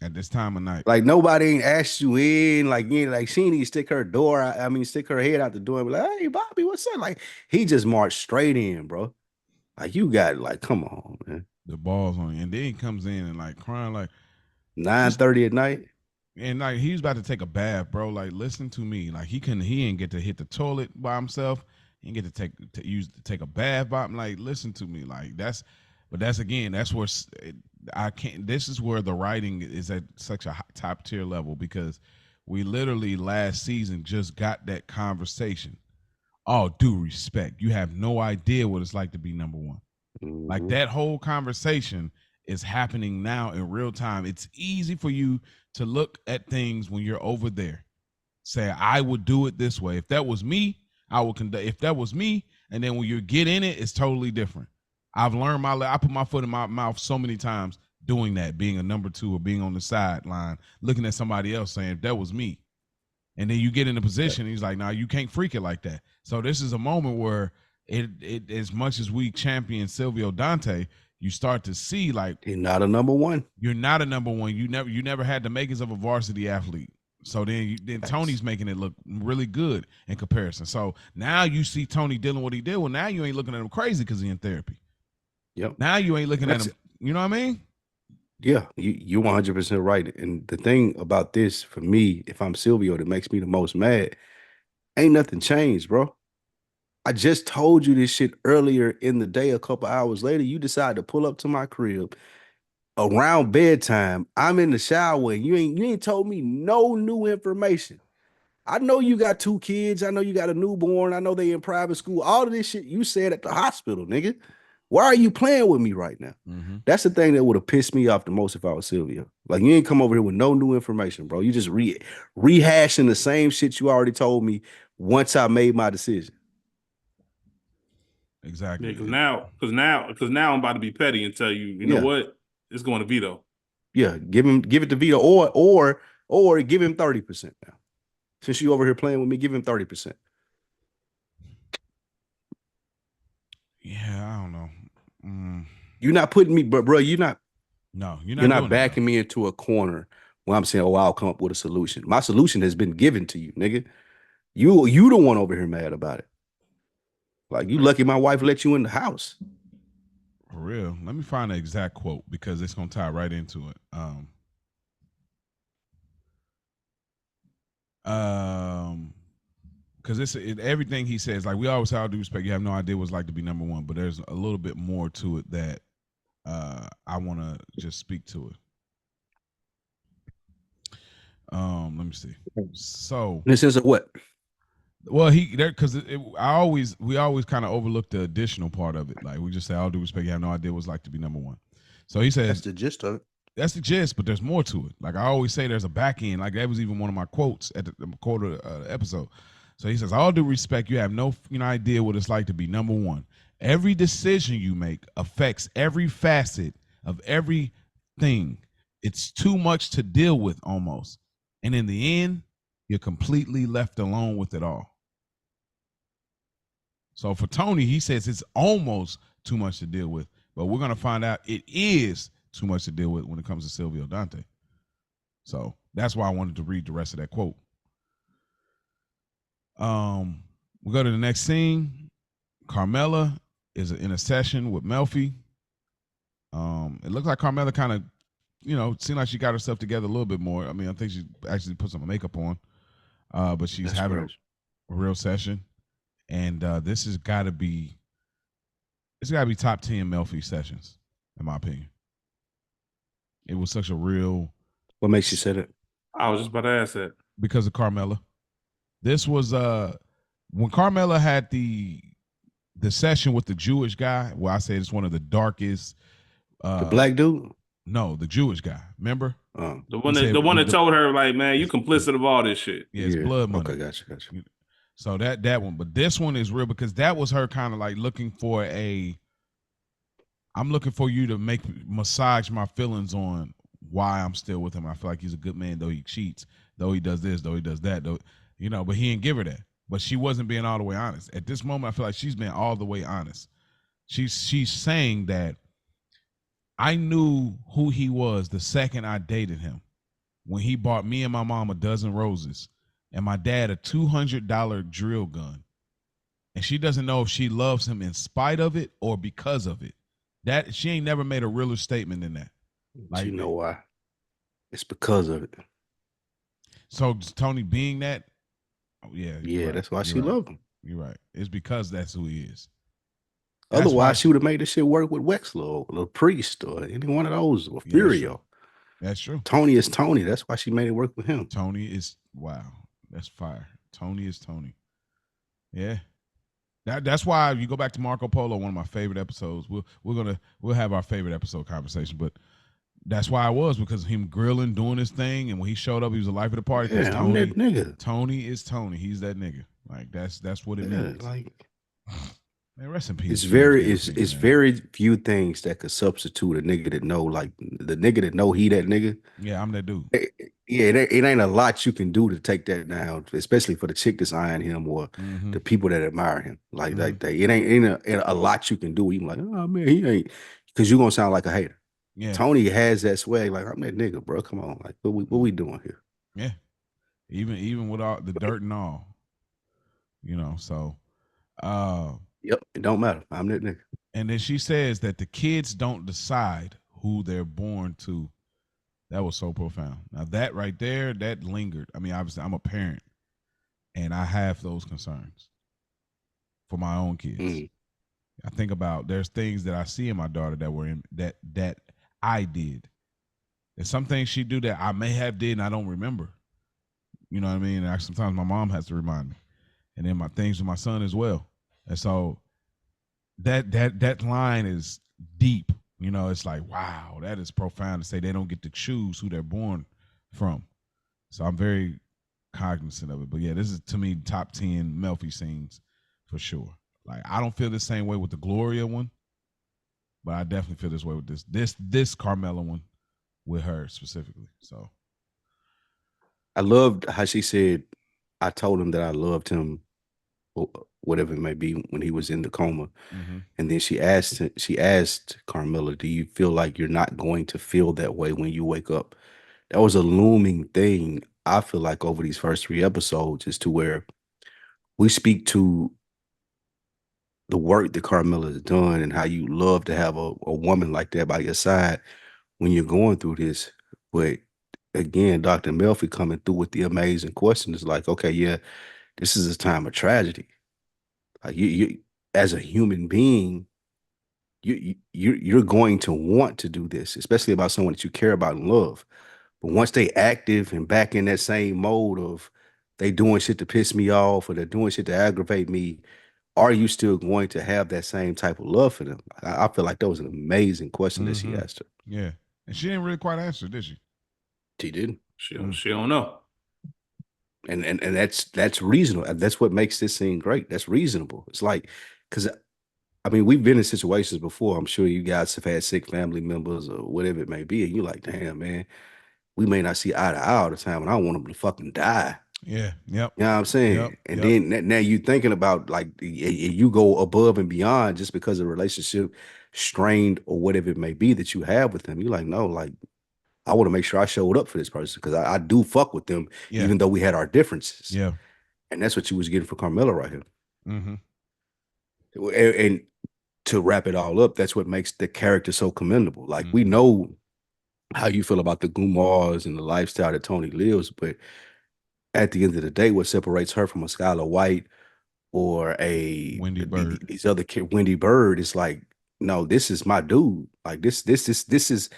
At this time of night, like nobody ain't asked you in. Like you ain't like she didn't stick her door. Stick her head out the door and be like, "Hey, Bobby, what's up?" Like he just marched straight in, bro. Like you got like, come on, man. The balls on you, and then he comes in and like crying like 9:30 at night, and like he's about to take a bath, bro. Like listen to me, like he ain't get to hit the toilet by himself. He didn't get to take a bath by him. Like listen to me, like that's where I can't. This is where the writing is at such a top tier level because we literally last season just got that conversation. All due respect, you have no idea what it's like to be number one. Mm-hmm. Like that whole conversation is happening now in real time. It's easy for you to look at things when you're over there. Say, I would do it this way. If that was me, I would conduct. If that was me, and then when you get in it, it's totally different. I've learned I put my foot in my mouth so many times doing that, being a number two or being on the sideline, looking at somebody else saying, if that was me. And then you get in a position, he's like, nah, you can't freak it like that. So this is a moment where it as much as we champion Silvio Dante, you start to see like you're not a number one. You're not a number one. You never had the makings of a varsity athlete. So then Tony's making it look really good in comparison. So now you see Tony dealing with what he did. Well, now you ain't looking at him crazy because he's in therapy. Yep. Now you ain't looking at him. You know what I mean? Yeah, you're 100% right. And the thing about this, for me, if I'm Silvio, that makes me the most mad, ain't nothing changed, bro. I just told you this shit earlier in the day. A couple hours later, you decide to pull up to my crib around bedtime. I'm in the shower, and you ain't told me no new information. I know you got 2 kids. I know you got a newborn. I know they in private school. All of this shit you said at the hospital, nigga. Why are you playing with me right now? Mm-hmm. That's the thing that would have pissed me off the most if I was Silvio. Like, you ain't come over here with no new information, bro. You just rehashing the same shit you already told me once I made my decision. Exactly. Because now I'm about to be petty and tell you, you know what? It's going to Vito. Yeah, give it to Vito, or give him 30% now. Since you over here playing with me, give him 30%. Yeah, I don't know. You're not putting me, but bro, you're not doing backing me into a corner where I'm saying, oh, I'll come up with a solution. My solution has been given to you, nigga. You the one over here mad about it. Like, you lucky my wife let you in the house. For real. Let me find the exact quote because it's gonna tie right into it. Because everything he says, like we always say, all due respect, you have no idea what it's like to be number one, but there's a little bit more to it that I want to just speak to it. Let me see. So in the sense of what? Well, because we always kind of overlook the additional part of it. Like we just say, all due respect, you have no idea what it's like to be number one. So he says That's the gist of it. That's the gist, but there's more to it. Like I always say, there's a back end. Like that was even one of my quotes at the quarter episode. So he says, all due respect, you have no idea what it's like to be number one. Every decision you make affects every facet of everything. It's too much to deal with almost. And in the end, you're completely left alone with it all. So for Tony, he says it's almost too much to deal with, but we're going to find out it is too much to deal with when it comes to Silvio Dante. So that's why I wanted to read the rest of that quote. We go to the next scene. Carmela is in a session with Melfi. It looks like Carmela kind of, seemed like she got herself together a little bit more. I mean, I think she actually put some makeup on, but she's having a real session. And this has got to be top 10 Melfi sessions, in my opinion. It was such a real. What makes you say that? I was just about to ask that. Because of Carmela. This was when Carmela had the session with the Jewish guy. Well, I said it's one of the darkest. The black dude? No, the Jewish guy. Remember? The one that told her, like, man, you complicit of all this shit. Yeah, it's blood money. Okay, gotcha. So that one, but this one is real because that was her kind of like looking for I'm looking for you to massage my feelings on why I'm still with him. I feel like he's a good man, though he cheats, though he does this, though he does that, though, but he didn't give her that. But she wasn't being all the way honest. At this moment, I feel like she's been all the way honest. She's saying that I knew who he was the second I dated him, when he bought me and my mom a dozen roses and my dad a $200 drill gun. And she doesn't know if she loves him in spite of it or because of it. That she ain't never made a realer statement than that. Like, you know why? It's because of it. So Tony being that, yeah, right. That's why she loved him. You're right. It's because that's who he is. Otherwise, she would have made this shit work with Wexler or the Priest or any one of those or Furio. That's true. Tony is Tony. That's why she made it work with him. Tony is That's fire. Tony is Tony. Yeah. That's why you go back to Marco Polo, one of my favorite episodes. We'll have our favorite episode conversation, but that's why I was, because of him grilling, doing his thing, and when he showed up, he was the life of the party. Yeah, I'm that nigga. Tony is Tony. He's that nigga. Like that's what it means. Like, man, rest in peace. It's very few things that could substitute a nigga that know, like the nigga that know he that nigga. Yeah, I'm that dude. It ain't a lot you can do to take that down, especially for the chick that's eyeing him or the people that admire him. Like that. It ain't a lot you can do. Even like, oh man, he ain't, because you're gonna sound like a hater. Yeah. Tony has that swag. Like, I'm that nigga, bro. Come on, like what we doing here? Yeah, even with all the dirt and all, So, yep, it don't matter. I'm that nigga. And then she says that the kids don't decide who they're born to. That was so profound. Now that right there, that lingered. I mean, obviously, I'm a parent, and I have those concerns for my own kids. I think about there's things that I see in my daughter that were in that I did. There's some things she do that I may have did and I don't remember. You know what I mean? And sometimes my mom has to remind me. And then my things with my son as well. And so that line is deep. It's like, wow, that is profound to say they don't get to choose who they're born from. So I'm very cognizant of it. But yeah, this is, to me, top 10 Melfi scenes for sure. Like, I don't feel the same way with the Gloria one, but I definitely feel this way with this Carmela one with her specifically. So I loved how she said, I told him that I loved him or whatever it may be when he was in the coma. Mm-hmm. And then she asked Carmilla, "Do you feel like you're not going to feel that way when you wake up?" That was a looming thing. I feel like over these first 3 episodes is to where we speak to the work that Carmilla has done and how you love to have a woman like that by your side when you're going through this. But again, Dr. Melfi coming through with the amazing question is like, okay, yeah, this is a time of tragedy. Like you as a human being, you're going to want to do this, especially about someone that you care about and love. But once they active and back in that same mode of they doing shit to piss me off or they're doing shit to aggravate me, are you still going to have that same type of love for them? I feel like that was an amazing question that she Mm-hmm. asked her. Yeah. And she didn't really quite answer, did she? She did. She don't know. And that's reasonable. That's what makes this scene great. That's reasonable. It's like, because I mean, we've been in situations before. I'm sure you guys have had sick family members or whatever it may be, and you're like, damn, man, we may not see eye to eye all the time, and I don't want them to fucking die. Yeah. Yep. You know what I'm Yep. saying? And then now you thinking about like you go above and beyond just because the relationship strained or whatever it may be that you have with them. You're like, no, like I want to make sure I showed up for this person because I do fuck with them, Yeah. even though we had our differences. Yeah. And that's what you was getting for Carmela right here. Mm-hmm. And to wrap it all up, that's what makes the character so commendable. Like we Mm-hmm. know how you feel about the Gumars and the lifestyle that Tony lives, but at the end of the day, what separates her from a Skylar White or Wendy Bird. these other kid, Wendy Bird, is like, no, this is my dude. Like this is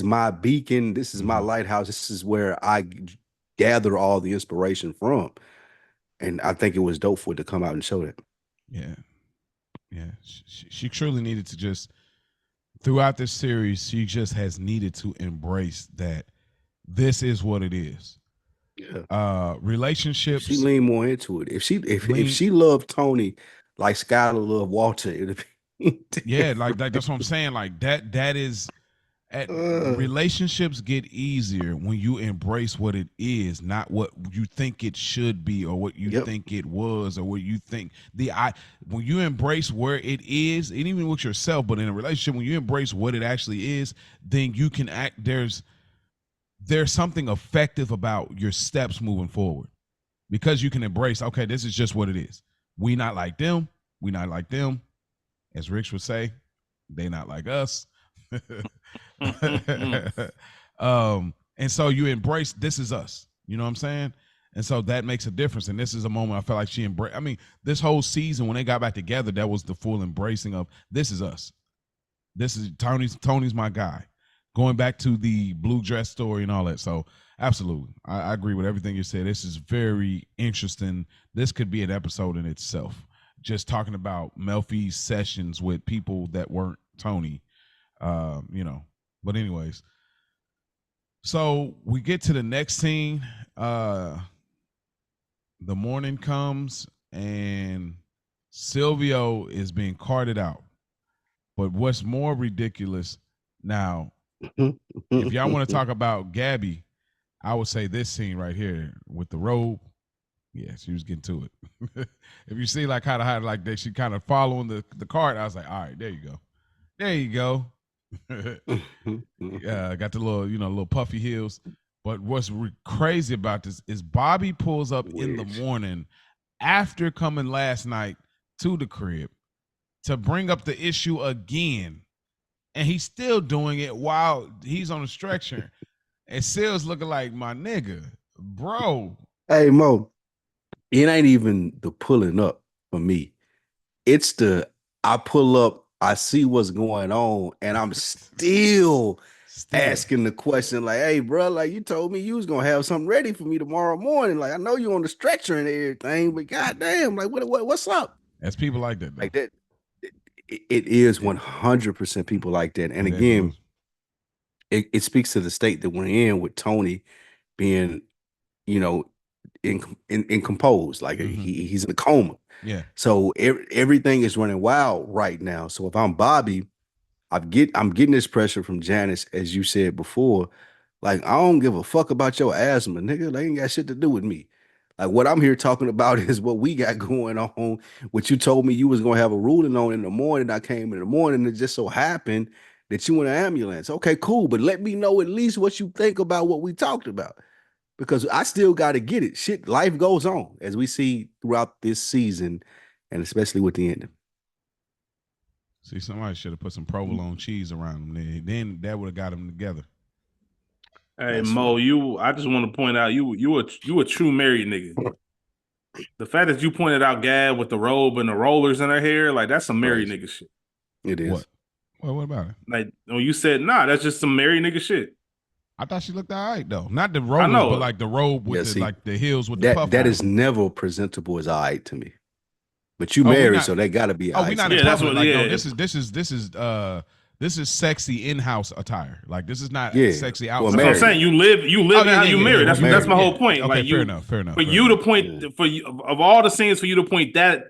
my beacon. This is my Mm-hmm. lighthouse. This is where I gather all the inspiration from. And I think it was dope for it to come out and show that. Yeah. Yeah. She truly needed to just, throughout this series, she just has needed to embrace that this is what it is. Yeah. Relationships. She leaned more into it. If Lean- she loved Tony like Skylar loved Walter, it'd be Yeah, like that's what I'm saying. Like that is relationships get easier when you embrace what it is, not what you think it should be or what you think it was or what you think when you embrace where it is, and even with yourself, but in a relationship, when you embrace what it actually is, then you can act. There's something effective about your steps moving forward because you can embrace, okay, this is just what it is. We not like them. We not like them. As Rich would say, they not like us. And so you embrace, this is us. You know what I'm saying? And so that makes a difference. And this is a moment I felt like she embraced. I mean, this whole season when they got back together, that was the full embracing of this is us. This is Tony's my guy. Going back to the blue dress story and all that. So absolutely. I agree with everything you said. This is very interesting. This could be an episode in itself. Just talking about Melfi's sessions with people that weren't Tony, but anyways, so we get to the next scene. The morning comes and Silvio is being carted out. But what's more ridiculous now, if y'all want to talk about Gabby, I would say this scene right here with the robe. Yeah, she was getting to it. If you see like how like that, she kind of following the cart. I was like, all right, there you go. There you go. Got the little puffy heels. But what's crazy about this is Bobby pulls up in the morning after coming last night to the crib to bring up the issue again. And he's still doing it while he's on a stretcher. And Sil's looking like, my nigga, bro. Hey, Mo, it ain't even the pulling up for me. It's the I pull up, I see what's going on, and I'm still asking the question like, hey, bro, like you told me you was gonna have something ready for me tomorrow morning. Like I know you on the stretcher and everything, but goddamn, like what's up? That's people like that, though. Like that. It is 100% people like that. And again, it speaks to the state that we're in with Tony being, in composed, like he's in a coma. Yeah. So everything is running wild right now. So if I'm Bobby, I'm getting this pressure from Janice, as you said before. Like I don't give a fuck about your asthma, nigga. They ain't got shit to do with me. Like what I'm here talking about is what we got going on. What you told me you was gonna have a ruling on in the morning. I came in the morning. It just so happened that you in an ambulance. Okay, cool. But let me know at least what you think about what we talked about. Because I still got to get it. Shit, life goes on as we see throughout this season, and especially with the ending. See, somebody should have put some provolone cheese around them. Then that would have got them together. Hey That's Mo, funny. I just want to point out you a true married nigga. The fact that you pointed out Gab with the robe and the rollers in her hair, like that's some married Crazy. nigga shit. It is. What? Well, what about it? Like when you said, nah, that's just some married nigga shit. I thought she looked all right though. Not the I rollers, know. but like the robe with Yeah, the see, like the heels with the puff. That on is it. never presentable as all right to me. But you Oh, we married, not- so they got to be all Oh, we right. not Yeah, in that's public. what- Like, yeah. no, this is sexy in-house attire. Like this is not Yeah. sexy Well, outside. That's what I'm saying. You live how you married. yeah, That's my whole point. Okay, like fair you, enough. for fair you enough. to point for you of all the scenes for you to point that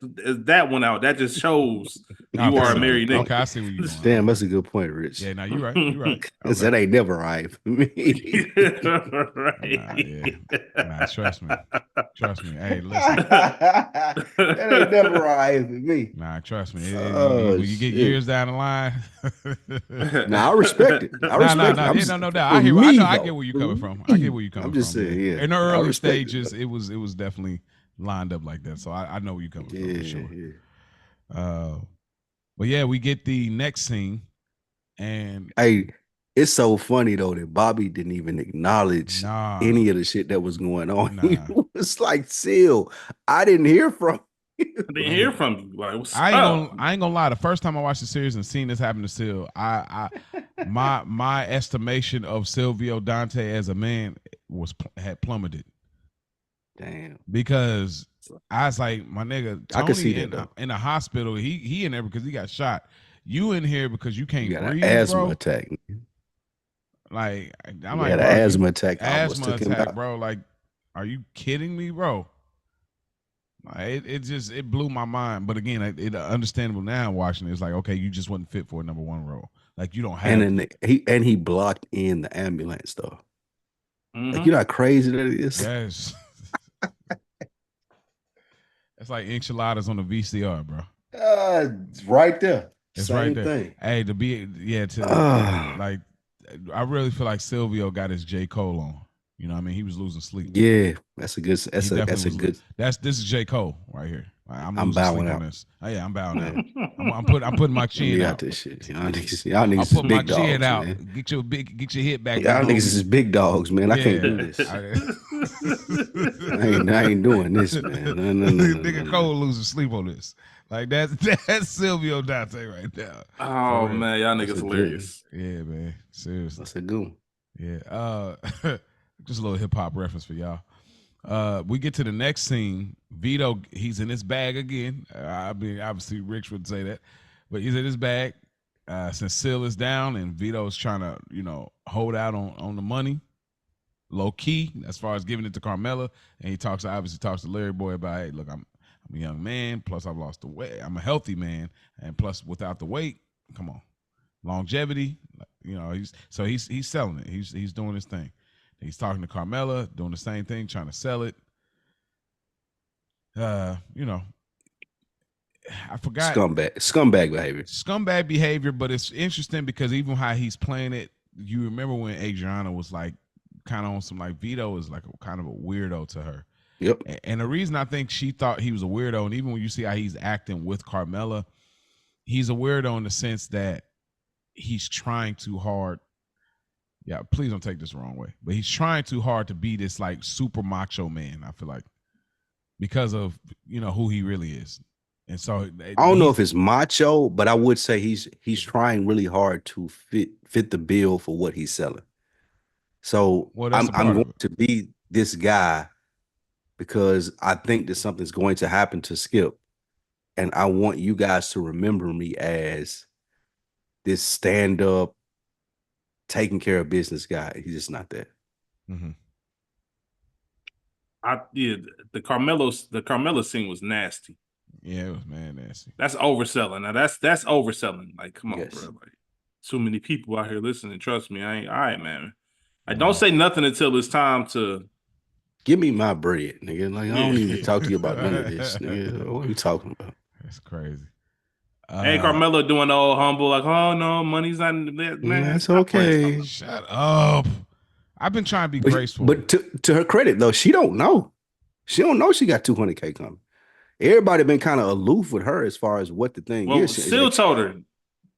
one out, that just shows you Okay, are a so- married nigga. Okay, I see where you going. Damn, that's a good point, Rich. Yeah, no, you're right. You're right. Because that ain't never right for me. Right. Nah, trust me. Trust me. Hey, listen. That ain't never right for me. Nah, trust me. Oh, When you get shit. years down the line. Nah, I respect it. I respect it. I'm Yeah, just- no. for I me, get though. where you For coming from. me. I get where you coming I'm from. just saying, yeah. In the I early respect it, stages, though. it was definitely lined up like that. So I know where you coming from for sure. Yeah. But yeah, we get the next scene, and Hey, it's so funny though that Bobby didn't even acknowledge Nah. any of the shit that was going on. Nah. He was like, "Seal, I didn't hear from you." I didn't hear from you. Like, what's I up? ain't gonna lie. The first time I watched the series and seen this happen to Sil, my estimation of Silvio Dante as a man had plummeted. Damn. Because I was like, my nigga, Tony I can see that, though. in the hospital. He in there because he got shot. You in here because you can't You got breathe, an asthma bro. attack. Like I'm You like, had bro, an asthma attack. I almost asthma took him attack, out. bro. Like, are you kidding me, bro? Like, it blew my mind. But again, it understandable now watching it. It's like, okay, you just wasn't fit for a number one role. Like you don't have. And then he blocked in the ambulance though. Like, you know how crazy that is? Yes. It's like enchiladas on the VCR, bro. It's right there. It's Same right there. thing. Hey, like, I really feel like Silvio got his J. Cole on. You know what I mean? He was losing sleep. Yeah, that's a good. This is J. Cole right here. I'm losing bowing sleep out. on this. Oh yeah, I'm bowing out. I'm putting my chin out out. this shit. Y'all niggas I'll is put my big chin dogs, out. man. Get your hit back. Y'all niggas is big dogs, man. I can't do this. I ain't doing this, man. No. Nigga Cole losing sleep on this. Like that's Silvio Dante right there. Oh man, y'all niggas hilarious. Yeah, man. Seriously. That's a good one. Yeah. Just a little hip hop reference for y'all. We get to the next scene. Vito, he's in his bag again. I mean, obviously Rich would say that, but he's in his bag. Since Sil is down and Vito's trying to, hold out on the money, low key as far as giving it to Carmella, and he obviously talks to Larry Boy about, hey, look, I'm a young man. Plus, I've lost the weight. I'm a healthy man, and plus, without the weight, come on, longevity. He's selling it. He's doing his thing. He's talking to Carmella, doing the same thing, trying to sell it. I forgot. Scumbag behavior. Scumbag behavior, but it's interesting because even how he's playing it, you remember when Adriana was like kind of on some like Vito is like kind of a weirdo to her. Yep. And the reason I think she thought he was a weirdo, and even when you see how he's acting with Carmella, he's a weirdo in the sense that he's trying too hard. Yeah, please don't take this the wrong way, but he's trying too hard to be this like super macho man. I feel like because of who he really is, and so I don't know if it's macho, but I would say he's trying really hard to fit the bill for what he's selling. So I'm going to be this guy because I think that something's going to happen to Skip, and I want you guys to remember me as this stand-up, taking care of business guy. He's just not that. Mm-hmm. The Carmella scene was nasty. Yeah, it was man nasty. That's overselling. Now that's overselling. Like, come on, Yes. bro. Like, too many people out here listening. Trust me, I ain't all right, man. I don't say nothing until it's time to Give me my bread, nigga. Like, I don't need to talk to you about none of this, nigga. What are you talking about? That's crazy. Hey, Carmelo doing the old humble, like, oh no, money's not that, man. That's okay. Shut up. I've been trying to be graceful. But to her credit, though, she don't know. She don't know she got 200K coming. Everybody been kind of aloof with her as far as what the thing is. Still told her.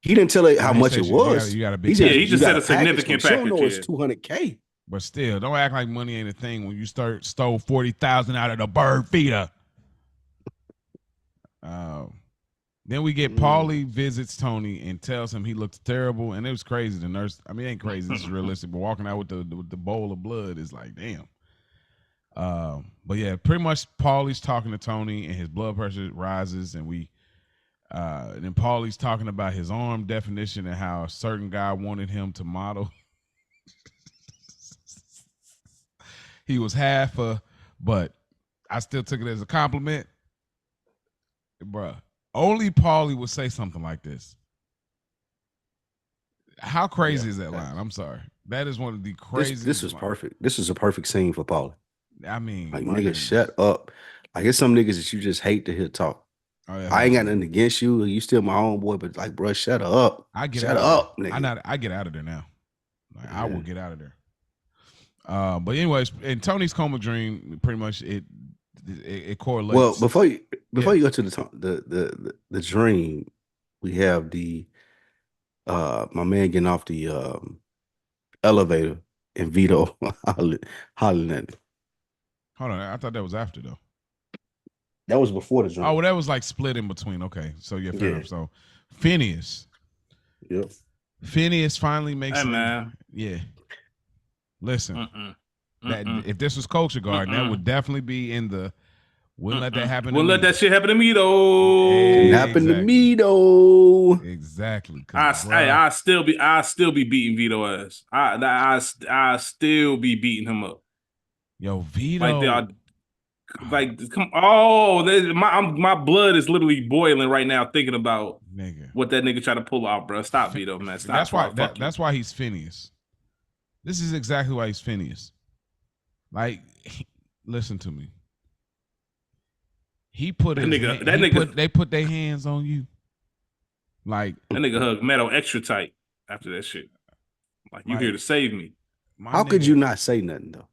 He didn't tell her how much it was. You got a big he just said a significant package. She don't know it's 200K. But still, don't act like money ain't a thing when you stole 40,000 out of the bird feeder. Then we get Paulie visits Tony and tells him he looks terrible, and it was crazy. The nurse, I mean, it ain't crazy. This is realistic, but walking out with the bowl of blood is like, damn. But yeah, pretty much Paulie's talking to Tony, and his blood pressure rises, and then Paulie's talking about his arm definition and how a certain guy wanted him to model. He was half but I still took it as a compliment. Bruh, only Paulie would say something like this. How crazy is that line? I'm sorry. That is one of the craziest. This was perfect. This is a perfect scene for Paulie. I mean, like, nigga, shut up. Like, it's some niggas that you just hate to hear talk. Oh, yeah, I ain't got nothing against you. You still my homeboy, but like, bro, shut up. Shut up, nigga. I get out of there now. Like, I will get out of there. But anyways, in Tony's coma dream, pretty much it correlates. Well, before you go to the dream, we have my man getting off the elevator and Vito hollering at him. Hold on, I thought that was after though. That was before the dream. Oh, well, that was like split in between. Okay, so yeah, fair enough. So Phineas. Yep. Phineas finally makes it. Man. Yeah. Listen, that if this was Culture Guard, that would definitely be in the. Wouldn't let that happen. Wouldn't let that shit happen to me though. Happen to me though. Exactly. I still be beating Vito ass. I still be beating him up. Yo, Vito. Come. Oh, my blood is literally boiling right now thinking about what that nigga tried to pull out, bro. Stop, Vito, man. Stop. That's why he's Phineas. This is exactly why he's Phineas. Like, listen to me. He put they put their hands on you. Like, that nigga hugged Meadow extra tight after that shit. Like, you here to save me. How could you not say nothing though?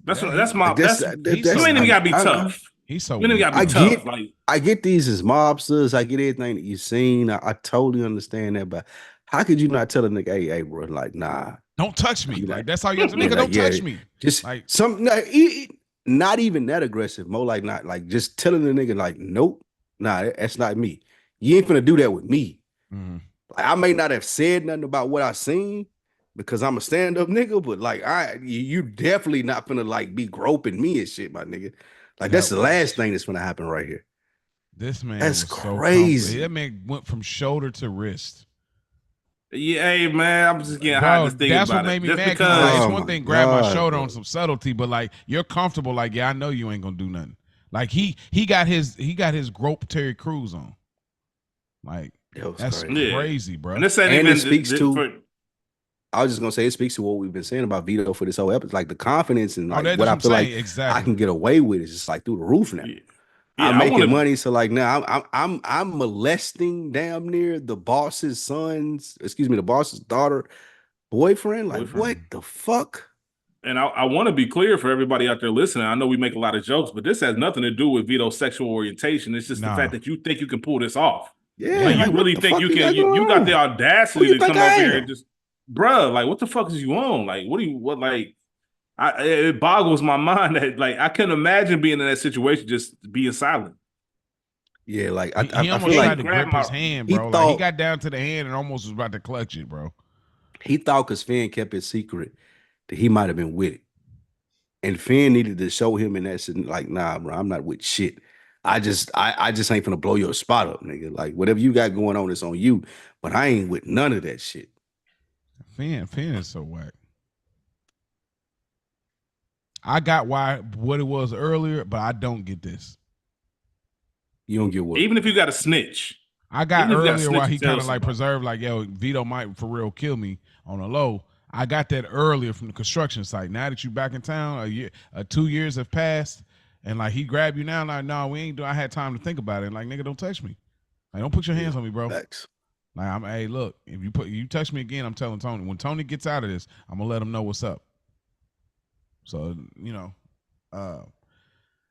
You ain't even gotta be tough. He's so. You ain't gotta be tough. I get these as mobsters. I get everything that you've seen. I totally understand that, but how could you not tell a nigga, hey, bro, like, nah, don't touch me. Like, that's how you have to. Nigga, don't touch me. Just like not even that aggressive. More like not like just telling the nigga like, nope, nah, that's not me. You ain't finna do that with me. Mm-hmm. Like, I may not have said nothing about what I seen because I'm a stand-up nigga, but like you definitely not finna like be groping me and shit, my nigga. Like, that's the last thing that's gonna happen right here. This man, that's crazy. That man went from shoulder to wrist. Yeah, hey man, I'm just getting hot just thinking about it. That's what made me mad. Because it's one thing, grab my shoulder on some subtlety, but like, you're comfortable. Like, yeah, I know you ain't gonna do nothing. Like, he got his grope Terry Crews on. Like, that's crazy, bro. And it speaks to. I was just gonna say, it speaks to what we've been saying about Vito for this whole episode, like the confidence and like what I feel like I can get away with is just like through the roof now. Yeah. I'm making money, so like now I'm molesting damn near the boss's the boss's daughter boyfriend. Like, what the fuck? And I want to be clear for everybody out there listening. I know we make a lot of jokes, but this has nothing to do with Vito's sexual orientation. It's just the fact that you think you can pull this off. Yeah, like, you really think you can? You got the audacity to come over here and just, bruh, like, what the fuck is you on? Like, it boggles my mind that, like, I couldn't imagine being in that situation, just being silent. Yeah, like he almost tried to grip his hand, bro. He got down to the hand and almost was about to clutch it, bro. He thought because Finn kept it secret that he might have been with it, and Finn needed to show him in that like, nah, bro, I'm not with shit. I just ain't finna blow your spot up, nigga. Like, whatever you got going on, it's on you. But I ain't with none of that shit. Finn is so whack. I got what it was earlier, but I don't get this. You don't get what? Even if you got a snitch. I got earlier why he kind of like preserved, like, yo, Vito might for real kill me on a low. I got that earlier from the construction site. Now that you back in town, 2 years have passed, and like he grabbed you now, like no, we ain't do. I had time to think about it. Like nigga, don't touch me. Like don't put your hands on me, bro. Facts. Like hey, look, if you touch me again, I'm telling Tony. When Tony gets out of this, I'm gonna let him know what's up. So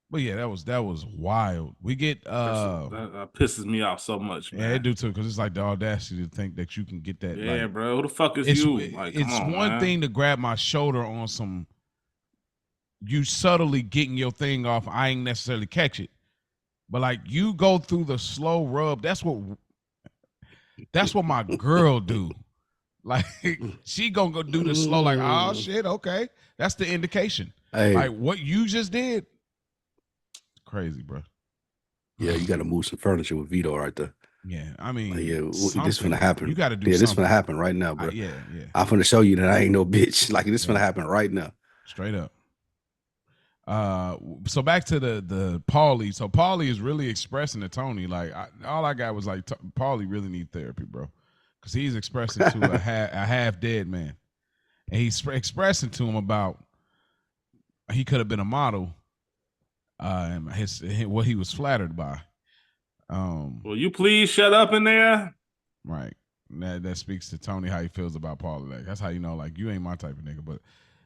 but yeah, that was wild. We get that pisses me off so much, man. Yeah, it do too, because it's like the audacity to think that you can get that. Yeah, like, bro. Who the fuck is you? Like, come it's on, one man. thing to grab my shoulder on some. You subtly getting your thing off. I ain't necessarily catch it, but like you go through the slow rub. That's what my girl do. Like she gonna go do the slow. Like oh shit, okay, that's the indication. Hey. Like what you just did. Crazy, bro. Yeah, you got to move some furniture with Vito right there. Yeah, I mean, like, yeah, this finna happen. You got to do. Yeah, this finna happen right now, bro. Yeah. I'm finna show you that I ain't no bitch. Like this finna happen right now. Straight up. So back to the Paulie. So Paulie is really expressing to Tony. Like all I got was like Paulie really need therapy, bro, because he's expressing to a half dead man, and he's expressing to him about he could have been a model. And what he was flattered by. Will you please shut up in there? Right. That speaks to Tony how he feels about Paulie. Like that's how you know, like you ain't my type of nigga. But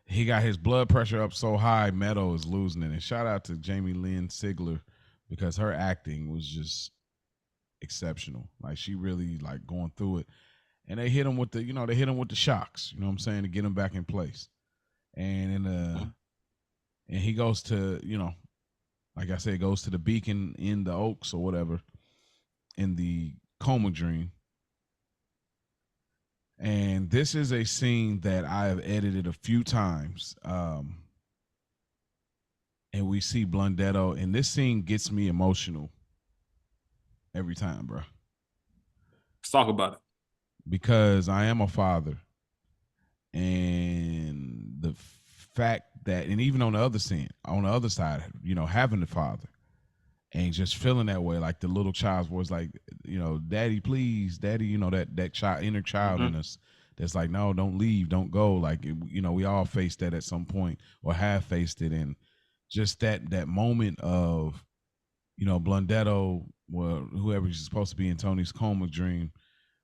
he got his blood pressure up so high, Meadow is losing it. And shout out to Jamie Lynn Sigler because her acting was just exceptional. Like she really like going through it. And they hit him with the shocks. You know what I'm saying, to get him back in place. And and he goes to like I said, goes to the beacon in the Oaks or whatever in the coma dream. And this is a scene that I have edited a few times. And we see Blundetto, and this scene gets me emotional every time, bro. Let's talk about it. Because I am a father. And the fact that, and even on the other side, having the father and just feeling that way, like the little child's voice, like, daddy, please, daddy, that child, inner child in us that's like, no, don't leave, don't go. Like, we all faced that at some point or have faced it. And just that moment of, Blundetto, well, whoever he's supposed to be in Tony's coma dream,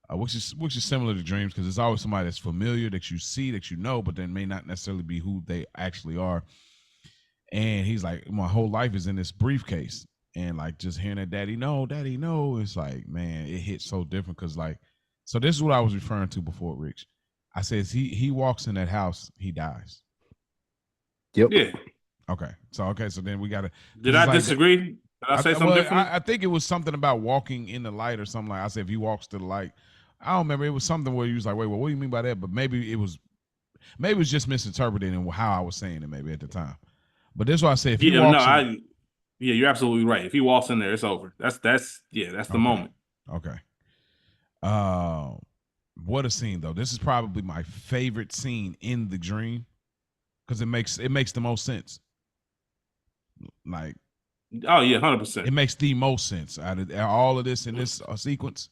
which is similar to dreams because it's always somebody that's familiar that you see, that but then may not necessarily be who they actually are. And he's like, my whole life is in this briefcase. And like just hearing that daddy no, it's like, man, it hits so different because like, so this is what I was referring to before, Rich. I says he walks in that house, he dies. Yep. Yeah. Okay. So then we gotta. Did I disagree? Did I say something different? I think it was something about walking in the light or something like I said if he walks to the light. I don't remember. It was something where he was like, wait, well, what do you mean by that? But maybe it was just misinterpreted in how I was saying it maybe at the time. But this is why I say if he walks you're absolutely right. If he walks in there, it's over. That's the moment. Okay. What a scene though. This is probably my favorite scene in the dream because it makes the most sense. Like, oh yeah, 100%. It makes the most sense out of all of this in this sequence.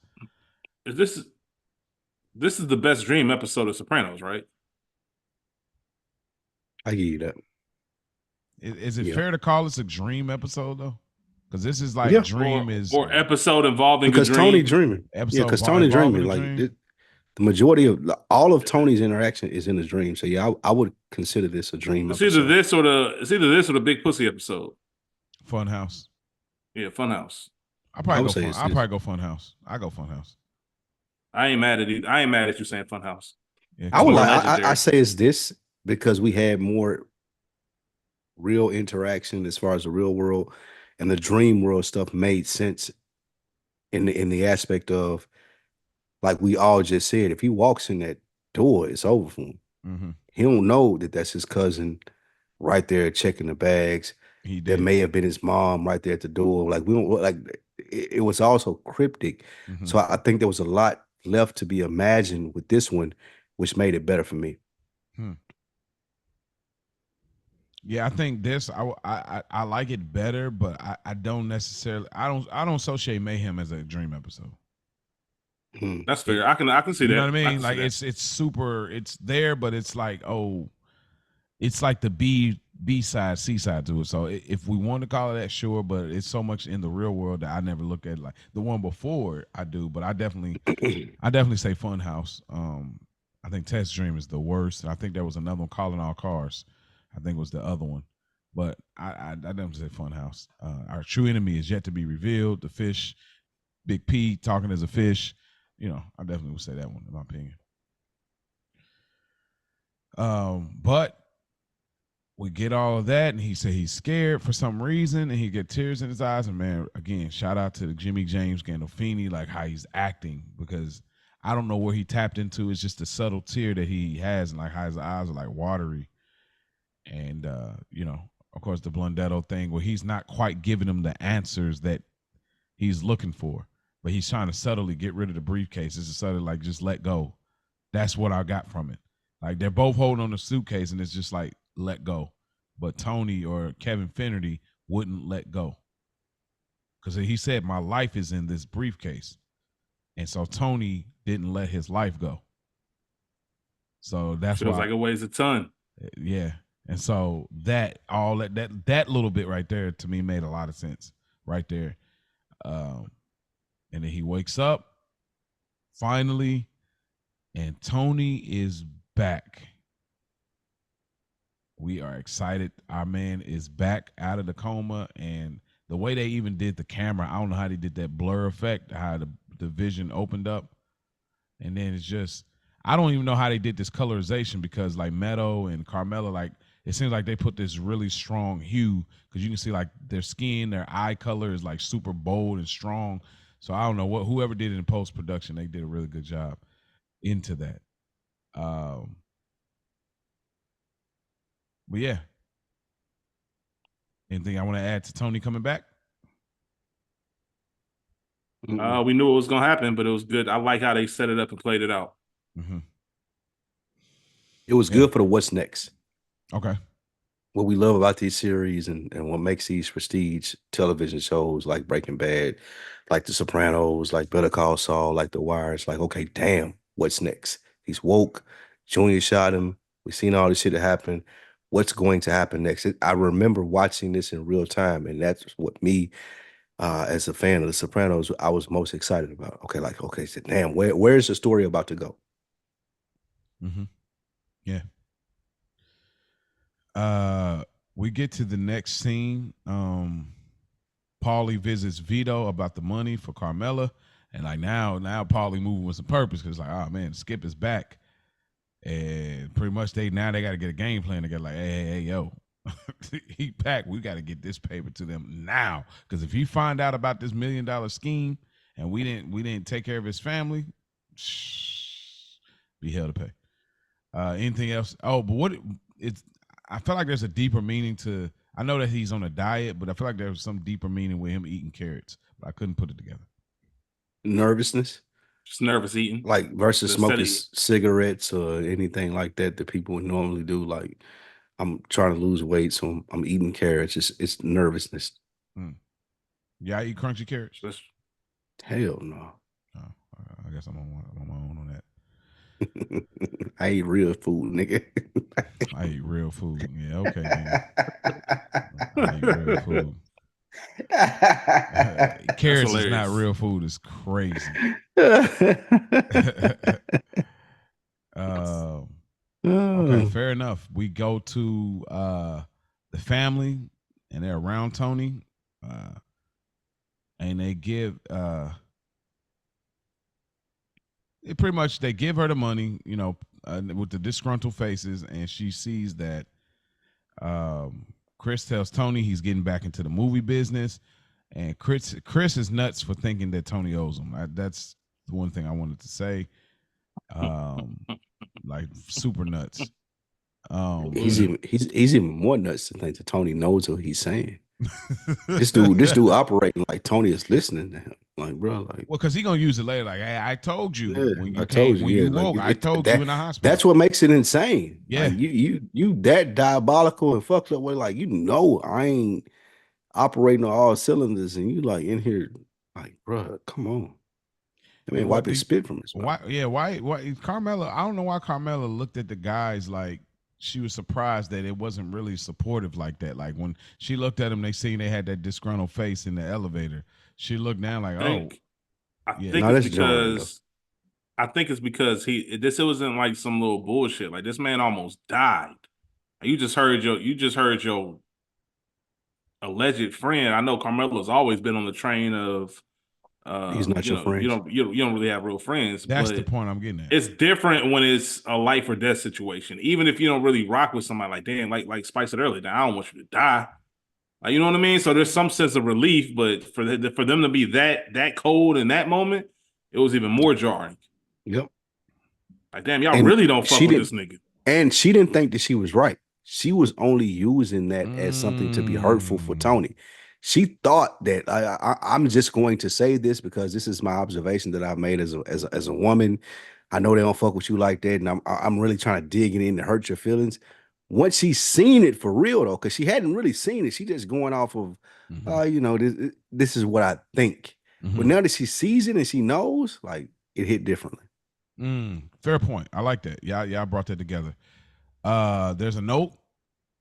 This is the best dream episode of Sopranos, right? I give you that. Is it fair to call this a dream episode though? Because this is like dream or episode involving because a dream. Tony dreaming. Because Tony dreaming. Like the majority of all of Tony's interaction is in his dream. So yeah, I would consider this a dream. It's either this or the Big Pussy episode. Funhouse. Yeah, Funhouse. I'll probably go Funhouse. I go Funhouse. I ain't mad at you. I ain't mad at you saying Funhouse. Yeah, I say it's this because we had more real interaction as far as the real world, and the dream world stuff made sense in the aspect of, like we all just said, if he walks in that door, it's over for him. Mm-hmm. He don't know that that's his cousin right there checking the bags. That may have been his mom right there at the door. Like we don't like. It was also cryptic, so I think there was a lot left to be imagined with this one, which made it better for me. Yeah, I think this I like it better, but I don't necessarily I don't associate Mayhem as a dream episode. That's fair. I can see that. You know what I I mean? can see Like that. it's super. It's there, but it's like it's like the B side, C side to it. So if we want to call it that, sure. But it's so much in the real world that I never look at it like the one before I do. But I definitely say Funhouse. I think Test Dream is the worst. And I think there was another one, Calling All Cars. I think was the other one. But I definitely say Funhouse. Our true enemy is yet to be revealed. The fish, Big P talking as a fish. You know, I definitely would say that one in my opinion. But we get all of that, and he said he's scared for some reason, and he get tears in his eyes. And man, again, shout out to Jimmy James Gandolfini, like how he's acting, because I don't know where he tapped into. It's just a subtle tear that he has, and like how his eyes are like watery. And you know, of course, the Blundetto thing where he's not quite giving him the answers that he's looking for, but he's trying to subtly get rid of the briefcase. It's subtly like just let go. That's what I got from it. Like they're both holding on the suitcase, and it's just like let go. But Tony or Kevin Finnerty wouldn't let go because he said my life is in this briefcase, and so Tony didn't let his life go. So that's feels why like it weighs a ton. Yeah, and so that little bit right there to me made a lot of sense right there. And then he wakes up finally, and Tony is back. We are excited. Our man is back out of the coma, and the way they even did the camera, I don't know how they did that blur effect, how the vision opened up, and then it's just I don't even know how they did this colorization because like Meadow and Carmela, like it seems like they put this really strong hue because you can see like their skin, their eye color is like super bold and strong. So I don't know whoever did it in post production, they did a really good job into that. But yeah, anything I want to add to Tony coming back? We knew it was gonna happen, but it was good. I like how they set it up and played it out. Mm-hmm. It was good for the what's next. Okay. What we love about these series and what makes these prestige television shows like Breaking Bad, like The Sopranos, like Better Call Saul, like The Wire, it's like, okay, damn, what's next? He's woke. Junior shot him. We've seen all this shit that happened. What's going to happen next? I remember watching this in real time, and that's what me, as a fan of The Sopranos, I was most excited about. Okay, so damn, where's the story about to go? Mm-hmm. Yeah. We get to the next scene. Paulie visits Vito about the money for Carmela, and like now Paulie moving with some purpose because like, oh man, Skip is back, and pretty much they got to get a game plan together. Like, hey, yo, he back. We got to get this paper to them now because if you find out about this $1 million scheme and we didn't take care of his family, be hell to pay. Anything else? Oh, but I feel like there's a deeper meaning to. I know that he's on a diet, but I feel like there's some deeper meaning with him eating carrots. But I couldn't put it together. Nervousness, just nervous eating, like versus smoking cigarettes or anything like that people would normally do. Like I'm trying to lose weight, so I'm eating carrots. It's nervousness. Yeah, I eat crunchy carrots. Hell no. Oh, I guess I'm on my own on that. I eat real food, nigga. I eat real food. Yeah, okay, man. I eat real food. Carrots is not real food. It's crazy. Okay, fair enough. We go to the family, and they're around Tony, and they give pretty much they give her the money, you know, with the disgruntled faces, and she sees that Chris tells Tony he's getting back into the movie business, and Chris is nuts for thinking that Tony owes him. That's the one thing I wanted to say. Like super nuts. He's even more nuts to think that Tony knows what he's saying. this dude operating like Tony is listening to him. Like, bro, like, well, because he gonna use it later. Like, hey, I told you when you woke. Like, I told you in the hospital. That's what makes it insane. Yeah, like, you that diabolical and fucked up way. Like, I ain't operating on all cylinders, and you like in here, like, bro, come on. I mean, wipe his spit from his mouth. Why Carmella, I don't know why Carmella looked at the guys like she was surprised that it wasn't really supportive like that. Like when she looked at them, they seen they had that disgruntled face in the elevator. She looked down like, I think it's because this wasn't like some little bullshit. Like this man almost died. You just heard your alleged friend. I know Carmella's always been on the train of he's not your friend. You don't really have real friends. That's the point I'm getting at. It's different when it's a life or death situation. Even if you don't really rock with somebody, like damn, like Spike said earlier, I don't want you to die. Like, you know what I mean? So there's some sense of relief, but for them to be that cold in that moment, it was even more jarring. Yep. Like damn, y'all really don't fuck with this nigga. And she didn't think that she was right. She was only using that as something to be hurtful for Tony. She thought that I'm just going to say this because this is my observation that I've made as a woman. I know they don't fuck with you like that, and I'm really trying to dig in to hurt your feelings. Once she's seen it for real though, because she hadn't really seen it, she just going off of, this is what I think. But now that she sees it and she knows, like it hit differently. Fair point. I like that. Y'all brought that together. There's a note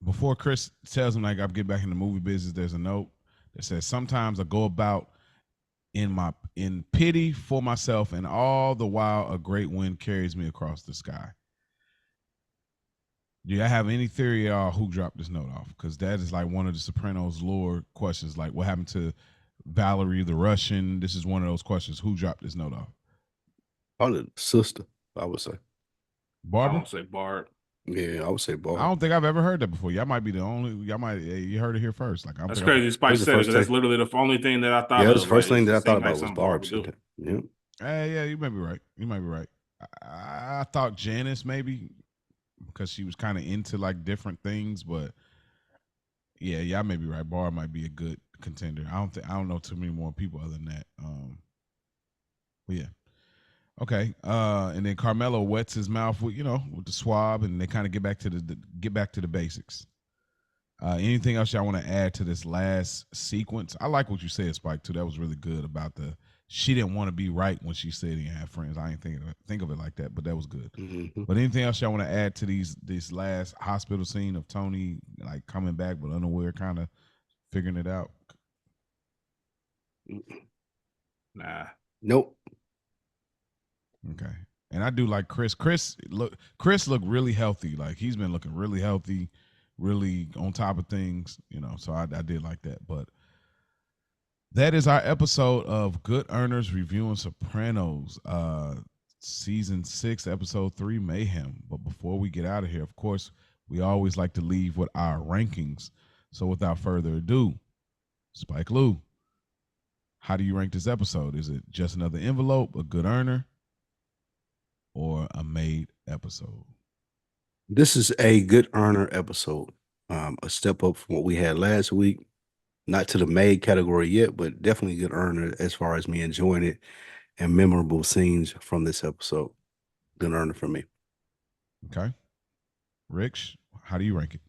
before Chris tells him like I'll get back in the movie business. There's a note that says sometimes I go about in pity for myself, and all the while a great wind carries me across the sky. Do y'all have any theory at all who dropped this note off? Because that is like one of the Sopranos lore questions. Like what happened to Valerie the Russian? This is one of those questions. Who dropped this note off? Probably the sister, I would say. Barbara? I would say Barb. Yeah, I would say Barb. I don't think I've ever heard that before. Y'all might be the only. You heard it here first. Like that's crazy. Spike said it. That's literally the only thing that I thought. Yeah, it was the first thing that I thought about was Barb. Yeah. Yeah, you might be right. I thought Janice maybe because she was kind of into like different things, but yeah, y'all may be right. Barb might be a good contender. I don't know too many more people other than that. But yeah. Okay, and then Carmelo wets his mouth with the swab, and they kind of get back to the basics. Anything else y'all want to add to this last sequence? I like what you said, Spike, too. That was really good about she didn't want to be right when she said he had friends. I didn't think of it like that, but that was good. But anything else y'all want to add to this last hospital scene of Tony like coming back but unaware, kind of figuring it out? Nah. Nope. Okay. And I do like Chris. Chris looked really healthy. Like he's been looking really healthy, really on top of things, so I did like that. But that is our episode of Good Earners reviewing Sopranos, season 6, episode 3, Mayhem. But before we get out of here, of course, we always like to leave with our rankings. So without further ado, Spike Lou, how do you rank this episode? Is it just another envelope, a good earner, or a made episode? This is a good earner episode. A step up from what we had last week. Not to the made category yet, but definitely a good earner as far as me enjoying it and memorable scenes from this episode. Good earner for me. Okay. Rich, how do you rank it?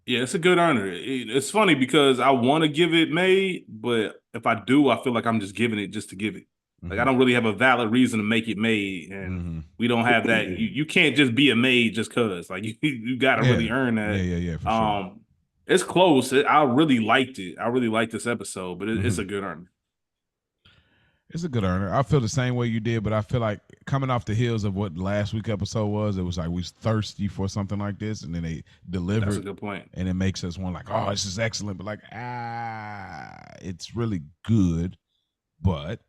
Yeah, it's a good earner. It's funny because I want to give it made, but if I do, I feel like I'm just giving it just to give it. Like I don't really have a valid reason to make it made, and we don't have that. You can't just be a made just cause. Like you got to really earn that. Yeah. For sure. It's close. I really liked it. I really liked this episode, but it's a good earner. It's a good earner. I feel the same way you did, but I feel like coming off the heels of what last week's episode was, it was like we was thirsty for something like this, and then they delivered. That's a good point. And it makes us want like, oh, this is excellent, but like, it's really good, but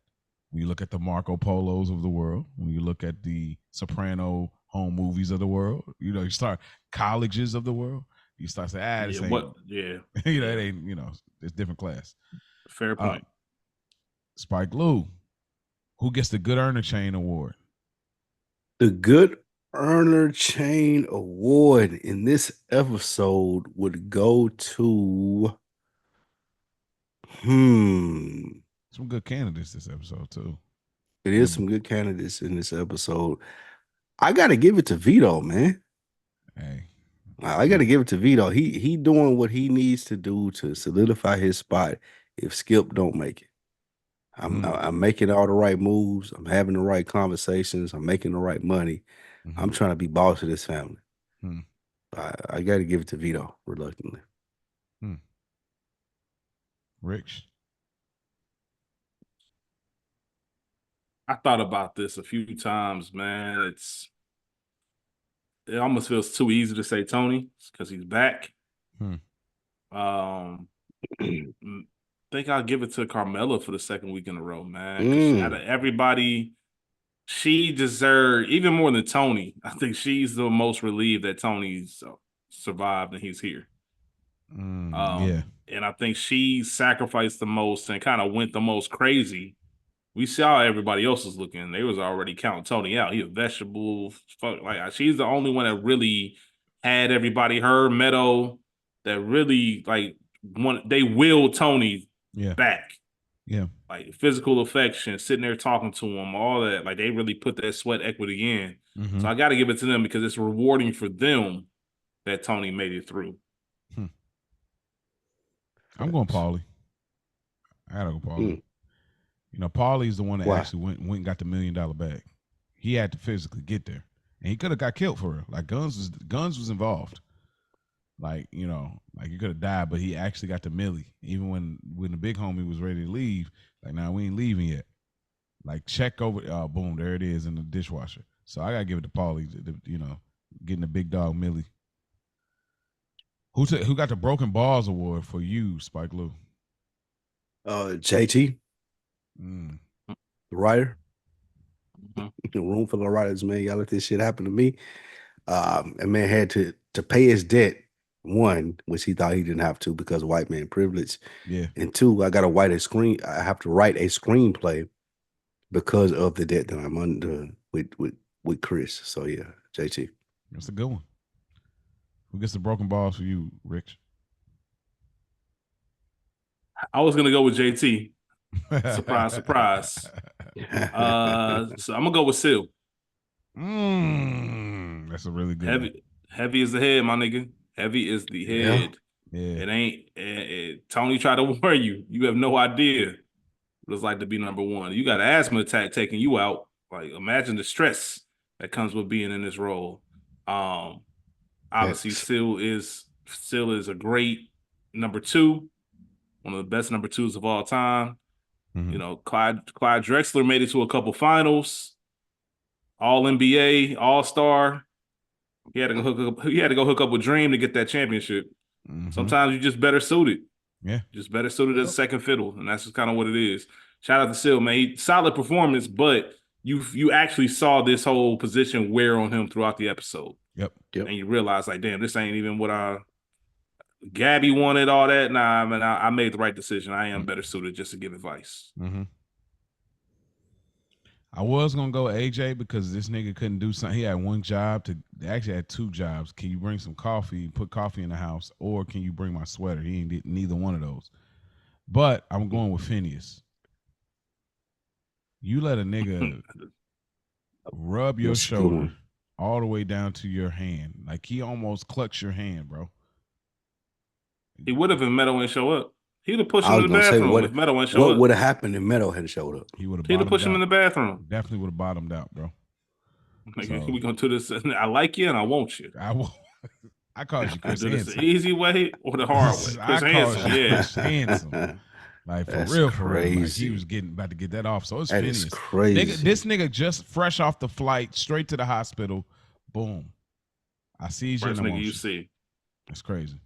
when you look at the Marco Polos of the world, when you look at the Soprano home movies of the world, you start colleges of the world, you start saying, this ain't, it ain't, it's different class. Fair point. Spike Lou, who gets the Good Earner Chain Award? The Good Earner Chain Award in this episode would go to some good candidates this episode too. It is some good candidates in this episode. I gotta give it to Vito, man. Hey, I gotta give it to Vito. He doing what he needs to do to solidify his spot if Skip don't make it. I'm making all the right moves. I'm having the right conversations. I'm making the right money. I'm trying to be boss of this family. I got to give it to Vito reluctantly. Rich. I thought about this a few times, man. It almost feels too easy to say Tony because he's back. Think I'll give it to Carmella for the second week in a row, man. Out of everybody, she deserved even more than Tony. I think she's the most relieved that Tony's survived and he's here. And I think she sacrificed the most and kind of went the most crazy. We saw everybody else was looking. They was already counting Tony out. He a vegetable. Fuck, like she's the only one that really had everybody. Her Meadow that really like they willed Tony back. Yeah, like physical affection, sitting there talking to him, all that. Like they really put that sweat equity in. So I got to give it to them because it's rewarding for them that Tony made it through. I'm going Paulie. I gotta go Paulie. You know, Paulie's the one that actually went and got the $1 million bag. He had to physically get there, and he could have got killed for it. Like Guns was involved. Like, you know, like he could have died, but he actually got the millie. Even when the big homie was ready to leave, like, nah, we ain't leaving yet. Like, check over. Oh, boom, there it is in the dishwasher. So I gotta give it to Paulie. You know, getting the big dog millie. Who got the Broken Balls award for you, Spike Lee? JT, the writer. The room full of writers, man. Y'all let this shit happen to me. And man had to pay his debt. One, which he thought he didn't have to because of white man privilege. Yeah. And two, I got to write a screenplay because of the debt that I'm under with Chris. So yeah, JT. That's a good one. Who gets the Broken Balls for you, Rich? I was gonna go with JT. Surprise, surprise. So I'm gonna go with Seal. That's a really good one. Heavy is the head, my nigga. Heavy is the head. Yeah. It ain't. Tony tried to warn you. You have no idea what it's like to be number one. You got an asthma attack taking you out. Like, imagine the stress that comes with being in this role. Obviously, Seal is a great number two, one of the best number twos of all time. You know, Clyde Drexler made it to a couple finals, All NBA, All Star. He had to go hook up with Dream to get that championship. Sometimes you just better suited. Yeah, just better suited as a second fiddle, and that's just kind of what it is. Shout out to Seal, man. Solid performance, but you actually saw this whole position wear on him throughout the episode. Yep. And you realize, like, damn, this ain't even what Gabby wanted, all that. Nah, man, I made the right decision. I am better suited just to give advice. I was gonna go AJ because this nigga couldn't do something. He had one job actually had two jobs. Can you bring some coffee, put coffee in the house, or can you bring my sweater? He ain't did neither one of those. But I'm going with Phineas. You let a nigga rub your shoulder all the way down to your hand. Like he almost clutched your hand, bro. He would have if Meadow ain't show up. He'd have pushed him in the bathroom if Meadow ain't show up. What would have happened if Meadow hadn't showed up? He'd have pushed him in the bathroom. Definitely would have bottomed out, bro. Like, so, we gonna do this. I like you and I want you. I called you Chris do Handsome. This the easy way or the hard way? Chris Handsome, Chris Handsome. Like for real. Like he was about to get that off. So it's Phineas. Crazy. This nigga just fresh off the flight, straight to the hospital. Boom. I see First nigga you see. That's crazy.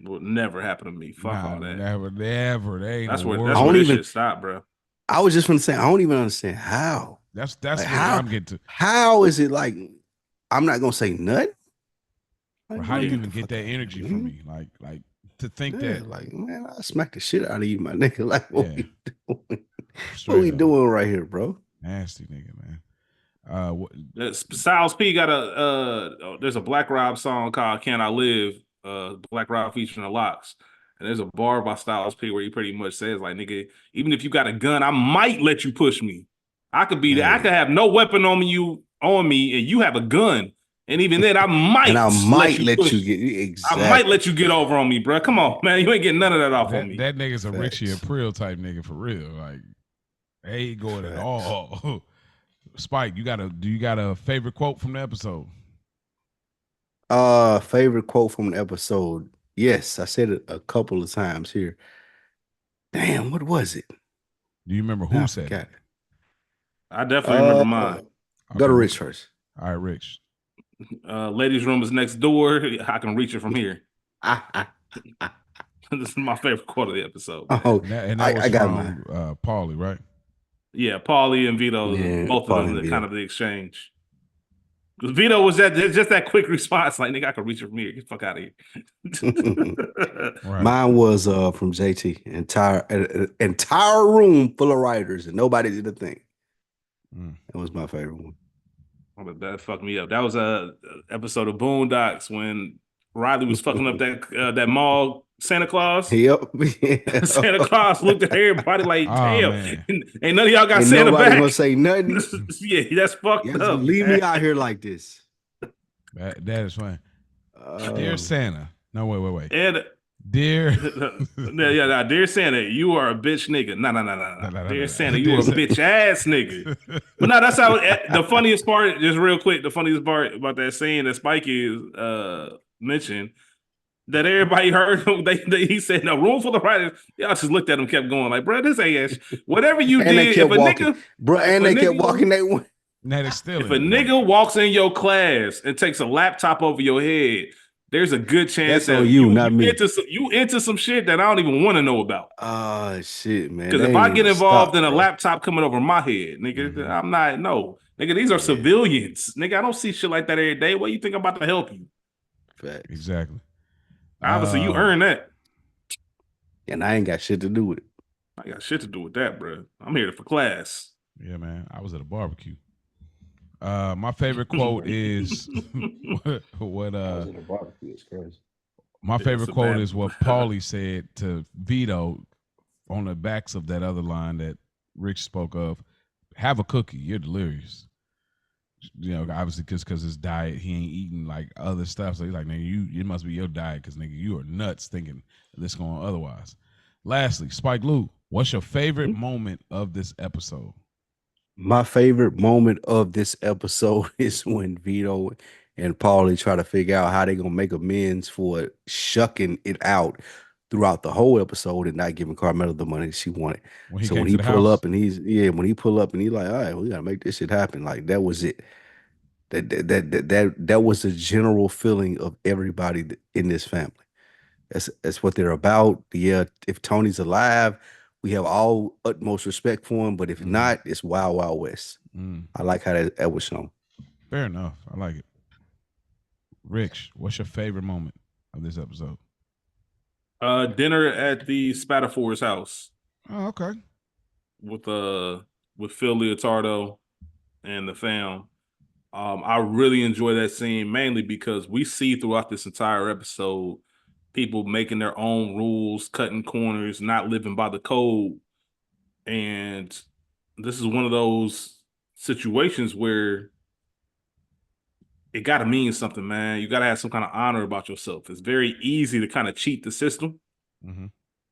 Would never happen to me. Fuck all that. Never. That's where this shit stop, bro. I was just gonna say I don't even understand how. That's like how I'm getting to. How is it like? I'm not gonna say nut. Like, how do you even get that energy from me? Like to think that, like, man, I smack the shit out of you, my nigga. Like, what we doing? What we doing right here, bro? Nasty nigga, man. Styles P got there's a Black Rob song called "Can I Live." Black Rob featuring the Locks, and there's a bar by Styles P where he pretty much says, like, nigga, even if you got a gun, I might let you push me. I could be there. I could have no weapon on me, and you have a gun, And even then, I might let you get exactly. I might let you get over on me, bro. Come on, man. You ain't getting none of that off on me. That nigga's a Facts. Richie April type nigga for real. Like, they ain't going at all. Spike, do you got a favorite quote from the episode? Favorite quote from the episode. Yes, I said it a couple of times here. Damn, what was it? Do you remember who said it? I definitely remember mine. Go to Rich first. All right, Rich. Ladies' room is next door. I can reach it from here. This is my favorite quote of the episode. Man. Oh, and that was from Paulie, right? Yeah, Paulie and Vito, both of them, kind of the exchange. Because Vito was just that quick response, like, nigga, I can reach it from here. Get the fuck out of here. Right. Mine was from JT. Entire room full of writers and nobody did a thing. That was my favorite one. That fucked me up. That was a episode of Boondocks when Riley was fucking up that mall Santa Claus. Yep. Santa Claus looked at everybody like, damn, ain't none of y'all got Santa nobody back. Gonna say nothing. Yeah, that's fucked up. Leave me out here like this. That is fine. Dear Santa. No, wait. And dear Dear Santa, you are a bitch nigga. No. Dear Santa, you are a bitch ass nigga. But no, that's how the funniest part, just real quick, the funniest part about that scene that Spikey mentioned, that everybody heard him, he said, no, room full of writers. Y'all just looked at him, kept going like, bro, this ain't whatever you and did. If a nigga, bro, and they kept walking that way. If a nigga walks in your class and takes a laptop over your head, there's a good chance that you, not me. You into some shit that I don't even want to know about. Oh shit, man. Because if I get involved in a laptop coming over my head, nigga, I'm not. No, nigga, these are civilians. Nigga, I don't see shit like that every day. What you think I'm about to help you? Facts. Exactly. Obviously, you earned that. And I ain't got shit to do with it. I got shit to do with that, bro. I'm here for class. Yeah, man. I was at a barbecue. My favorite quote is what my favorite quote is what Paulie said to Vito on the backs of that other line that Rich spoke of. Have a cookie, you're delirious. You know, obviously because his diet, he ain't eating like other stuff. So he's like, nigga, it must be your diet because nigga, you are nuts thinking this going otherwise. Lastly, Spike Lou, what's your favorite moment of this episode? My favorite moment of this episode is when Vito and Paulie try to figure out how they're gonna make amends for shucking it out throughout the whole episode and not giving Carmela the money she wanted. When he pull up and he's like, all right, we gotta make this shit happen. Like that was it. That was the general feeling of everybody in this family. That's what they're about. Yeah, if Tony's alive, we have all utmost respect for him, but if not, it's Wild Wild West. I like how that was shown. Fair enough. I like it. Rich, what's your favorite moment of this episode? Dinner at the Spatafore's house. Oh, okay. With Phil Leotardo and the fam. I really enjoy that scene mainly because we see throughout this entire episode people making their own rules, cutting corners, not living by the code. And this is one of those situations where it got to mean something, man. You got to have some kind of honor about yourself. It's very easy to kind of cheat the system,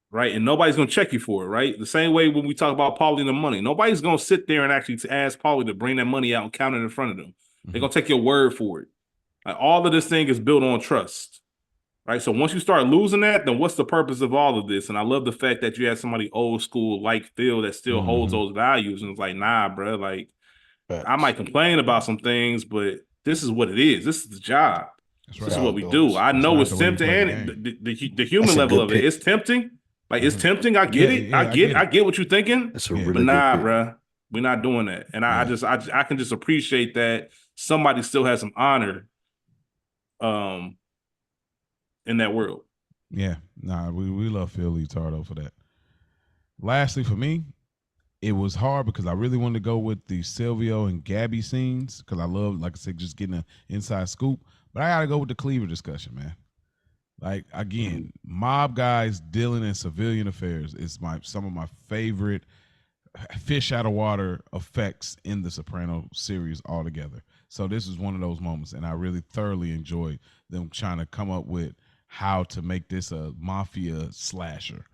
right? And nobody's going to check you for it, right? The same way when we talk about Paulie and the money. Nobody's going to sit there and actually ask Paulie to bring that money out and count it in front of them. They're going to take your word for it. Like, all of this thing is built on trust. Right. So once you start losing that, then what's the purpose of all of this? And I love the fact that you had somebody old school like Phil that still holds those values. And it's like, nah, bro, like I might complain about some things, but this is what it is. This is the job. This is what we do. I know it's tempting, and the human level of it, it's tempting. Like it's tempting. I get it. I get what you're thinking. But nah, bro, we're not doing that. And I can just appreciate that somebody still has some honor. In that world. Yeah, nah, we love Phil Leotardo for that. Lastly, for me, it was hard because I really wanted to go with the Silvio and Gabby scenes because I love, like I said, just getting an inside scoop. But I got to go with the Cleaver discussion, man. Like, again, mob guys dealing in civilian affairs is some of my favorite fish out of water effects in the Soprano series altogether. So this is one of those moments, and I really thoroughly enjoyed them trying to come up with how to make this a mafia slasher.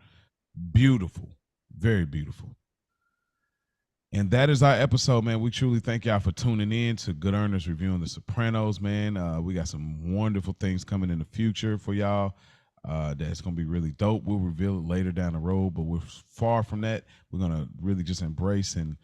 Beautiful, very beautiful. And that is our episode, man. We truly thank y'all for tuning in to Good Earners reviewing The Sopranos, man. We got some wonderful things coming in the future for y'all. That's going to be really dope. We'll reveal it later down the road, but we're far from that. We're going to really just embrace and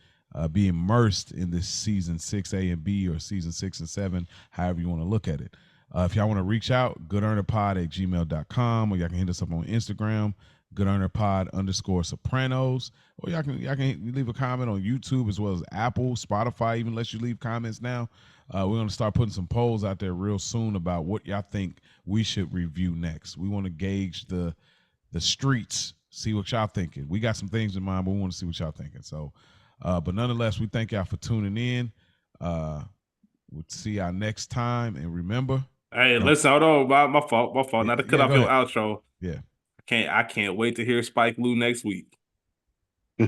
be immersed in this season 6A and B, or season 6 and 7, however you want to look at it. If y'all want to reach out, goodearnerpod@gmail.com, or y'all can hit us up on Instagram, goodearnerpod_Sopranos, or y'all can leave a comment on YouTube as well as Apple, Spotify even lets you leave comments now. We're going to start putting some polls out there real soon about what y'all think we should review next. We want to gauge the streets, see what y'all thinking. We got some things in mind, but we want to see what y'all thinking. So, but nonetheless, we thank y'all for tuning in. We'll see y'all next time, and remember. Hey, listen, hold on, my fault. Yeah, Not to cut off your outro. Yeah. I can't wait to hear Spike Lee next week. Yeah,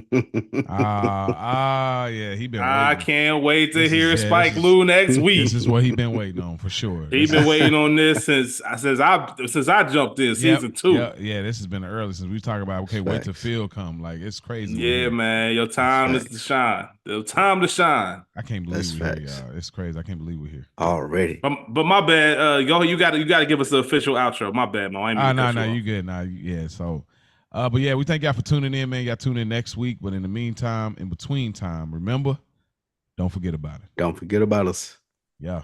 he been waiting. I can't wait to hear Spike Lee next week. This is what he been waiting on for sure. He been waiting on this since I jumped in season 2. Yeah, this has been early since we talk about. Okay, wait till Phil come. Like, it's crazy. Yeah, man, your time is to shine. Your time to shine. I can't believe we're here, y'all. It's crazy. I can't believe we're here already. But my bad. You got to give us the official outro. My bad, man. No, you good. Yeah. So. But yeah, we thank y'all for tuning in, man. Y'all tune in next week. But in the meantime, in between time, remember, don't forget about it. Don't forget about us. Yeah.